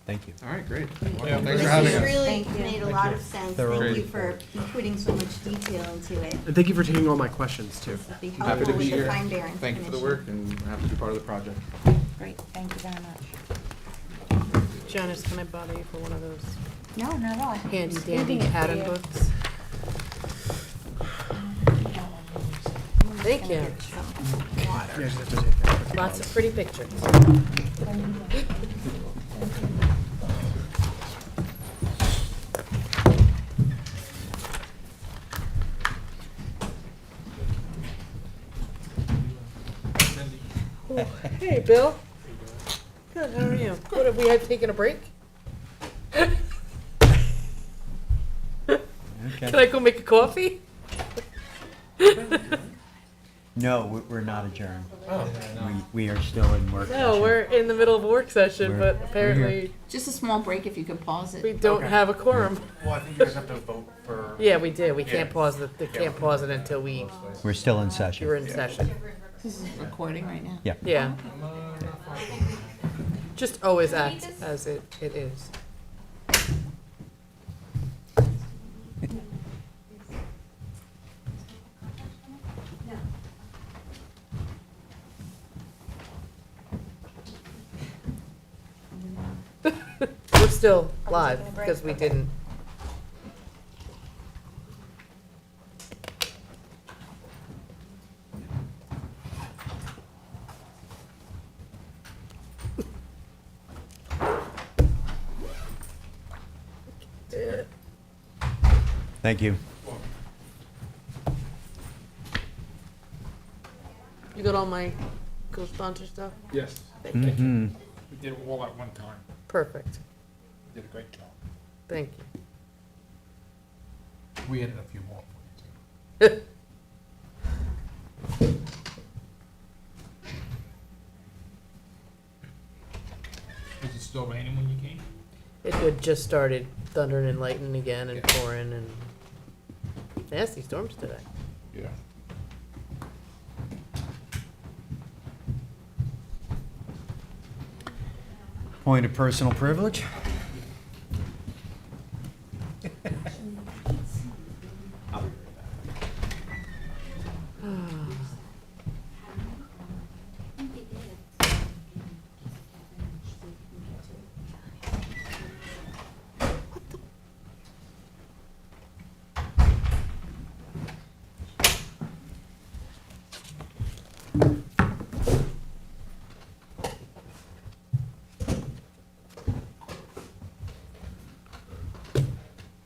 thank you. All right, great. Yeah, Thanks This for having has us. really Thank you. made a Thank lot you. of sense. Thorough Thank you report. for putting so much detail into it. And thank you for taking all my questions, too. This would be Happy helpful to be with the here. Pine Barrens Thank you for the Commission. work, and happy to be part of the project. Great, thank you very much. Janice, can I bother you for one of those No, not at all. handy Just dandy leaving it for pattern you. books? Thank you. Yeah, just have to take that. Lots of pretty pictures. Oh, hey, Bill. Good, how are you? What, have we had taken a break? Can I go make a coffee? No, we're not adjourned. We are still in work session. No, we're in the middle of a work session, We're- but we're apparently Just a small break if you could pause it. we don't Okay. have a quorum. Well, I think you guys have to vote for. Yeah, we did. We can't Yeah. pause it. They can't pause it until We're still in session. you're in session. This is recording right now. Yeah. Yeah. Just always act as it is. We're still live because we didn't. Thank you. You got all my co-sponsor stuff? Yes. Thank you. Mhm. We did it all at one time. Perfect. Did a great job. Thank you. We added a few more for you, too. Was it still raining when you came? It had just started thundering and lightning again and Yeah. pouring and nasty storms today. Yeah. Point of personal privilege?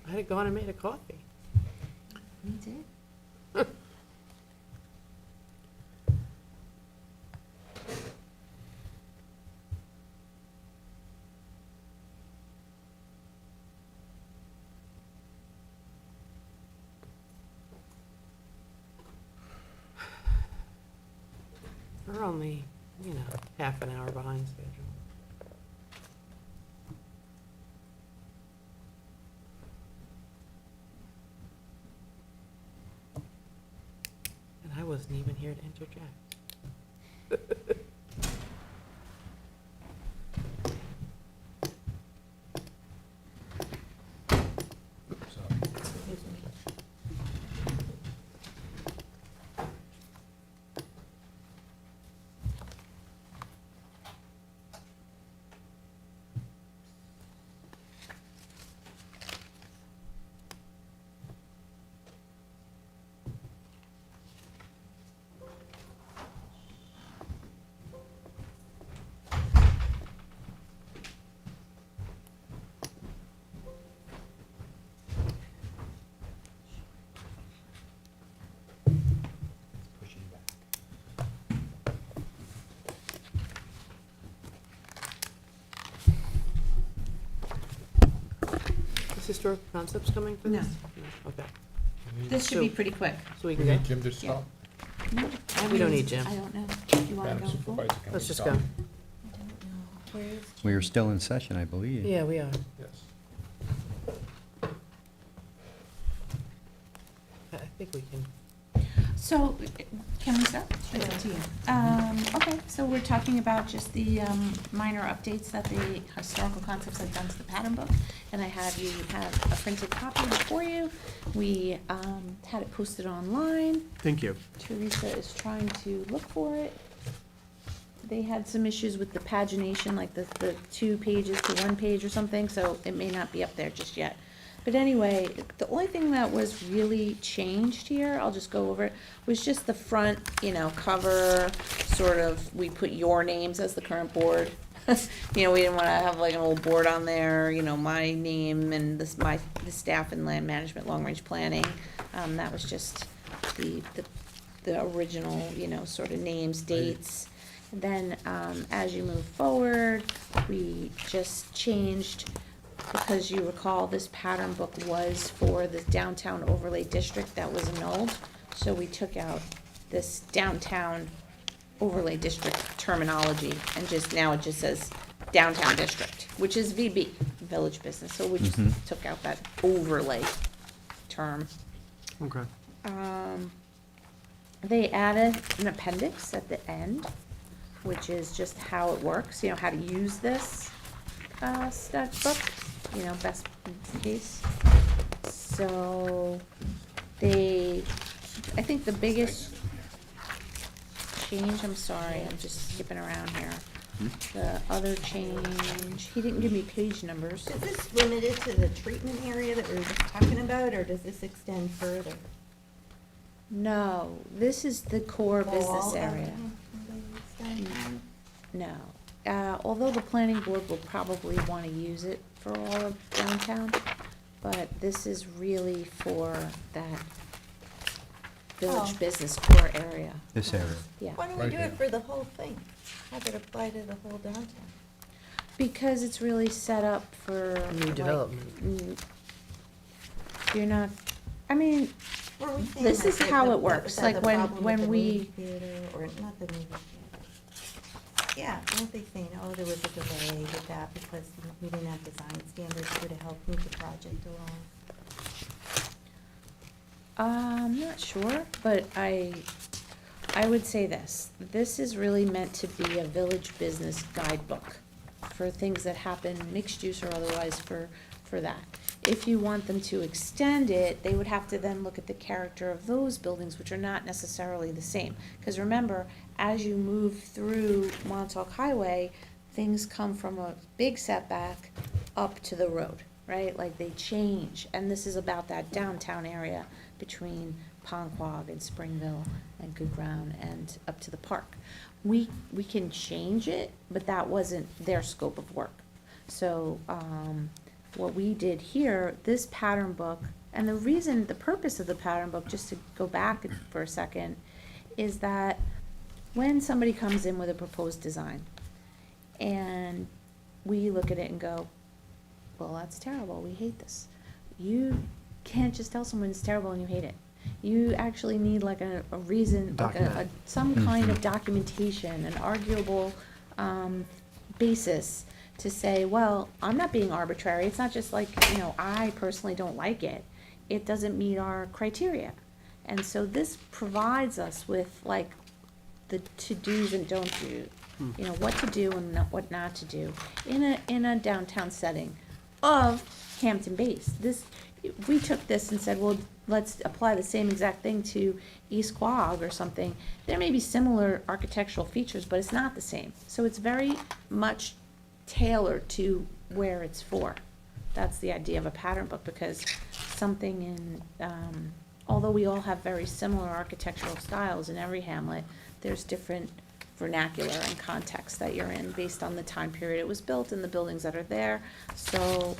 I had gone and made a coffee. Me too. We're only, half an hour behind schedule. And I wasn't even here to interject. Is Historical Concepts coming for No. this? No. Okay, This should be pretty quick. so we We can go? need Jim to stop. No, We don't need Jim. I don't know. Do you want Madam to go full? Supervisor, can we Let's just stop? go. We are still in session, I believe. Yeah, we are. Yes. I think we can. So, can we start? It's up to you. Okay, so we're talking about just the minor updates that the Historical Concepts have done to the pattern book. And I have a printed copy for you. We had it posted online. Thank you. Teresa is trying to look for it. They had some issues with the pagination, like the 2 pages to 1 page or something, so it may not be up there just yet. But anyway, the only thing that was really changed here, I'll just go over it, was just the front, cover, sort of, we put your names as the current board. We didn't wanna have like an old board on there, my name and the staff and land management, long-range planning. That was just the original, sort of names, dates. Then, as you move forward, we just changed, because you recall this pattern book was for the downtown overlay district that was annulled. So we took out this downtown overlay district terminology and now it just says downtown district, which is VB, village business. So we just took out that overlay term. Okay. They added an appendix at the end, which is just how it works, how to use this stat book, best case. So I think the biggest change, I'm sorry, I'm just skipping around here. The other change, he didn't give me page numbers. Is this limited to the treatment area that we were just talking about, or does this extend further? No, this is the core business All of area. them will extend? No. Although the planning board will probably want to use it for all of downtown, but this is really for that village Oh. business core area. This area. Yeah, Why don't we Right do here. it for the whole thing? Have it apply to the whole downtown? because it's really set up for. New like, development. You're not, I mean, Were we saying This is like how the- it works, was that like the when- problem with when the we- movie theater, or not the movie theater? Yeah, weren't they saying, oh, there was a delay with that because we didn't have design standards here to help move the project along? I'm not sure, but I would say this is really meant to be a village business guidebook for things that happen, mixed use or otherwise, for that. If you want them to extend it, they would have to then look at the character of those buildings, which are not necessarily the same. Because remember, as you move through Montauk Highway, things come from a big setback up to the road, right? Like they change, and this is about that downtown area between Ponquag and Springville and Good Ground and up to the park. We can change it, but that wasn't their scope of work. So, what we did here, this pattern book, and the purpose of the pattern book, just to go back for a second, is that when somebody comes in with a proposed design, and we look at it and go, well, that's terrible, we hate this. You can't just tell someone it's terrible and you hate it. You actually need like a reason, like Document. some kind of documentation, an arguable, basis to say, well, I'm not being arbitrary, it's not just like, I personally don't like it. It doesn't meet our criteria. And so this provides us with like the to-dos and don't do, what to do and what not to do in a downtown setting of Hampton Bays. We took this and said, well, let's apply the same exact thing to East Quogue or something. There may be similar architectural features, but it's not the same. So it's very much tailored to where it's for. That's the idea of a pattern book, because something although we all have very similar architectural styles in every hamlet, there's different vernacular and context that you're in based on the time period it was built and the buildings that are there. So,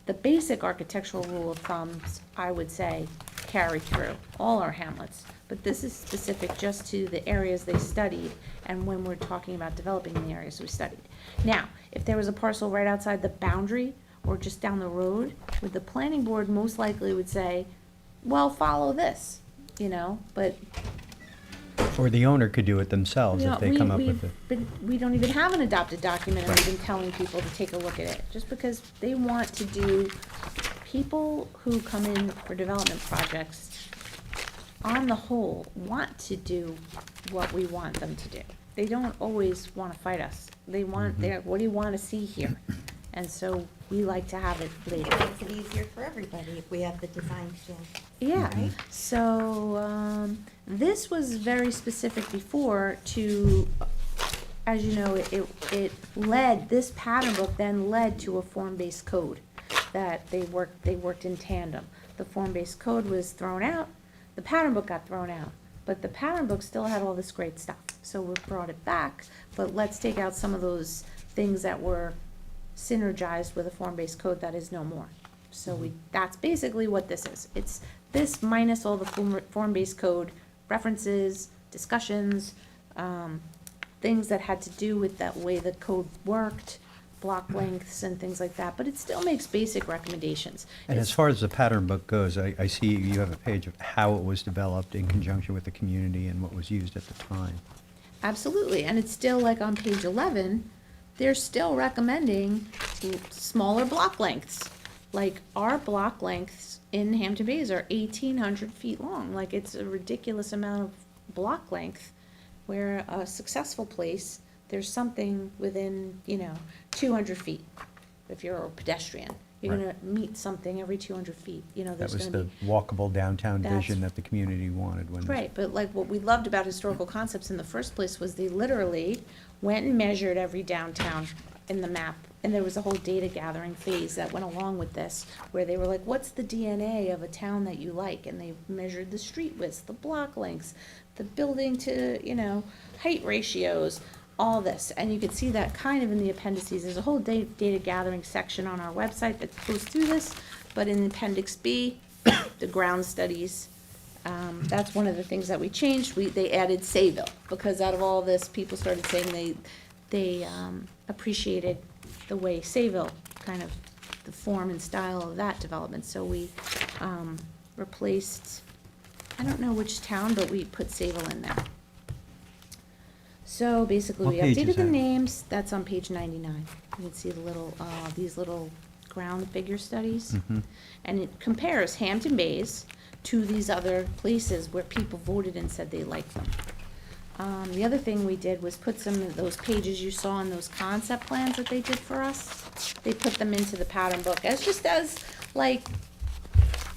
the basic architectural rule of thumbs, I would say, carry through all our hamlets. But this is specific just to the areas they studied and when we're talking about developing the areas we studied. Now, if there was a parcel right outside the boundary or just down the road, with the planning board most likely would say, well, follow this, but. Or the owner could do it themselves You if know, they come up with it. we don't even have an adopted document, and we've been telling people to take a look at it, just because they want to do, people who come in for development projects, on the whole, want to do what we want them to do. They don't always wanna fight us. They want what do you wanna see here? And so we like to have it laid It out. makes it easier for everybody if we have the design standard. Yeah, Right. so, this was very specific before to, as you know, it led, this pattern book then led to a form-based code that they worked in tandem. The form-based code was thrown out, the pattern book got thrown out, but the pattern book still had all this great stuff. So we brought it back, but let's take out some of those things that were synergized with a form-based code that is no more. So that's basically what this is. It's this minus all the form-based code references, discussions, things that had to do with that way the code worked, block lengths and things like that, but it still makes basic recommendations. And as far as the pattern book goes, I see you have a page of how it was developed in conjunction with the community and what was used at the time. Absolutely, and it's still like on page 11, they're still recommending smaller block lengths. Like our block lengths in Hampton Bays are 1,800 feet long. Like it's a ridiculous amount of block length, where a successful place, there's something within, 200 feet. If you're a pedestrian, you're Right. gonna meet something every 200 feet, That there's was gonna the be. walkable downtown That's- vision that the community wanted when. Right, but like what we loved about historical concepts in the first place was they literally went and measured every downtown in the map. And there was a whole data gathering phase that went along with this, where they were like, what's the DNA of a town that you like? And they measured the street widths, the block lengths, the building to, height ratios, all this, and you can see that kind of in the appendices. There's a whole data gathering section on our website that goes through this, but in Appendix B, the ground studies, that's one of the things that we changed. They added Sayville, because out of all this, people started saying they appreciated the way Sayville, kind of the form and style of that development. So we replaced, I don't know which town, but we put Sayville in there. So basically, What we page is updated the that? names. That's on page 99. You can see the little, these little ground figure studies. Mhm. And it compares Hampton Bays to these other places where people voted and said they liked them. The other thing we did was put some of those pages you saw in those concept plans that they did for us. They put them into the pattern book as like,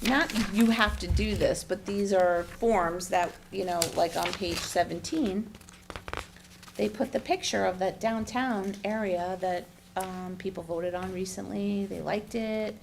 not you have to do this, but these are forms that, like on page 17, they put the picture of that downtown area that people voted on recently. They liked it,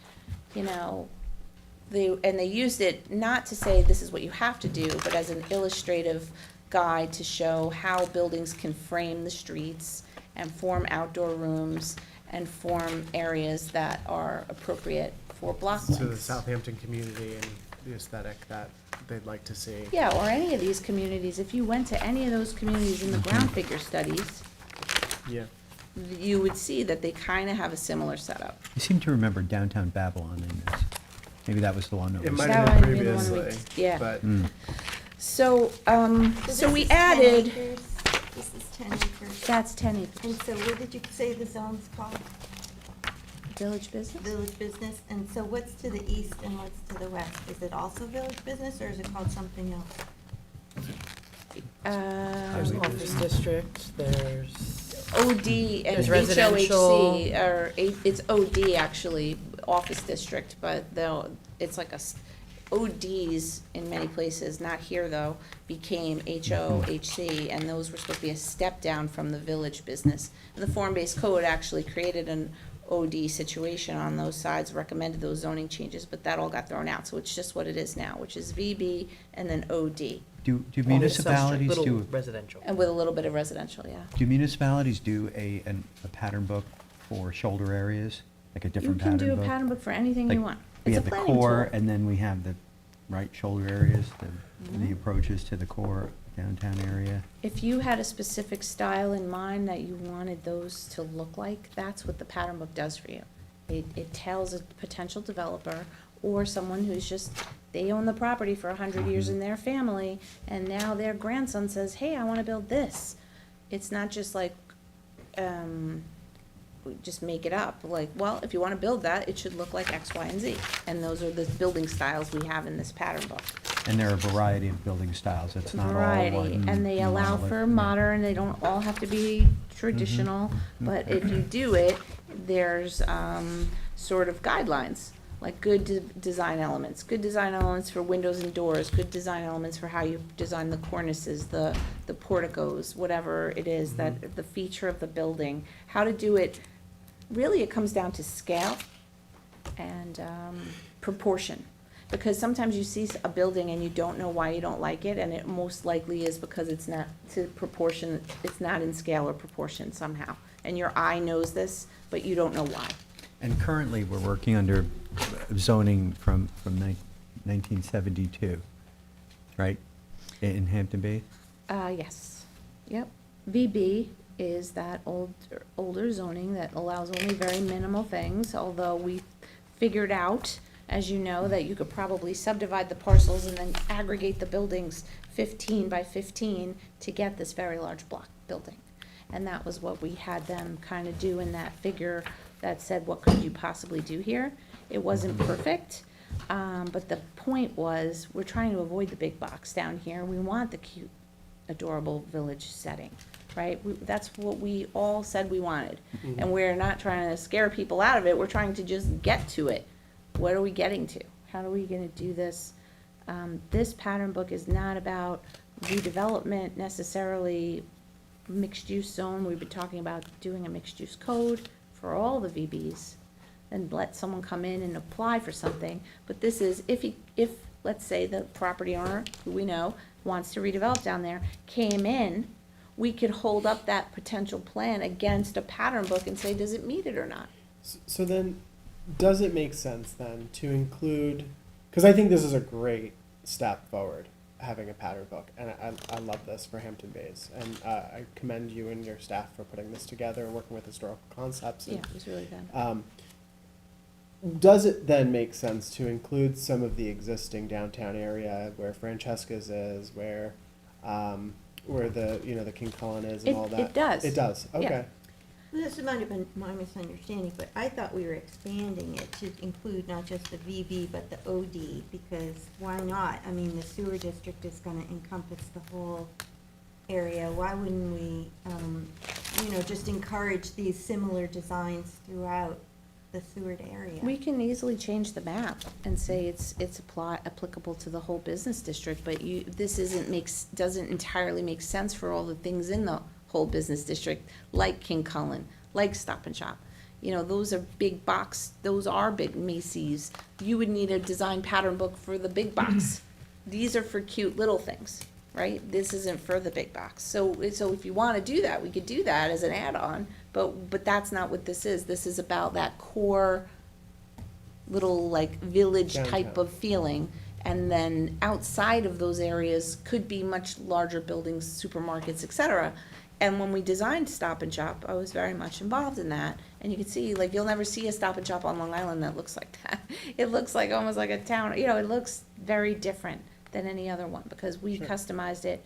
they used it not to say this is what you have to do, but as an illustrative guide to show how buildings can frame the streets and form outdoor rooms and form areas that are appropriate for block To the lengths. Southampton community and the aesthetic that they'd like to see. Yeah, or any of these communities. If you went to any of those communities in the ground figure studies, Yeah. you would see that they kind of have a similar setup. I seem to remember downtown Babylon in this. Maybe that was the one that It was. might That have been might be the one we- previously, yeah. but Mm. So, this so we is 10 added, acres. This is 10 acres. that's 10 acres, And so what did you say the zone's called? village business? Village business. And so what's to the east and what's to the west? Is it also village business or is it called something else? There's office district, there's, OD and There's residential. HOHC, or it's OD actually, office district, but it's like ODs in many places, not here though, became HOHC, and those were supposed to be a step down from the village business. And the form-based code actually created an OD situation on those sides, recommended those zoning changes, but that all got thrown out, so it's just what it is now, which is VB and then OD, Do municipalities little do, residential. and with a little bit of residential, yeah. do municipalities do a pattern book for shoulder areas, like a You different can pattern book? do a pattern book for anything you Like, want. We It's a have the planning core, tool. and then we have the right shoulder areas, the Mhm. approaches to the core downtown area. If you had a specific style in mind that you wanted those to look like, that's what the pattern book does for you. It tells a potential developer or someone who's just, they own the property for 100 years in their family, and now their grandson says, hey, I wanna build this. It's not just like, just make it up, like, well, if you wanna build that, it should look like X, Y, and Z. And those are the building styles we have in this pattern book. And there are a variety of building styles, it's not all Variety, one. and they allow monolith, for yeah. modern, they don't all have to be traditional, but if you do it, there's, sort of guidelines, like good design elements for windows and doors, good design elements for how you design the cornices, the porticos, whatever it is, that, the feature of the building, how to do it. Really, it comes down to scale and, proportion. Because sometimes you see a building and you don't know why you don't like it, and it most likely is because it's not to proportion, it's not in scale or proportion somehow. And your eye knows this, but you don't know why. And currently, we're working under zoning from 1972, right, in Hampton Bays? Yes, yep. VB is that older zoning that allows only very minimal things, although we figured out, as you know, that you could probably subdivide the parcels and then aggregate the buildings 15 by 15 to get this very large block building. And that was what we had them kind of do in that figure that said, what could you possibly do here? It wasn't perfect, but the point was, we're trying to avoid the big box down here. We want the cute, adorable village setting, right? That's what we all said we wanted. And we're not trying to scare people out of it, we're trying to just get to it. What are we getting to? How are we gonna do this? This pattern book is not about redevelopment necessarily, mixed-use zone. We've been talking about doing a mixed-use code for all the VBs and let someone come in and apply for something. But this is, if, let's say, the property owner, who we know, wants to redevelop down there, came in we could hold up that potential plan against a pattern book and say, does it meet it or not? So then, does it make sense then to include, because I think this is a great step forward, having a pattern book, and I love this for Hampton Bays, and I commend you and your staff for putting this together and working with historical concepts. Yeah, And, it was really good. does it then make sense to include some of the existing downtown area where Francesca's is, where the, the King Cullen is and It- all that? it does. It does, Yeah. okay. This might have been my misunderstanding, but I thought we were expanding it to include not just the VB, but the OD, because why not? I mean, the sewer district is gonna encompass the whole area. Why wouldn't we, just encourage these similar designs throughout the sewer area? We can easily change the map and say it's applicable to the whole business district, but this doesn't entirely make sense for all the things in the whole business district, like King Cullen, like Stop and Shop. Those are those are big Macy's. You would need a design pattern book for the big box. These are for cute little things, right? This isn't for the big box. So if you wanna do that, we could do that as an add-on, but that's not what this is. This is about that core little like village type Downtown. of feeling. And then outside of those areas could be much larger buildings, supermarkets, et cetera. And when we designed Stop and Shop, I was very much involved in that. And you can see, like, you'll never see a Stop and Shop on Long Island that looks like that. It looks like almost like a town, it looks very different than any other one because we Sure. customized it.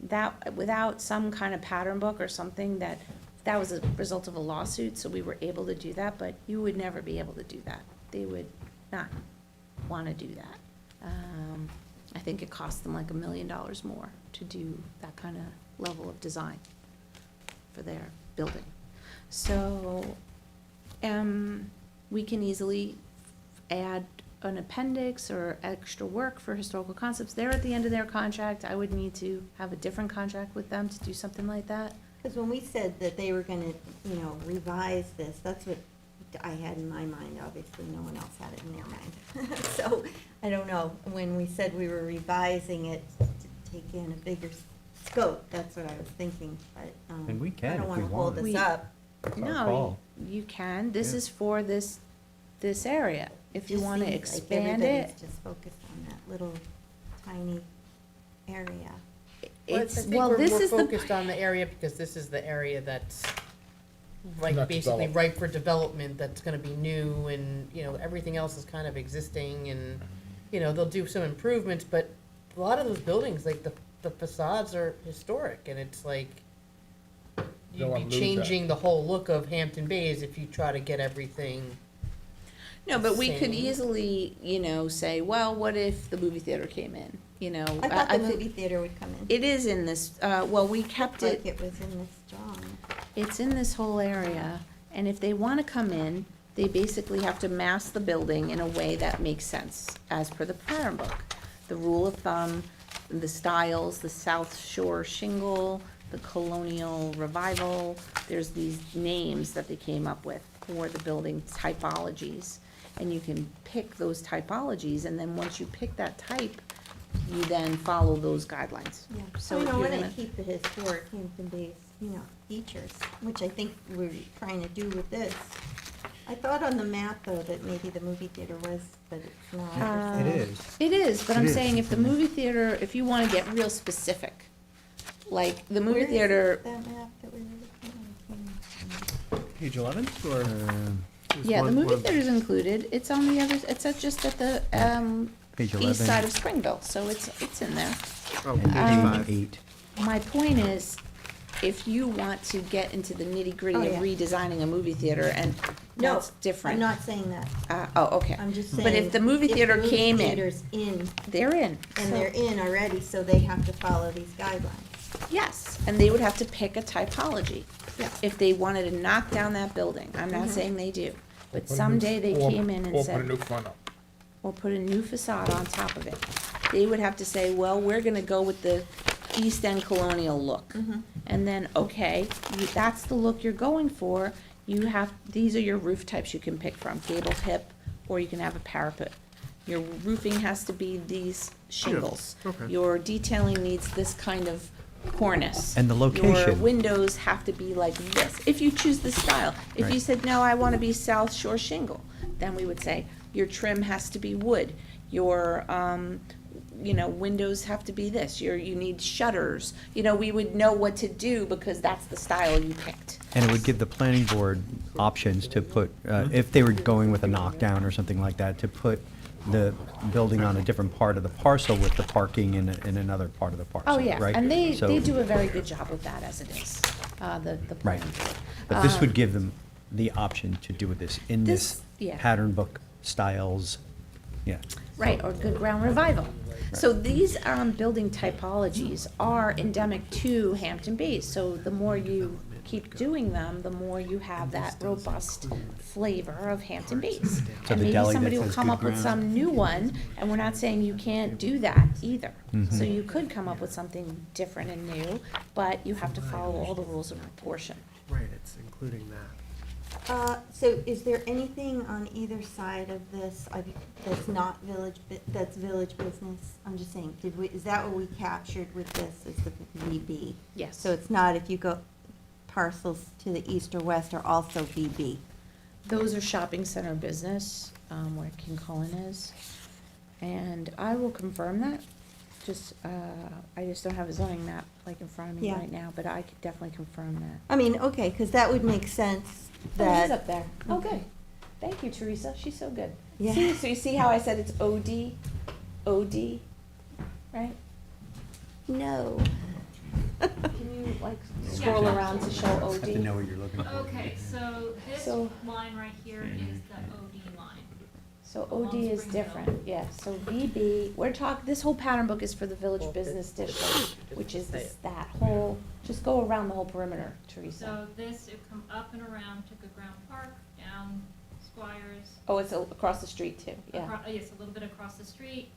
That, without some kind of pattern book or something that was a result of a lawsuit, so we were able to do that, but you would never be able to do that. They would not wanna do that. I think it cost them like $1 million more to do that kind of level of design for their building. So, we can easily add an appendix or extra work for historical concepts. They're at the end of their contract. I would need to have a different contract with them to do something like that. Because when we said that they were gonna, revise this, that's what I had in my mind. Obviously, no one else had it in their mind. So, I don't know, when we said we were revising it to take in a bigger scope, that's what I was thinking, but, And we can I don't if we wanna hold want. this up. It's our No, call. you can. This Yeah. is for this area. If you Just wanna seems like expand it, everybody's just focused on that little tiny area. it's, I think well, we're this more is the. focused on the area because this is the area that's like Not basically developed. ripe for development, that's gonna be new and, everything else is kind of existing and, they'll do some improvements, but a lot of those buildings, like the facades are historic and it's like Don't you'd wanna be lose that. changing the whole look of Hampton Bays if you try to get everything. No, but we could Same. easily, say, well, what if the movie theater came in, I thought the thi- movie theater would come in. It is in this, we kept Looked like it, it was in this drawing. it's in this whole area, and if they wanna come in, they basically have to mass the building in a way that makes sense, as per the pattern book. The rule of thumb, the styles, the South Shore shingle, the colonial revival, there's these names that they came up with for the building typologies. And you can pick those typologies, and then once you pick that type, you then follow those guidelines. Yeah, So so if I you're want to gonna- keep the historic Hampton Bays, features, which I think we're trying to do with this. I thought on the map, though, that maybe the movie theater was, but it's not. It is. It is, but It I'm is. saying if the movie theater, if you wanna get real specific, like the movie Where is theater, that map that we were looking at? Page 11, or? There's yeah, the one- movie one- theater's included, it's on the other, it's just at the, Page east 11. side of Springville, so it's in there. Oh, And page Um, 5. 8. My point is, if you want to get into the nitty-gritty Oh, of yeah. redesigning a movie theater, and No, that's different. I'm not saying that. Okay. I'm just saying. But if the movie theater came in, theater's in, they're in. and So- they're in already, so they have to follow these guidelines. Yes, and they would have to pick a typology. Yeah. If they wanted to knock down that building, I'm not saying they do, but someday they came in and Or put a said, new front up. or put a new facade on top of it. They would have to say, well, we're gonna go with the East End colonial look. And then, okay, that's the look you're going for, these are your roof types you can pick from, gable hip, or you can have a parapet. Your roofing has to be these shingles. okay. Your detailing needs this kind of cornice. And the Your location. windows have to be like this, if you choose the style. If you Right. said, no, I want to be South Shore shingle, then we would say, your trim has to be wood. Your, windows have to be this. You need shutters. We would know what to do because that's the style you picked. And it would give the planning board options to put, if they were going with a knockdown or something like that, to put the building on a different part of the parcel with the parking in another part of the parcel, Oh, right? yeah, and they So- do a very good job with that as it is, the Right. planning board. But this would give them the option to do this in this yeah. pattern book styles, yeah. Right, or good ground revival. So these building typologies are endemic to Hampton Bays. So the more you keep doing them, the more you have that robust flavor of Hampton Bays. So And the maybe deli that somebody will says come good up with ground. some new one, and we're not saying you can't do that either. Mhm. So you could come up with something different and new, but you have to follow all the rules of proportion. Right, it's including that. So is there anything on either side of this that's not that's village business? I'm just saying, is that what we captured with this as the VB? Yes. So it's not if you go parcels to the east or west are also VB? Those are shopping center business, where King Cullen is. And I will confirm that. I just don't have a zoning map like in front of me Yeah. right now, but I could definitely confirm that. I mean, okay, because that would make sense Oh, it is that, up there. Oh, good. Thank you, Teresa. She's so good. Yeah. See, so you see how I said it's OD, right? no. Can you like scroll around to show Have to know OD? what you're looking for. Okay, so this So- line right here is the OD line. So OD is different, yeah. So VB, we're talking, this whole pattern book is for the Village Business District, which is that whole, just go around the whole perimeter, Teresa. So this, it come up and around to Good Ground Park, down Squires, Oh, it's across the street too, yeah. yes, a little bit across the street,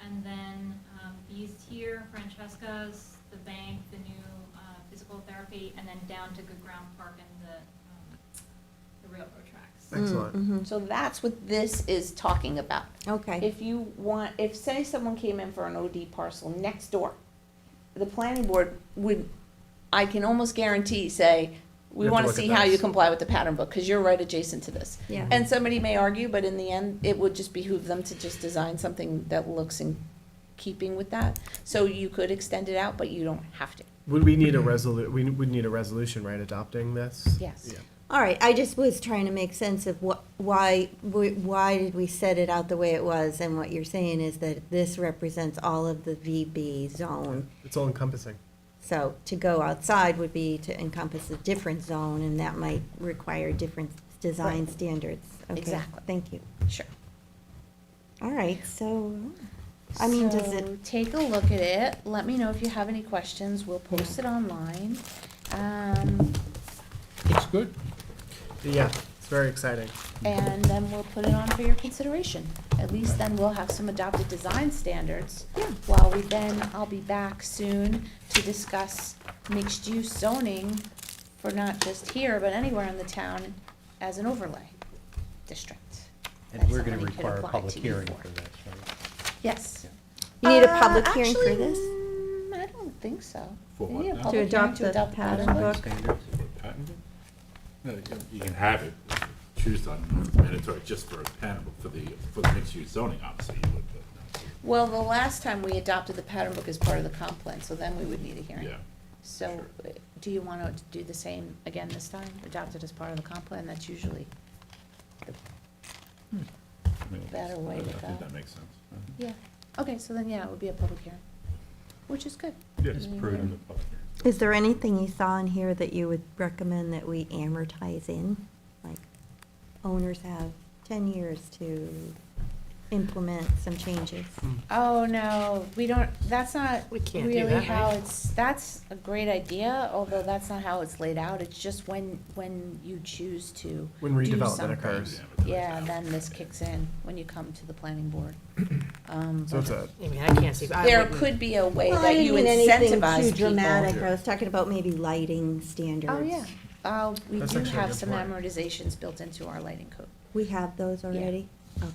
and then, east here, Francesca's, the bank, the new, physical therapy, and then down to Good Ground Park and the railroad tracks. Excellent. Mhm. So that's what this is talking about. Okay, If you want, if say someone came in for an OD parcel next door, the planning board would, I can almost guarantee, say, we We have to wanna look at see how you this. comply with the pattern book, cause you're right adjacent to this. yeah. And somebody may argue, but in the end, it would just behoove them to just design something that looks in keeping with that. So you could extend it out, but you don't have to. Would we need we would need a resolution, right, adopting this? Yes. Yeah. All right, I just was trying to make sense of why did we set it out the way it was? And what you're saying is that this represents all of the VB zone. It's all encompassing. So to go outside would be to encompass a different zone, and that might require different design Right. standards. Okay, Exactly. thank you. Sure. All right, so, I mean, does it, So take a look at it, let me know if you have any questions, we'll post it online. Looks good. Yeah, it's very exciting. And then we'll put it on for your consideration. At least then we'll have some adopted design standards. While we then, I'll be back soon to discuss mixed-use zoning for not just here, but anywhere in the town as an overlay district. And That we're gonna somebody could require a apply public to you hearing for. for this, right? Yes. you need a public hearing for Actually, this? I don't think so. For You what need a now? public To hearing adopt the pattern book? Standards? Patent it? No, you can have it, choose on, it's mandatory just for a patent, but for the mixed-use zoning, obviously, you would, but, Well, the last time we adopted the pattern book as part of the comp plan, so then we would need a hearing. yeah. So, do you want to do the same again this time, adopt it as part of the comp plan? That's usually the I mean, better way to I think go. that makes sense. Yeah, okay, so then, yeah, it would be a public hearing, which is good. Yeah, It's Mm. prudent. in the public hearing. Is there anything you saw in here that you would recommend that we amortize in? Like, owners have 10 years to implement some changes. Oh, no, we don't, that's not We can't do really that, how right? that's a great idea, although that's not how it's laid out. It's just when you choose to When do redevelopment something. occurs. Yeah, then this kicks in when you come to the planning board. So it's But a, I mean, I can't see. there could be a way Well, I that didn't you mean anything incentivize too people. dramatic. I was talking about maybe lighting standards. Oh, yeah. We That's do actually a have good some point. amortizations built into our lighting code. We have those already? Okay.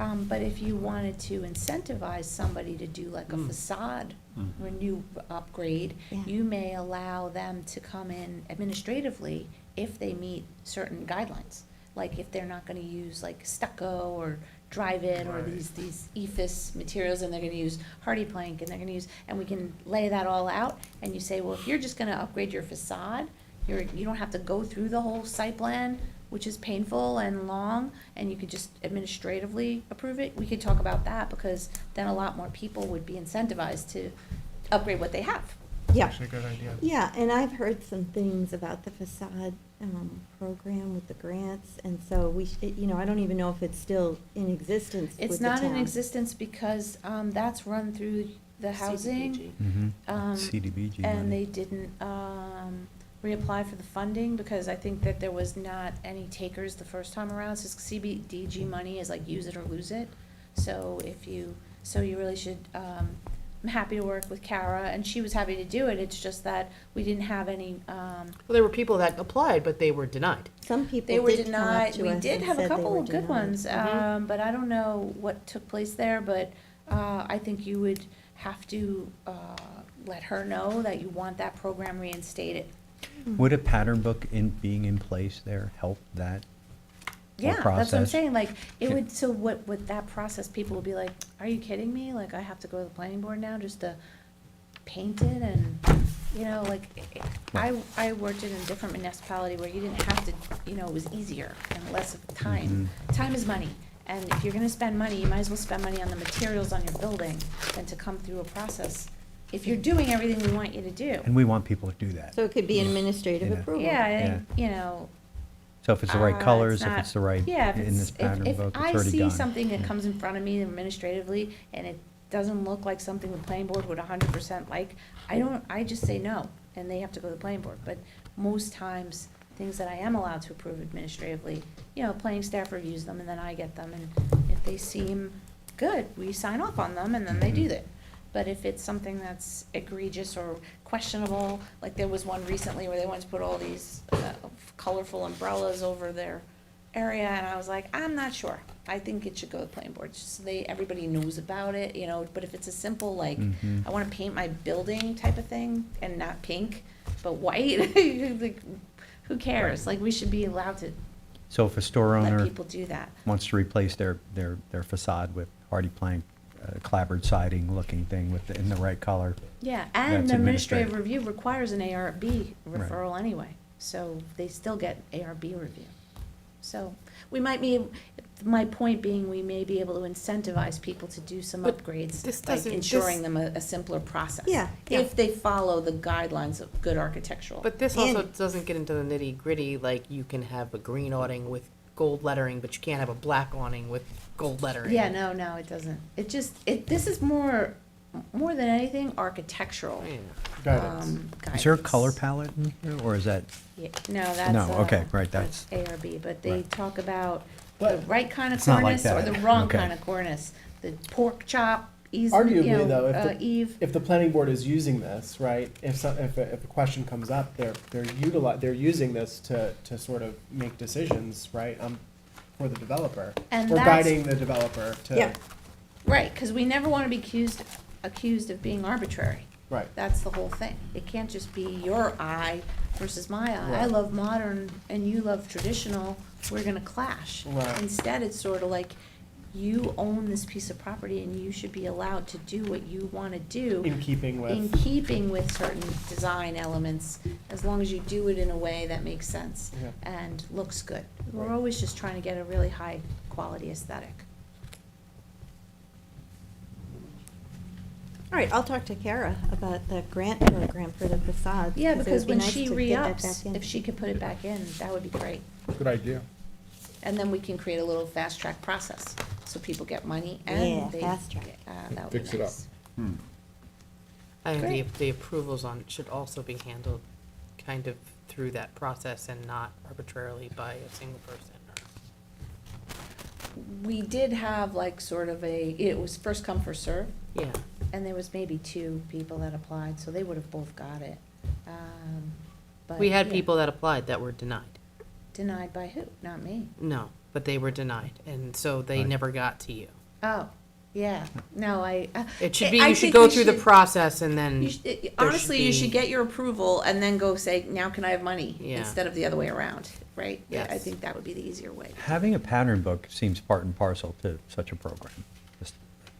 But if you wanted to incentivize somebody to do like a facade renew upgrade, Yeah. you may allow them to come in administratively if they meet certain guidelines. Like if they're not gonna use like stucco or drive-in or these ephes materials, and they're gonna use hardy plank, and they're gonna use, and we can lay that all out, and you say, well, if you're just gonna upgrade your facade, you don't have to go through the whole site plan, which is painful and long, and you could just administratively approve it. We could talk about that, because then a lot more people would be incentivized to upgrade what they have. Yeah. Actually, a good idea. Yeah, and I've heard some things about the facade program with the grants, and so I don't even know if it's still in existence with It's the not in town. existence because that's run through the housing. CDBG And money. they didn't reapply for the funding because I think that there was not any takers the first time around. So CBDG money is like use it or lose it. So you really should, I'm happy to work with Kara, and she was happy to do it. It's just that we didn't have any, Well, there were people that applied, but they were denied. Some people they were did come up denied. to We us did and have a said they couple were of good denied. ones, but I don't know what took place there, but I think you would have to let her know that you want that program reinstated. Would a pattern book being in place there help that? Yeah, that's what I'm process? saying, like, it Okay. would, so what, with that process, people would be like, are you kidding me? Like, I have to go to the planning board now just to paint it and, like, I worked in a different municipality where you didn't have to, it was easier and less of time. Time is money, and if you're gonna spend money, you might as well spend money on the materials on your building than to come through a process. If you're doing everything we want you to do. And we want people to do that. So it could be an administrative Yeah. approval. Yeah, and, So if it's the right colors, if not- it's the right, yeah, if in this it's- pattern if book, it's I already see done. something that Yeah. comes in front of me administratively, and it doesn't look like something the planning board would 100% like, I just say no, and they have to go to the planning board. But most times, things that I am allowed to approve administratively, planning staff reviews them, and then I get them, and if they seem good, we sign off on them, and then they do that. But if it's something that's egregious or questionable, like there was one recently where they wanted to put all these colorful umbrellas over their area, and I was like, I'm not sure. I think it should go to the planning board, just so everybody knows about it, but if it's a simple, like, I wanna paint my building type of thing, and not pink, but white, like, who cares? Like, we should be allowed to So if a store let owner people do that. wants to replace their facade with hardy plank, clapboard siding looking thing in the right color, Yeah, and That's the administrative administrative. review requires an ARB Right. referral anyway, so they still get ARB review. So, we might be, my point being, we may be able to incentivize people to do some But upgrades this by doesn't- ensuring them a simpler process. Yeah, yeah. If they follow the guidelines of good architectural. But this also And- doesn't get into the nitty gritty, like you can have a green awning with gold lettering, but you can't have a black awning with gold lettering. Yeah, no, it doesn't. This is more than anything, architectural, Yeah. guidance. Is there a color palette in here, or is that, Yeah, no, that's. No, okay, right, that's- ARB, but they right. talk about the But- right kind of It's not like cornice or that, the wrong okay. kind of cornice. The pork chop, Arguably, though, Eve. if the planning board is using this, right, if a question comes up, they're using this to sort of make decisions, right, for the developer. And Or that's- guiding the developer to. Yeah. Right, because we never want to be accused of being arbitrary. Right. That's the whole thing. It can't just be your eye versus my eye. I Right. love modern and you love traditional, we're gonna clash. Right. Instead, it's sort of like, you own this piece of property and you should be allowed to do what you want to do. In keeping In with. keeping with certain design elements, as long as you do it in a way that makes sense Yeah. and looks good. We're Right. always just trying to get a really high quality aesthetic. All right, I'll talk to Kara about the grant program for the facades. Yeah, it would because be when nice she to get that re-ups, back in. if she could put it back in, that would be great. Good idea. And then we can create a little fast-track process, so people get money Yeah, and they. fast track. That would be Fix it up. nice. I think Great. the approvals on it should also be handled kind of through that process and not arbitrarily by a single person. We did have like sort of it was first come, first serve, Yeah, and there was maybe 2 people that applied, so they would have both got it. But we had yeah. people that applied that were denied. Denied by who? Not me. No, but they were denied, and so they Right. never got to you. Oh, yeah, no, It should be, I you should think go we through the should- process and then, you should, honestly, you be- should get your approval and then go say, now can I have money? Yeah. Instead of the other way around, right? I Yes. think that would be the easier way. Having a pattern book seems part and parcel to such a program. Just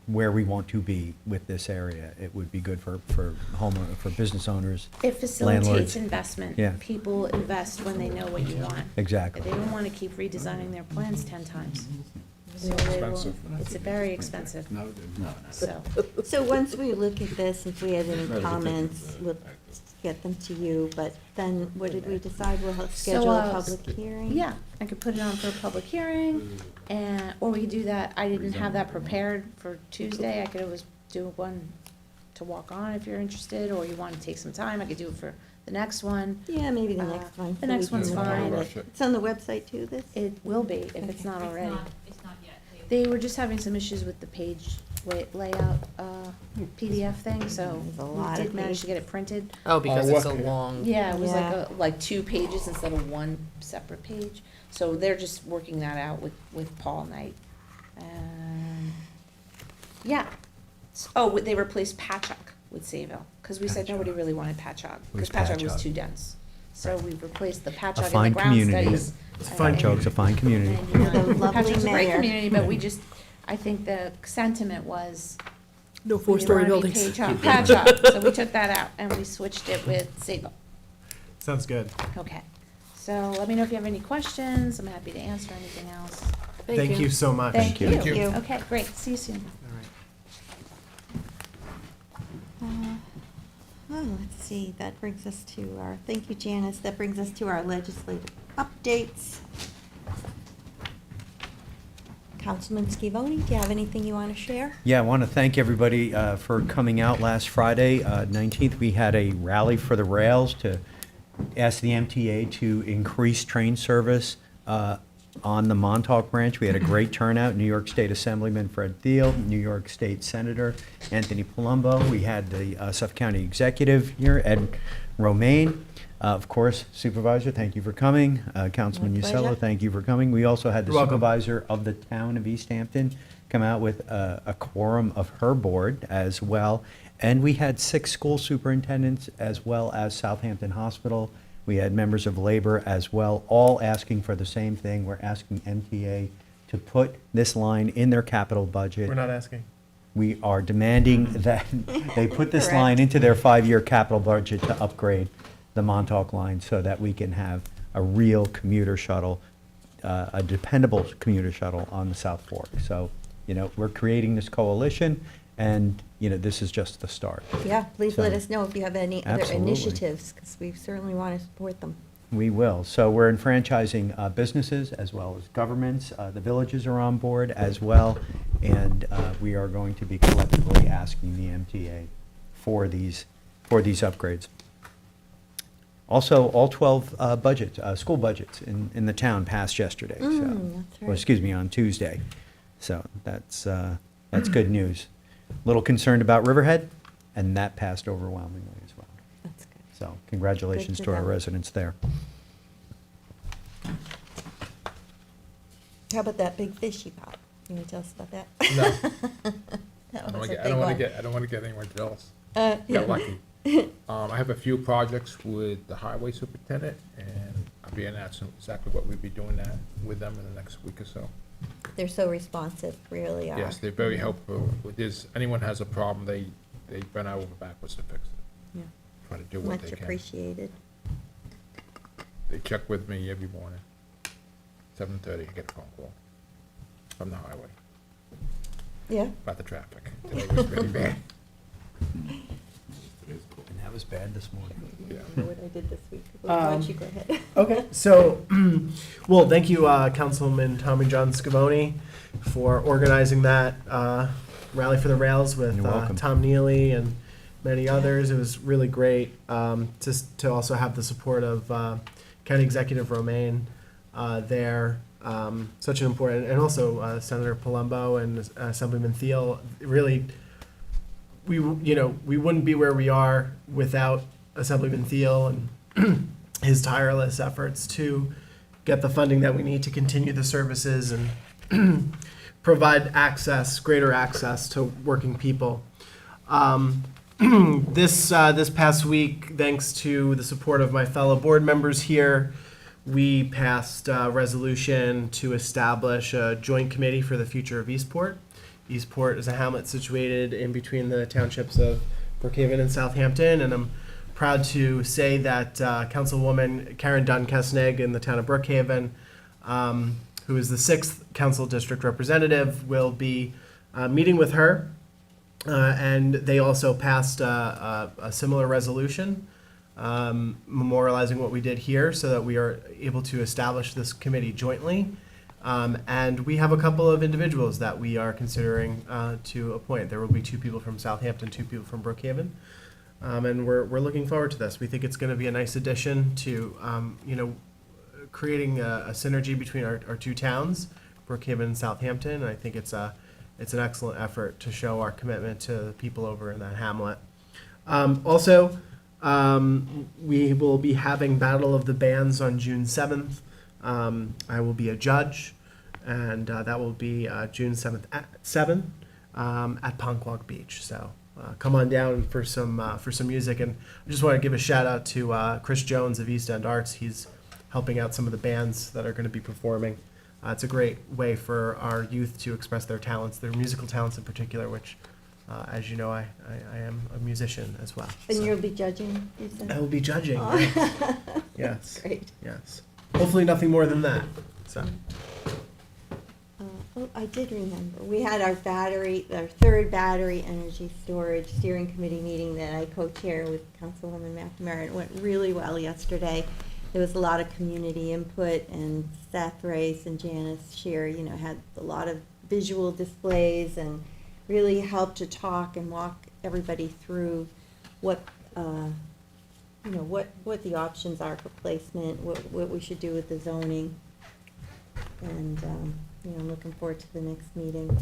where we want to be with this area, it would be good for for business owners. It facilitates Landlords. investment. Yeah. People invest when they know what you want. Exactly. They don't want to keep redesigning their plans 10 times. So they will- expensive. It's very expensive, No, no. so. So once we look at this, if we have any comments, we'll get them to you, but then what did we decide? We'll schedule a public hearing? Yeah, I could put it on for a public hearing, and, or we could do that, I didn't have that prepared for Tuesday, I could always do one to walk on if you're interested, or you want to take some time, I could do it for the next one. Yeah, maybe the Uh, next one. the so we next can one's look at fine. it. It's on the website too, this? It will be, if it's not already. It's not yet. They were just having some issues with the page layout, PDF thing, so There's a we lot of did manage to pages. get it printed. oh, because it's a okay. long. Yeah, it was Yeah. like 2 pages instead of 1 separate page. So they're just working that out with Paul Knight. Yeah. Oh, they replaced Patchogue with Sayville, because we said nobody really wanted Patchogue, because Where's Patchogue was Patchogue? too dense. So we replaced the Patchogue and fine the ground community. studies. It's a fine joke, it's a fine community. With a lovely Patchogue's a great mayor. community, but we just, I think the sentiment was. No we four-story didn't wanna be buildings. Patchogue, so we took that out and we switched it with Sayville. Sounds good. Okay, so let me know if you have any questions, I'm happy to answer anything else. Thank you so much. Thank you. Thank you. Okay, great, see you soon. Oh, let's see, that brings us to our, thank you, Janice, that brings us to our legislative updates. Councilman Scavone, do you have anything you want to share? Yeah, I want to thank everybody for coming out last Friday, 19th. We had a rally for the rails to ask the MTA to increase train service on the Montauk branch. We had a great turnout. New York State Assemblyman Fred Thiel, New York State Senator Anthony Palumbo. We had the Suffolk County Executive here, Ed Romaine. Of course, Supervisor, thank you for coming. Councilman My pleasure. Usello, thank you for coming. We also had the You're welcome. Supervisor of the town of East Hampton come out with a quorum of her board as well. And we had 6 school superintendents as well as Southampton Hospital. We had members of labor as well, all asking for the same thing. We're asking MTA to put this line in their capital budget. We're not asking. We are demanding that they put this Correct. line into their 5-year capital budget to upgrade the Montauk line so that we can have a real commuter shuttle, a dependable commuter shuttle on the South Fork. So, we're creating this coalition, and, this is just the start. Yeah, please let So- us know if you have any other Absolutely. initiatives, because we certainly want to support them. We will. So we're enfranchising businesses as well as governments. The villages are on board as well, and we are going to be collectively asking the MTA for these upgrades. Also, all 12 school budgets in the town passed yesterday. Mm, So, that's or right. excuse me, on Tuesday. So that's good news. Little concerned about Riverhead, and that passed overwhelmingly as well. That's good. So congratulations Good to for our them. residents there. How about that big fish you caught? You want to tell us about that? No. That I don't was wanna a get- I big don't wanna one. get, I don't wanna get anyone jealous. Yeah. Got lucky. I have a few projects with the highway superintendent, and I'll be announcing exactly what we'll be doing that with them in the next week or so. They're so responsive, really are. Yes, they're very helpful. If there's, anyone has a problem, they bend over backwards to fix it. Yeah. Try to do what they Much can. appreciated. They check with me every morning. 7:30, I get a phone call from the highway Yeah. about the traffic. Today was really bad. And that was bad this morning. Yeah. I know what I did this week. Why don't you go ahead? Okay, so, well, thank you, Councilman Tommy John Scavone, for organizing that Rally for the Rails with You're welcome. Tom Neely and many others. It was really great to also have the support of County Executive Romaine there. Such an important, and also Senator Palumbo and Assemblyman Thiel. Really, we wouldn't be where we are without Assemblyman Thiel and his tireless efforts to get the funding that we need to continue the services and provide greater access to working people. This past week, thanks to the support of my fellow board members here, we passed a resolution to establish a joint committee for the future of Eastport. Eastport is a hamlet situated in between the townships of Brookhaven and Southampton, and I'm proud to say that Councilwoman Karen Dunn-Kesnig in the town of Brookhaven, who is the 6th council district representative, will be meeting with her. And they also passed a similar resolution memorializing what we did here so that we are able to establish this committee jointly. And we have a couple of individuals that we are considering to appoint. There will be 2 people from Southampton, 2 people from Brookhaven. And we're looking forward to this. We think it's going to be a nice addition to, creating a synergy between our 2 towns, Brookhaven and Southampton. And I think it's an excellent effort to show our commitment to the people over in that hamlet. Also, we will be having Battle of the Bands on June 7th. I will be a judge, and that will be June 7th at 7 at Ponquag Beach. So come on down for some music. And I just want to give a shout out to Chris Jones of East End Arts. He's helping out some of the bands that are going to be performing. It's a great way for our youth to express their talents, their musical talents in particular, which, as you know, I am a musician as well. And so. you'll be judging, you said? I will be judging. Oh. Yes. Yes. Great. Yes. Hopefully nothing more than that. So. Oh, I did remember. We had our 3rd battery energy storage steering committee meeting that I co-chair with Councilwoman McNamara. It went really well yesterday. There was a lot of community input, and Seth Race and Janice Shear, had a lot of visual displays and really helped to talk and walk everybody through what what the options are for placement, what we should do with the zoning. And, I'm looking forward to the next meeting.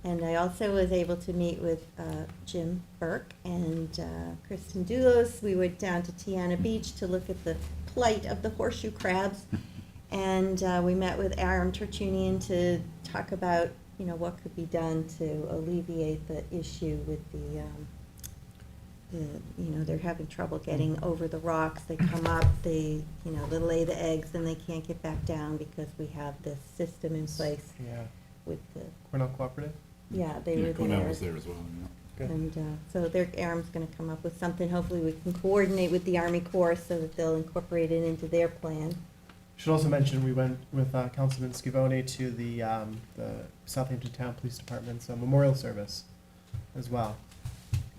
And I also was able to meet with Jim Burke and Kristen Doulos. We went down to Tiana Beach to look at the plight of the horseshoe crabs. And we met with Aram Tertunian to talk about, what could be done to alleviate the issue with they're having trouble getting over the rocks. They come up, they lay the eggs, and they can't get back down because we have this system in place Yeah. with the, Cornell Cooperative? yeah, they were Cornell there. was there as well, yeah. Good. And so Aram's gonna come up with something. Hopefully we can coordinate with the Army Corps so that they'll incorporate it into their plan. Should also mention we went with Councilman Scavone to the Southampton Town Police Department's memorial service as well,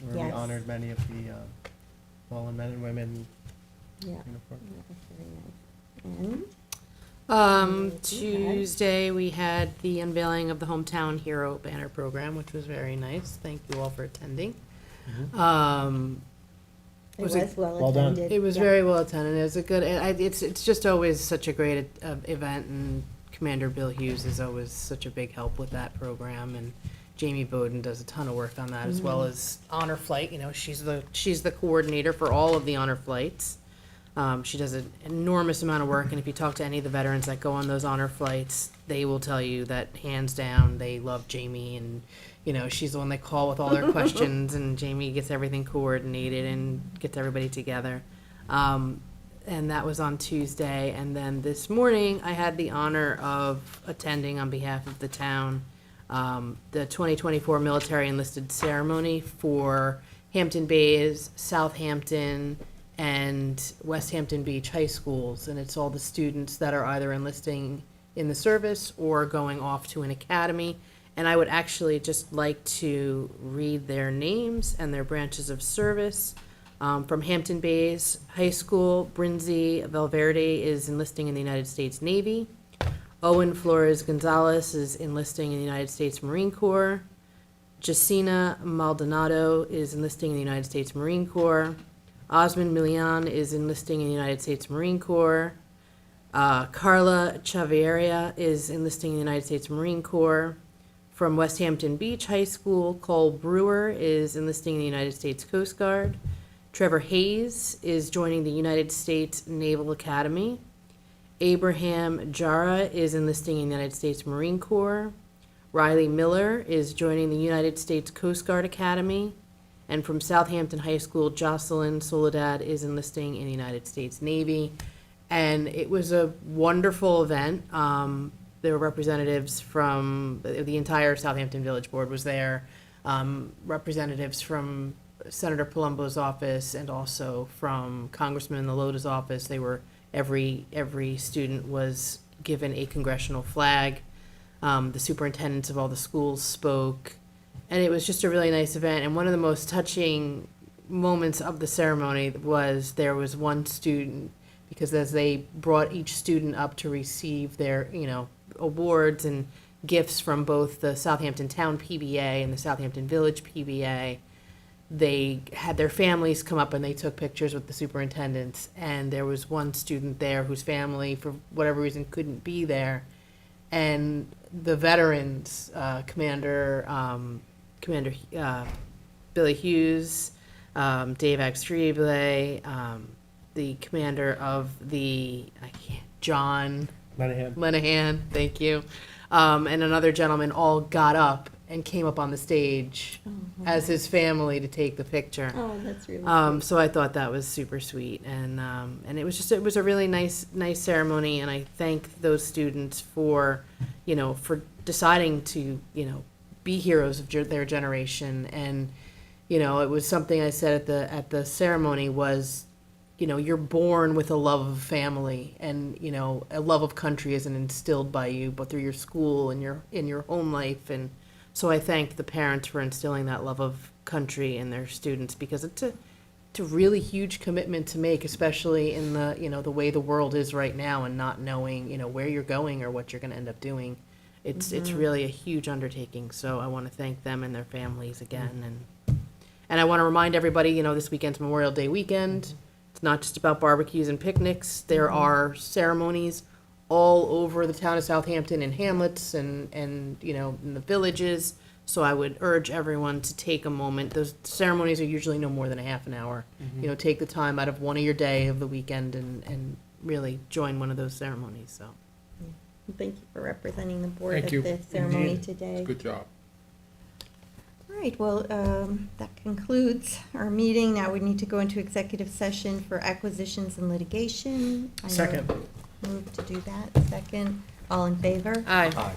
where we Yes. honored many of the fallen men and women in Yeah, uniform. that was very nice. And Tuesday, we had the unveiling of the Hometown Hero Banner Program, which was very nice. Thank you all for attending. it was was well well done. attended. It was Yeah. very well attended. It was a good, it's just always such a great event, and Commander Bill Hughes is always such a big help with that program, and Jamie Bowden does a ton of work on that, as well as Honor Flight. She's the coordinator for all of the Honor Flights. She does an enormous amount of work, and if you talk to any of the veterans that go on those honor flights, they will tell you that hands down they love Jamie, and she's the one they call with all their questions, and Jamie gets everything coordinated and gets everybody together. And that was on Tuesday, and then this morning I had the honor of attending on behalf of the town the 2024 military enlisted ceremony for Hampton Bays, Southampton, and West Hampton Beach high schools, and it's all the students that are either enlisting in the service or going off to an academy. And I would actually just like to read their names and their branches of service. From Hampton Bays High School, Brinzy Valverde is enlisting in the United States Navy. Owen Flores Gonzalez is enlisting in the United States Marine Corps. Jacina Maldonado is enlisting in the United States Marine Corps. Osmond Milian is enlisting in the United States Marine Corps. Carla Chavarria is enlisting in the United States Marine Corps. From West Hampton Beach High School, Cole Brewer is enlisting in the United States Coast Guard. Trevor Hayes is joining the United States Naval Academy. Abraham Jara is enlisting in the United States Marine Corps. Riley Miller is joining the United States Coast Guard Academy. And from Southampton High School, Jocelyn Soledad is enlisting in the United States Navy. And it was a wonderful event. There were representatives from, the entire Southampton Village Board was there, representatives from Senator Palumbo's office and also from Congressman Nolota's office. They were, every student was given a congressional flag. The superintendents of all the schools spoke. And it was just a really nice event. And one of the most touching moments of the ceremony was there was one student, because as they brought each student up to receive their, awards and gifts from both the Southampton Town PBA and the Southampton Village PBA, they had their families come up and they took pictures with the superintendents. And there was one student there whose family, for whatever reason, couldn't be there. And the veterans, Commander Billy Hughes, Dave Axtrible, the commander of the, John Lenahan, thank you, and another gentleman all got up and came up on the stage as his family to take the picture. Oh, that's really sweet. So I thought that was super sweet, and it was a really nice ceremony, and I thank those students for deciding to be heroes of their generation. And it was something I said at the ceremony was, you're born with a love of family, and a love of country isn't instilled by you, but through your school and in your home life. And so I thanked the parents for instilling that love of country in their students, because it's a really huge commitment to make, especially in the the way the world is right now, and not knowing where you're going or what you're going to end up doing. It's really a huge undertaking. So I want to thank them and their families again, and I want to remind everybody, this weekend's Memorial Day weekend. It's not just about barbecues and picnics. There are ceremonies all over the town of Southampton, in hamlets and in the villages. So I would urge everyone to take a moment. Those ceremonies are usually no more than a half an hour. Take the time out of one of your day of the weekend and really join one of those ceremonies. So. Thank you for representing the board Thank at you. the ceremony Indeed. today. Good job. All right, well, that concludes our meeting. Now we need to go into executive session for acquisitions and litigation. Second. Move to do that. Second. All in favor? Aye. Aye.